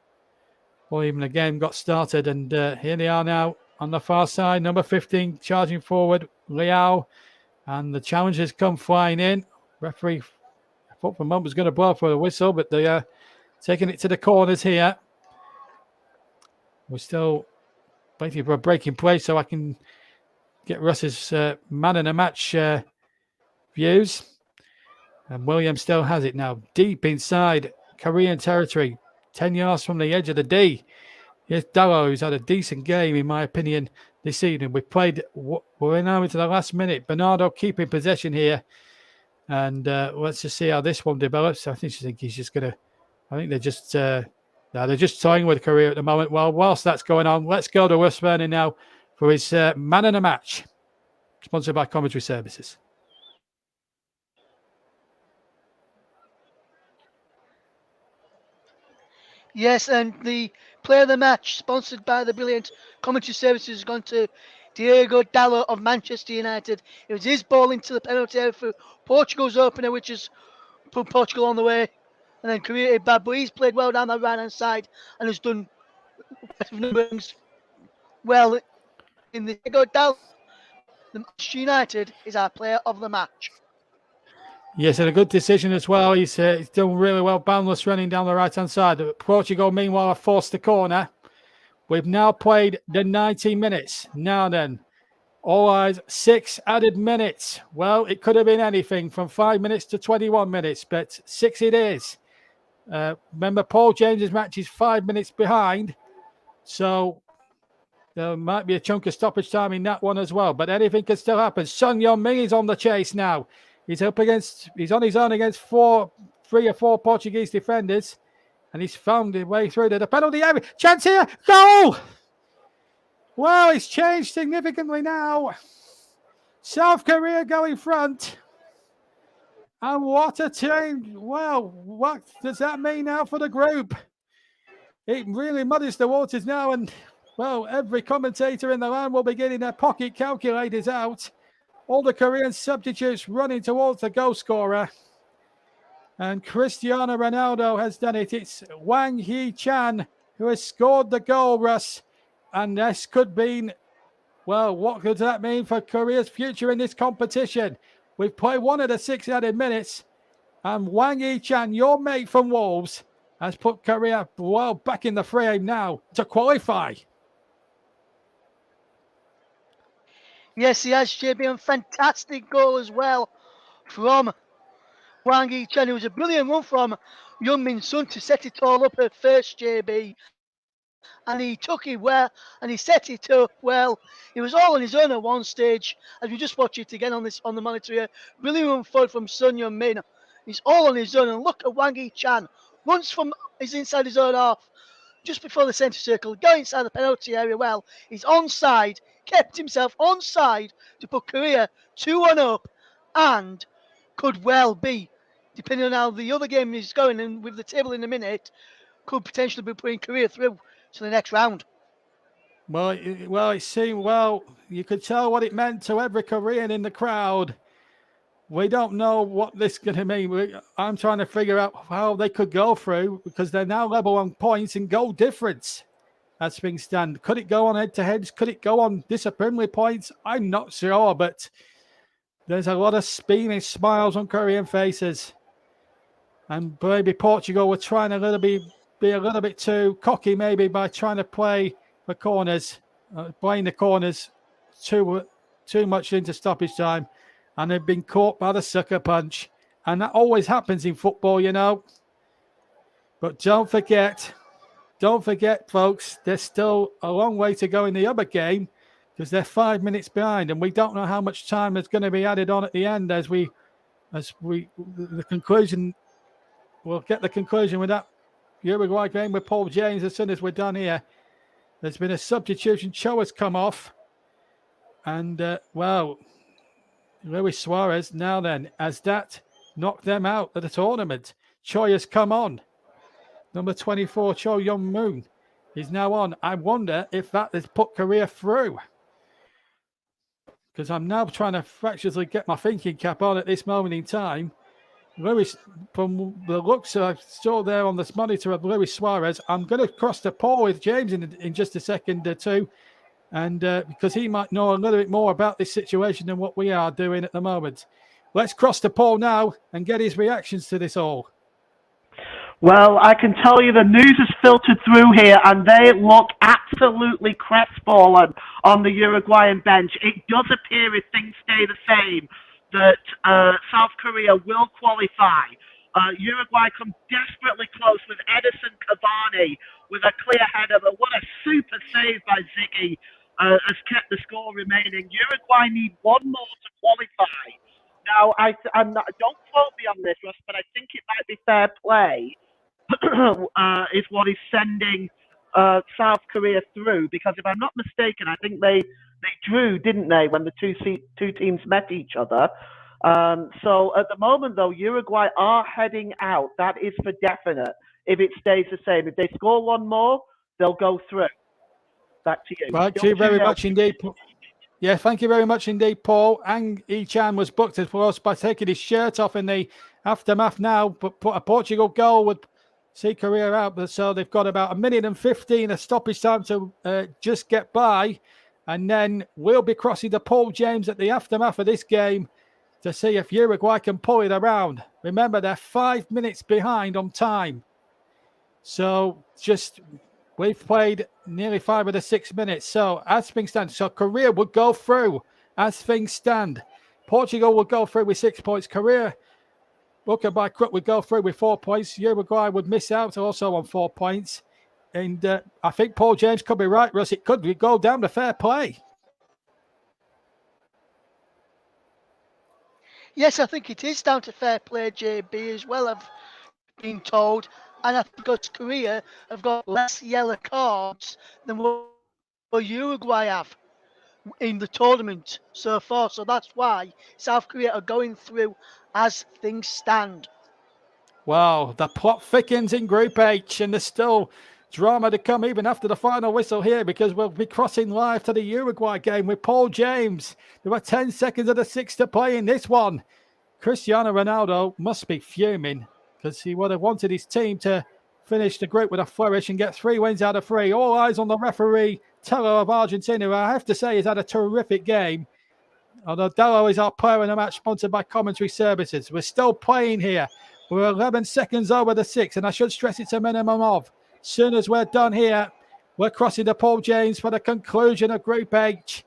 Speaker 1: before even the game got started. And here they are now on the far side. Number 15 charging forward, Liao. And the challengers come flying in. Referee, I thought for a moment was going to blow for a whistle, but they are taking it to the corners here. We're still waiting for a breaking play so I can get Russ's man in the match views. And Williams still has it now, deep inside Korean territory, 10 yards from the edge of the D. Yes, Darrow, who's had a decent game, in my opinion, this evening. We're now into the last minute. Bernardo keeping possession here. And let's just see how this one develops. I think he's just going to, I think they're just toying with Korea at the moment. Well, whilst that's going on, let's go to Russ Vernon now for his man in the match, sponsored by Commentary Services.
Speaker 2: Yes, and the player of the match, sponsored by the brilliant Commentary Services, has gone to Diego Dallo of Manchester United. It was his ball into the penalty area for Portugal's opener, which has put Portugal on the way, and then created bad. But he's played well down the right-hand side and has done well in the Diego Dallo. The Manchester United is our player of the match.
Speaker 1: Yes, and a good decision as well. He's done really well. Boundless running down the right-hand side. Portugal, meanwhile, have forced the corner. We've now played the 90 minutes. Now then, all eyes, 6 added minutes. Well, it could have been anything from 5 minutes to 21 minutes, but 6 it is. Remember, Paul James's match is 5 minutes behind. So there might be a chunk of stoppage time in that one as well. But anything can still happen. Son Heung-min is on the chase now. He's on his own against 3 or 4 Portuguese defenders. And he's found his way through to the penalty area. Chance here. Goal! Well, it's changed significantly now. South Korea go in front. And what a change. Well, what does that mean now for the group? It really muddies the waters now. And, well, every commentator in the land will be getting their pocket calculators out. All the Korean substitutes running towards the goal scorer. And Cristiano Ronaldo has done it. It's Wang Hee-chan who has scored the goal, Russ. And this could be, well, what does that mean for Korea's future in this competition? We've played one of the 6 added minutes. And Wang Hee-chan, your mate from Wolves, has put Korea, well, back in the frame now to qualify.
Speaker 2: Yes, he has, JB, and fantastic goal as well from Wang Hee-chan. It was a brilliant run from Heung-min Son to set it all up at first, JB. And he took it well, and he set it up well. He was all on his own at one stage. As we just watch it again on the monitor here, brilliant run forward from Son Heung-min. He's all on his own, and look at Wang Hee-chan. Once from his inside his own half, just before the centre circle, going inside the penalty area. Well, he's onside, kept himself onside to put Korea 2-1 up, and could well be, depending on how the other game is going, and with the table in a minute, could potentially be putting Korea through to the next round.
Speaker 1: Well, it seemed, you could tell what it meant to every Korean in the crowd. We don't know what this is going to mean. I'm trying to figure out how they could go through because they're now level on points and goal difference as things stand. Could it go on head-to-heads? Could it go on disciplinary points? I'm not sure, but there's a lot of beaming smiles on Korean faces. And maybe Portugal were trying to be a little bit too cocky maybe by trying to play the corners, playing the corners too much into stoppage time. And they've been caught by the sucker punch. And that always happens in football, you know. But don't forget, folks, there's still a long way to go in the other game because they're 5 minutes behind. And we don't know how much time is going to be added on at the end the conclusion, we'll get the conclusion with that Uruguay game with Paul James as soon as we're done here. There's been a substitution. Cho has come off. And, Luis Suarez, now then, has that knocked them out of the tournament? Choi has come on. Number 24, Cho Young-moon, is now on. I wonder if that has put Korea through. Because I'm now trying to fractiously get my thinking cap on at this moment in time. Luis, from the looks I saw there on this monitor of Luis Suarez, I'm going to cross the pole with James in just a second or two, and because he might know a little bit more about this situation than what we are doing at the moment. Let's cross the pole now and get his reactions to this all.
Speaker 3: Well, I can tell you the news has filtered through here, and they look absolutely crestfallen on the Uruguayan bench. It does appear, if things stay the same, that South Korea will qualify. Uruguay come desperately close with Edison Cavani with a clear header, but what a super save by Ziggy has kept the score remaining. Uruguay need one more to qualify. Now, don't quote me on this, Russ, but I think it might be fair play is what is sending South Korea through, because if I'm not mistaken, I think they drew, didn't they, when the two teams met each other. So at the moment, though, Uruguay are heading out. That is for definite. If it stays the same, if they score one more, they'll go through. Back to you.
Speaker 1: Thank you very much indeed. Yeah, thank you very much indeed, Paul. Ang Ichan was booked as well by taking his shirt off in the aftermath now, but put a Portugal goal would see Korea out. But so they've got about 1:15 of stoppage time to just get by. And then we'll be crossing the Paul James at the aftermath of this game to see if Uruguay can pull it around. Remember, they're 5 minutes behind on time. So we've played nearly 5 of the 6 minutes. So as things stand, so Korea would go through as things stand. Portugal would go through with 6 points. Korea, looking by Crook, would go through with 4 points. Uruguay would miss out also on 4 points. And I think Paul James could be right, Russ. It could go down to fair play.
Speaker 2: Yes, I think it is down to fair play, JB, as well, I've been told. And I think because Korea have got less yellow cards than what Uruguay have in the tournament so far. So that's why South Korea are going through as things stand.
Speaker 1: Wow, the plot thickens in Group H, and there's still drama to come even after the final whistle here, because we'll be crossing live to the Uruguay game with Paul James. There were 10 seconds of the 6 to play in this one. Cristiano Ronaldo must be fuming, because he would have wanted his team to finish the group with a flourish and get 3 wins out of 3. All eyes on the referee, Tello of Argentina, who I have to say has had a terrific game. Although Tello is our player in the match, sponsored by Commentary Services. We're still playing here. We're 11 seconds over the 6, and I should stress it's a minimum of. Soon as we're done here, we're crossing the Paul James for the conclusion of Group H.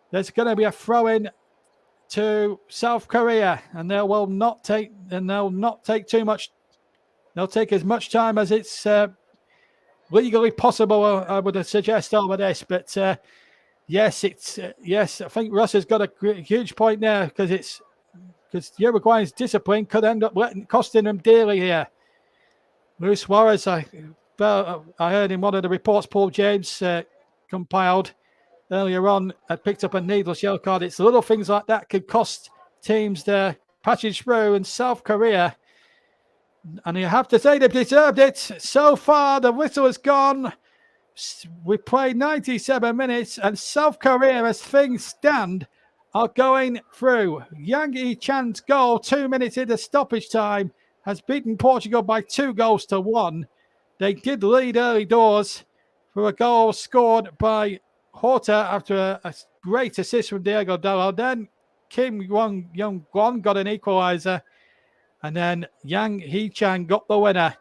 Speaker 1: There's going to be a throw-in to South Korea, and they'll not take too much. They'll take as much time as it's legally possible, I would suggest, over this. But yes, yes. I think Russ has got a huge point there, because Uruguay's discipline could end up costing them dearly here. Luis Suarez, I heard in one of the reports Paul James compiled earlier on, had picked up a needless yellow card. It's little things like that could cost teams their passage through, and South Korea, and you have to say they've deserved it. So far, the whistle has gone. We played 97 minutes, and South Korea, as things stand, are going through. Yang Yi-chan's goal 2 minutes into stoppage time has beaten Portugal by 2-1. They did lead early doors for a goal scored by Horta after a great assist from Diego Dalot. Then Kim Young-Gwon got an equaliser, and then Yang Hee-chan got the winner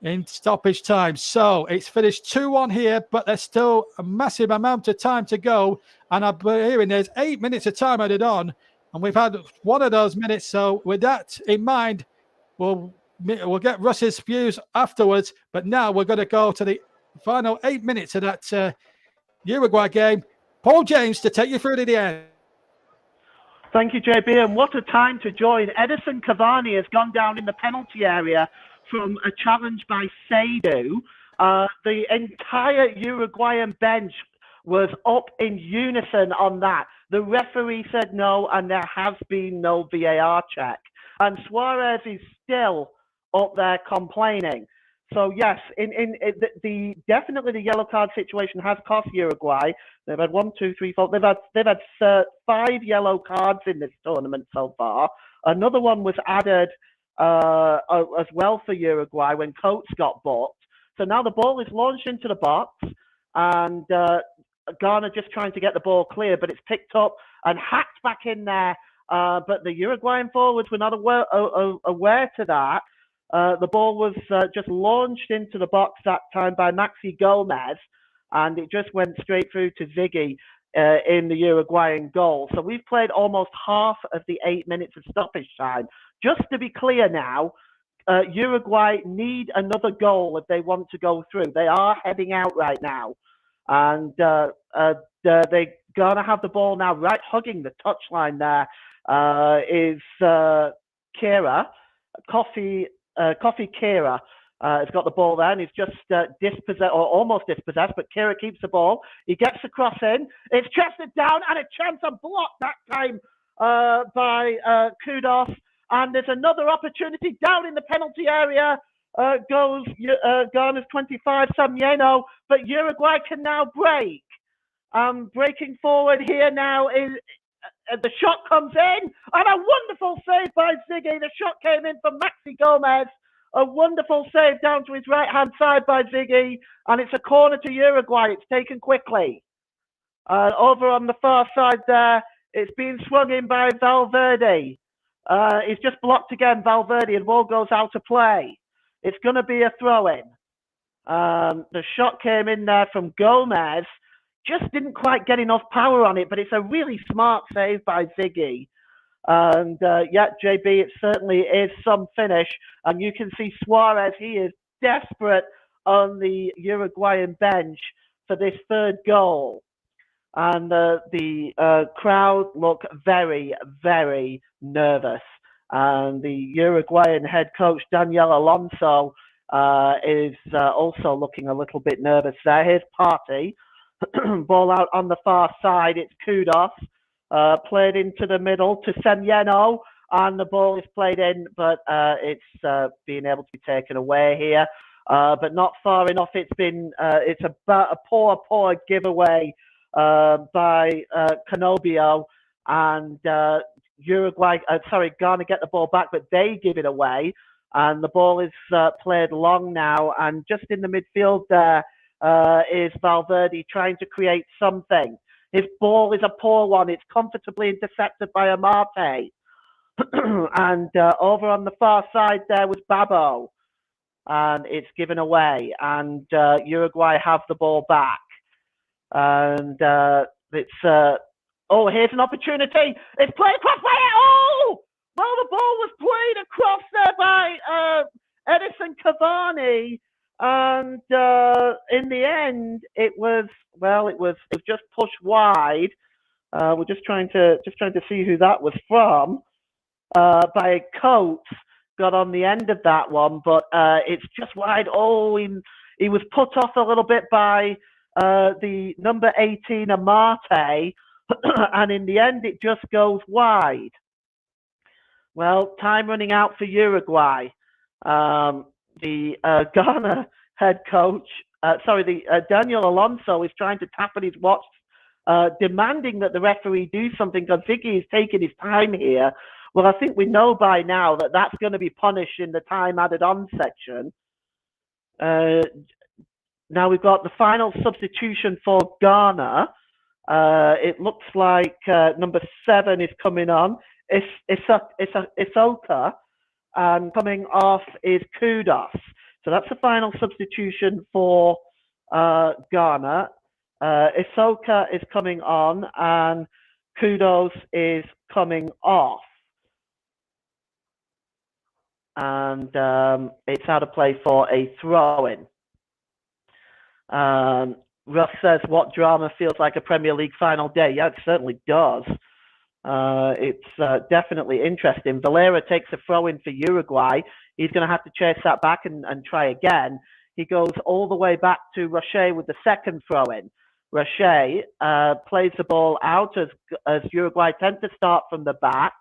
Speaker 1: in stoppage time. So it's finished 2-1 here, but there's still a massive amount of time to go. And I'm hearing there's 8 minutes of time added on, and we've had one of those minutes. So with that in mind, we'll get Russ's views afterwards. But now we're going to go to the final 8 minutes of that Uruguay game. Paul James to take you through to the end.
Speaker 3: Thank you, JB, and what a time to join. Edison Cavani has gone down in the penalty area from a challenge by Seydu. The entire Uruguayan bench was up in unison on that. The referee said no, and there has been no VAR check. And Suarez is still up there complaining. So yes, definitely the yellow card situation has cost Uruguay. They've had 1, 2, 3, 4. They've had 5 yellow cards in this tournament so far. Another one was added as well for Uruguay when Coates got booked. So now the ball is launched into the box, and Ghana just trying to get the ball clear, but it's picked up and hacked back in there. But the Uruguayan forwards were not aware to that. The ball was just launched into the box that time by Maxi Gomez, and it just went straight through to Ziggy in the Uruguayan goal. So we've played almost half of the 8 minutes of stoppage time. Just to be clear now, Uruguay need another goal if they want to go through. They are heading out right now, and they're going to have the ball now right hugging the touchline there. Is Kira, Coffee Kira has got the ball there, and he's just dispossessed, or almost dispossessed, but Kira keeps the ball. He gets the cross in. It's chested down, and a chance of block that time by Kudos. And there's another opportunity down in the penalty area. Goes Ghana's 25, Samieno, but Uruguay can now break. Breaking forward here now is the shot comes in, and a wonderful save by Ziggy. The shot came in from Maxi Gomez. A wonderful save down to his right-hand side by Ziggy, and it's a corner to Uruguay. It's taken quickly. Over on the far side there, it's being swung in by Valverde. He's just blocked again, Valverde, and ball goes out of play. It's going to be a throw-in. The shot came in there from Gomez. Just didn't quite get enough power on it, but it's a really smart save by Ziggy. And yeah, JB, it certainly is some finish. And you can see Suarez, he is desperate on the Uruguayan bench for this third goal. And the crowd look very, very nervous. And the Uruguayan head coach, Daniel Alonso, is also looking a little bit nervous there. Here's Partey. Ball out on the far side. It's Kudos. Played into the middle to Samieno. And the ball is played in, but it's being able to be taken away here. But not far enough. It's about a poor giveaway by Canobio, and Ghana get the ball back, but they give it away, and the ball is played long now, and just in the midfield there is Valverde trying to create something. His ball is a poor one. It's comfortably intercepted by Amate, and over on the far side there was Babo, and it's given away, and Uruguay have the ball back. And it's here's an opportunity. It's played across by it. Oh, well, the ball was played across there by Edison Cavani, and in the end, it was just pushed wide. We're just trying to see who that was from. By Coates, got on the end of that one, but it's just wide. Oh, he was put off a little bit by the number 18 Amate, and in the end it just goes wide. Well, time running out for Uruguay. The Ghana head coach, Daniel Alonso is trying to tap at his watch, demanding that the referee do something because Ziggy is taking his time here. Well, I think we know by now that that's going to be punished in the time added on section. Now we've got the final substitution for Ghana. It looks like number 7 is coming on. Isoka, and coming off is Kudos. So that's the final substitution for Ghana. Isoka is coming on, and Kudos is coming off. And it's out of play for a throw-in. Russ says, what drama feels like a Premier League final day? Yeah, it certainly does. It's definitely interesting. Valera takes a throw-in for Uruguay. He's going to have to chase that back and try again. He goes all the way back to Rocher with the second throw-in. Rocher plays the ball out as Uruguay tend to start from the back.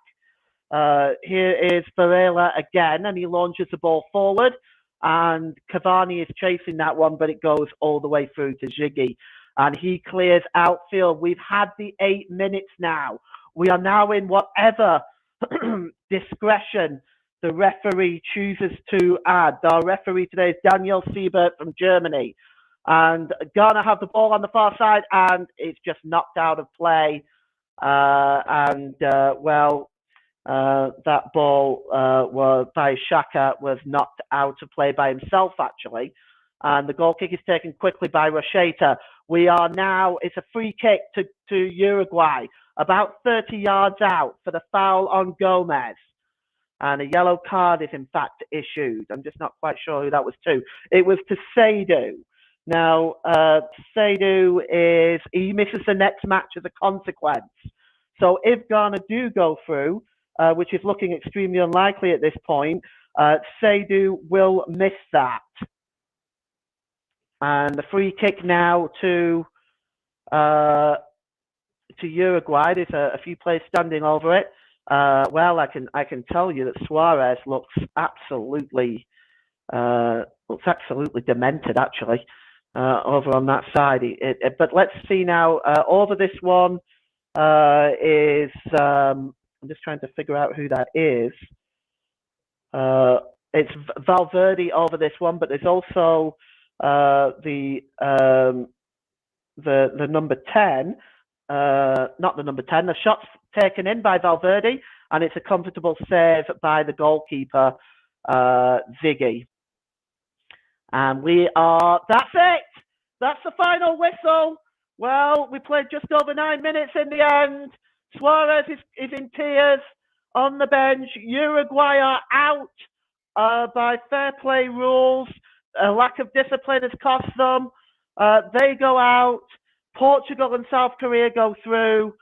Speaker 3: Here is Varela again, and he launches the ball forward. And Cavani is chasing that one, but it goes all the way through to Ziggy. And he clears outfield. We've had the 8 minutes now. We are now in whatever discretion the referee chooses to add. Our referee today is Daniel Siebert from Germany. And Ghana have the ball on the far side, and it's just knocked out of play. That ball by Xhaka was knocked out of play by himself, actually. And the goal kick is taken quickly by Rocheta. We are now, it's a free kick to Uruguay, about 30 yards out for the foul on Gomez. And a yellow card is in fact issued. I'm just not quite sure who that was to. It was to Seydou. Now, Seydou he misses the next match as a consequence. So if Ghana do go through, which is looking extremely unlikely at this point, Seydou will miss that. And the free kick now to Uruguay. There's a few players standing over it. Well, I can tell you that Suarez looks absolutely demented, actually, over on that side. But let's see now. Over this one is I'm just trying to figure out who that is. It's Valverde over this one, but there's also the number 10. Not the number 10. The shot's taken in by Valverde, and it's a comfortable save by the goalkeeper, Ziggy. And that's it. That's the final whistle. Well, we played just over 9 minutes in the end. Suarez is in tears on the bench. Uruguay are out by fair play rules. A lack of discipline has cost them. They go out. Portugal and South Korea go through.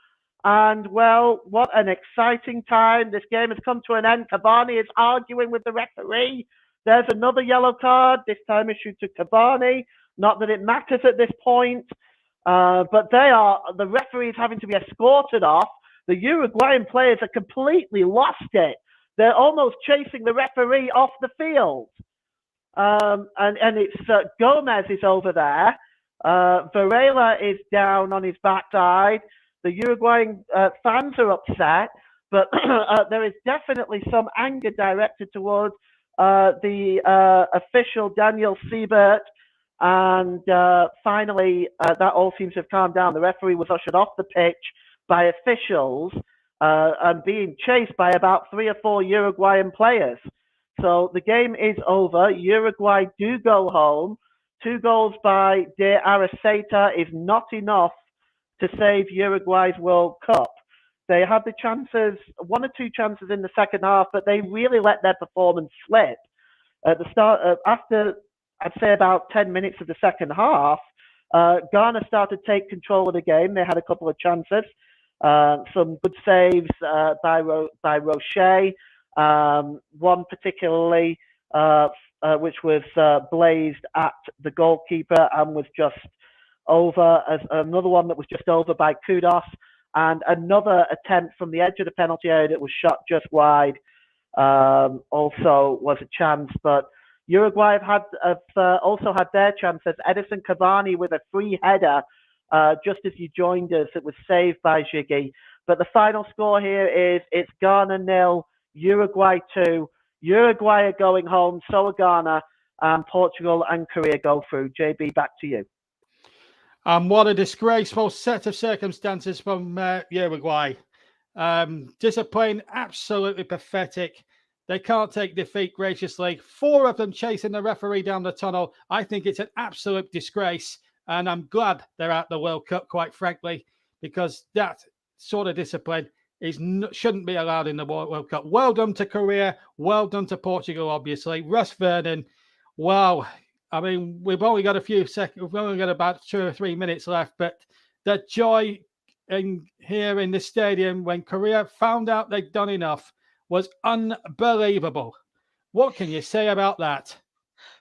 Speaker 3: And, well, what an exciting time. This game has come to an end. Cavani is arguing with the referee. There's another yellow card, this time issued to Cavani. Not that it matters at this point. But the referee is having to be escorted off. The Uruguayan players are completely lost it. They're almost chasing the referee off the field. And it's Gomez is over there. Varela is down on his backside. The Uruguayan fans are upset, but there is definitely some anger directed towards the official Daniel Siebert. And finally, that all seems to have calmed down. The referee was ushered off the pitch by officials and being chased by about 3 or 4 Uruguayan players. So the game is over. Uruguay do go home. 2 goals by De Araceta is not enough to save Uruguay's World Cup. They had the chances, 1 or 2 chances in the second half, but they really let their performance slip. At the start, after I'd say about 10 minutes of the second half, Ghana started to take control of the game. They had a couple of chances, some good saves by Rocher, one particularly which was blazed at the goalkeeper and was just over, as another one that was just over by Kudos, and another attempt from the edge of the penalty area that was shot just wide also was a chance. But Uruguay have also had their chances. Edison Cavani with a free header just as you joined us. It was saved by Ziggy. But the final score here is it's Ghana 0, Uruguay 2. Uruguay are going home, so are Ghana, and Portugal and Korea go through. JB, back to you.
Speaker 1: What a disgraceful set of circumstances from Uruguay. Discipline, absolutely pathetic. They can't take defeat graciously. 4 of them chasing the referee down the tunnel. I think it's an absolute disgrace. And I'm glad they're at the World Cup, quite frankly, because that sort of discipline shouldn't be allowed in the World Cup. Well done to Korea. Well done to Portugal, obviously. Russ Vernon, wow. I mean, we've only got a few seconds. We've only got about 2 or 3 minutes left. But the joy here in the stadium when Korea found out they'd done enough was unbelievable. What can you say about that?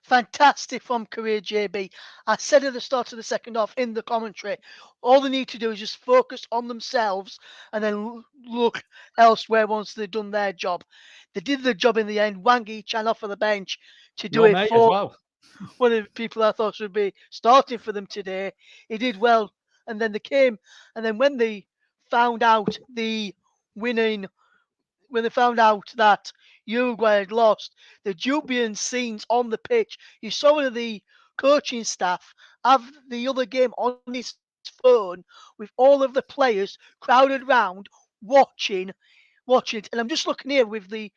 Speaker 2: Fantastic from Korea, JB. I said at the start of the second half in the commentary, all they need to do is just focus on themselves and then look elsewhere once they've done their job. They did the job in the end. Wang Yi-chan off of the bench to do it for one of the people I thought should be starting for them today. He did well, and then they came, and then when they found out the winning when they found out that Uruguay had lost, the jubilant scenes on the pitch. You saw one of the coaching staff have the other game on his phone with all of the players crowded round watching it. And I'm just looking here with the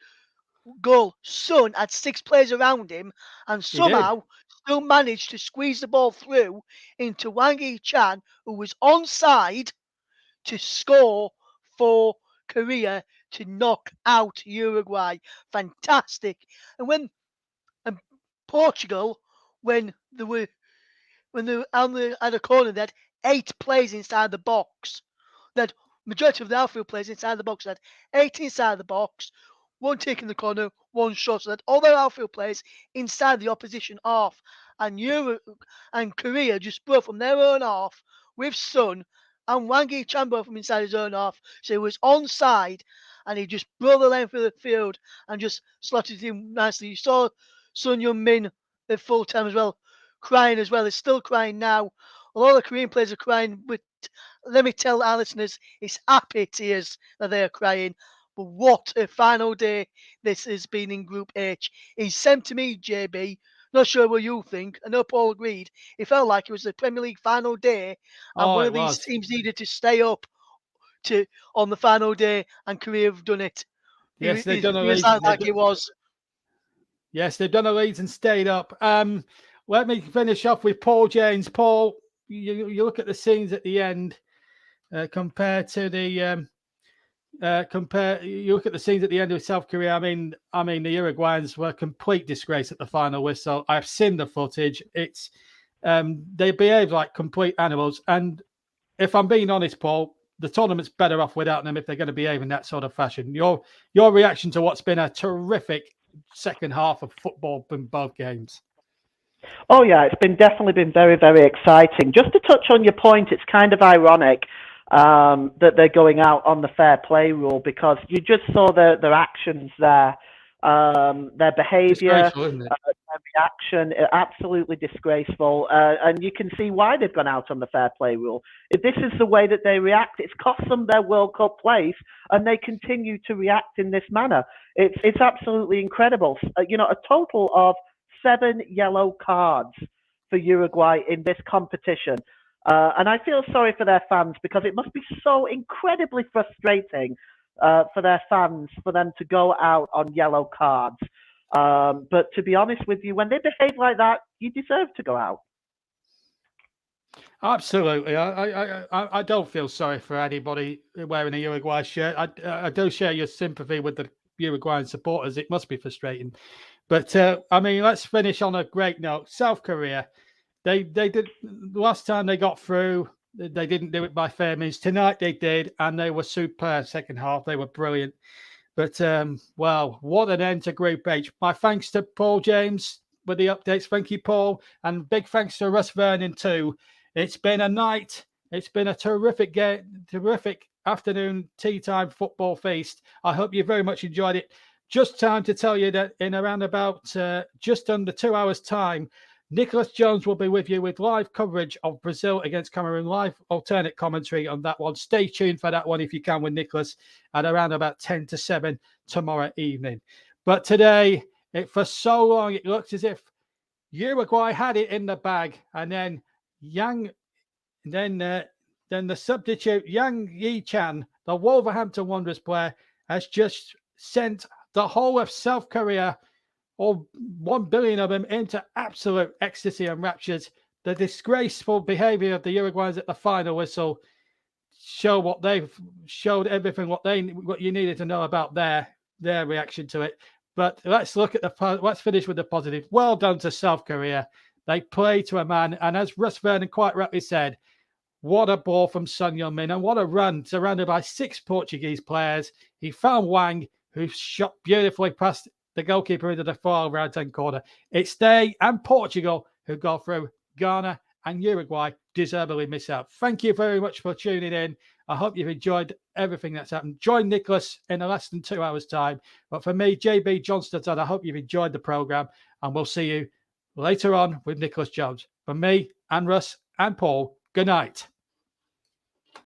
Speaker 2: goal. Son had 6 players around him and somehow still managed to squeeze the ball through into Wang Yi-chan, who was onside, to score for Korea to knock out Uruguay. Fantastic. And Portugal, when they were at a corner, they had 8 players inside the box. That majority of the outfield players inside the box had 8 inside the box, 1 taking the corner, 1 shot. So that all their outfield players inside the opposition half. And Korea just broke from their own half with Son and Wang Yi-chan both from inside his own half. So he was onside and he just broke the length of the field and just slotted him nicely. You saw Son Heung-min at full time as well, crying as well. He's still crying now. A lot of the Korean players are crying, but let me tell our listeners, it's happy tears that they are crying. But what a final day this has been in Group H. It seemed to me, JB, not sure what you think. I know Paul agreed. It felt like it was the Premier League final day, and one of these teams needed to stay up on the final day, and Korea have done it.
Speaker 1: Yes, they've done a
Speaker 2: Leeds. Like it was.
Speaker 1: Yes, they've done a Leeds and stayed up. Let me finish off with Paul James. Paul, you look at the scenes at the end compared to the you look at the scenes at the end of South Korea. I mean, the Uruguayans were a complete disgrace at the final whistle. I've seen the footage. It's they behave like complete animals. And if I'm being honest, Paul, the tournament's better off without them if they're going to behave in that sort of fashion. Your reaction to what's been a terrific second half of football in both games?
Speaker 3: Oh yeah, it's definitely been very, very exciting. Just to touch on your point, it's kind of ironic that they're going out on the fair play rule, because you just saw their actions there, their behaviour, their reaction, absolutely disgraceful. And you can see why they've gone out on the fair play rule. If this is the way that they react, it's cost them their World Cup place, and they continue to react in this manner. It's absolutely incredible. A total of 7 yellow cards for Uruguay in this competition. And I feel sorry for their fans, because it must be so incredibly frustrating for their fans for them to go out on yellow cards. But to be honest with you, when they behave like that, you deserve to go out.
Speaker 1: Absolutely. I don't feel sorry for anybody wearing a Uruguay shirt. I do share your sympathy with the Uruguayan supporters. It must be frustrating. But, let's finish on a great note. South Korea, they did, last time they got through, they didn't do it by fair means. Tonight they did, and they were superb second half. They were brilliant. But, what an end to Group H. My thanks to Paul James with the updates. Thank you, Paul. And big thanks to Russ Vernon too. It's been a night. It's been a terrific game, terrific afternoon tea time football feast. I hope you very much enjoyed it. Just time to tell you that in around about just under 2 hours' time, Nicholas Jones will be with you with live coverage of Brazil against Cameroon, live alternate commentary on that one. Stay tuned for that one if you can with Nicholas at around about 10 to 7 tomorrow evening. But today, for so long, it looked as if Uruguay had it in the bag, and then the substitute Yang Yi-chan, the Wolverhampton Wanderers player, has just sent the whole of South Korea, or 1 billion of them, into absolute ecstasy and raptures. The disgraceful behavior of the Uruguayans at the final whistle showed everything what you needed to know about their reaction to it. But let's finish with the positive. Well done to South Korea. They play to a man, and as Russ Vernon quite rightly said, what a ball from Son Heung-min, and what a run, surrounded by 6 Portuguese players. He found Wang, who shot beautifully past the goalkeeper into the far right-hand corner. It's they and Portugal who go through. Ghana and Uruguay deservedly miss out. Thank you very much for tuning in. I hope you've enjoyed everything that's happened. Join Nicholas in less than 2 hours' time. But for me, JB Johnston, I hope you've enjoyed the programme, and we'll see you later on with Nicholas Jones. For me and Russ and Paul, good night.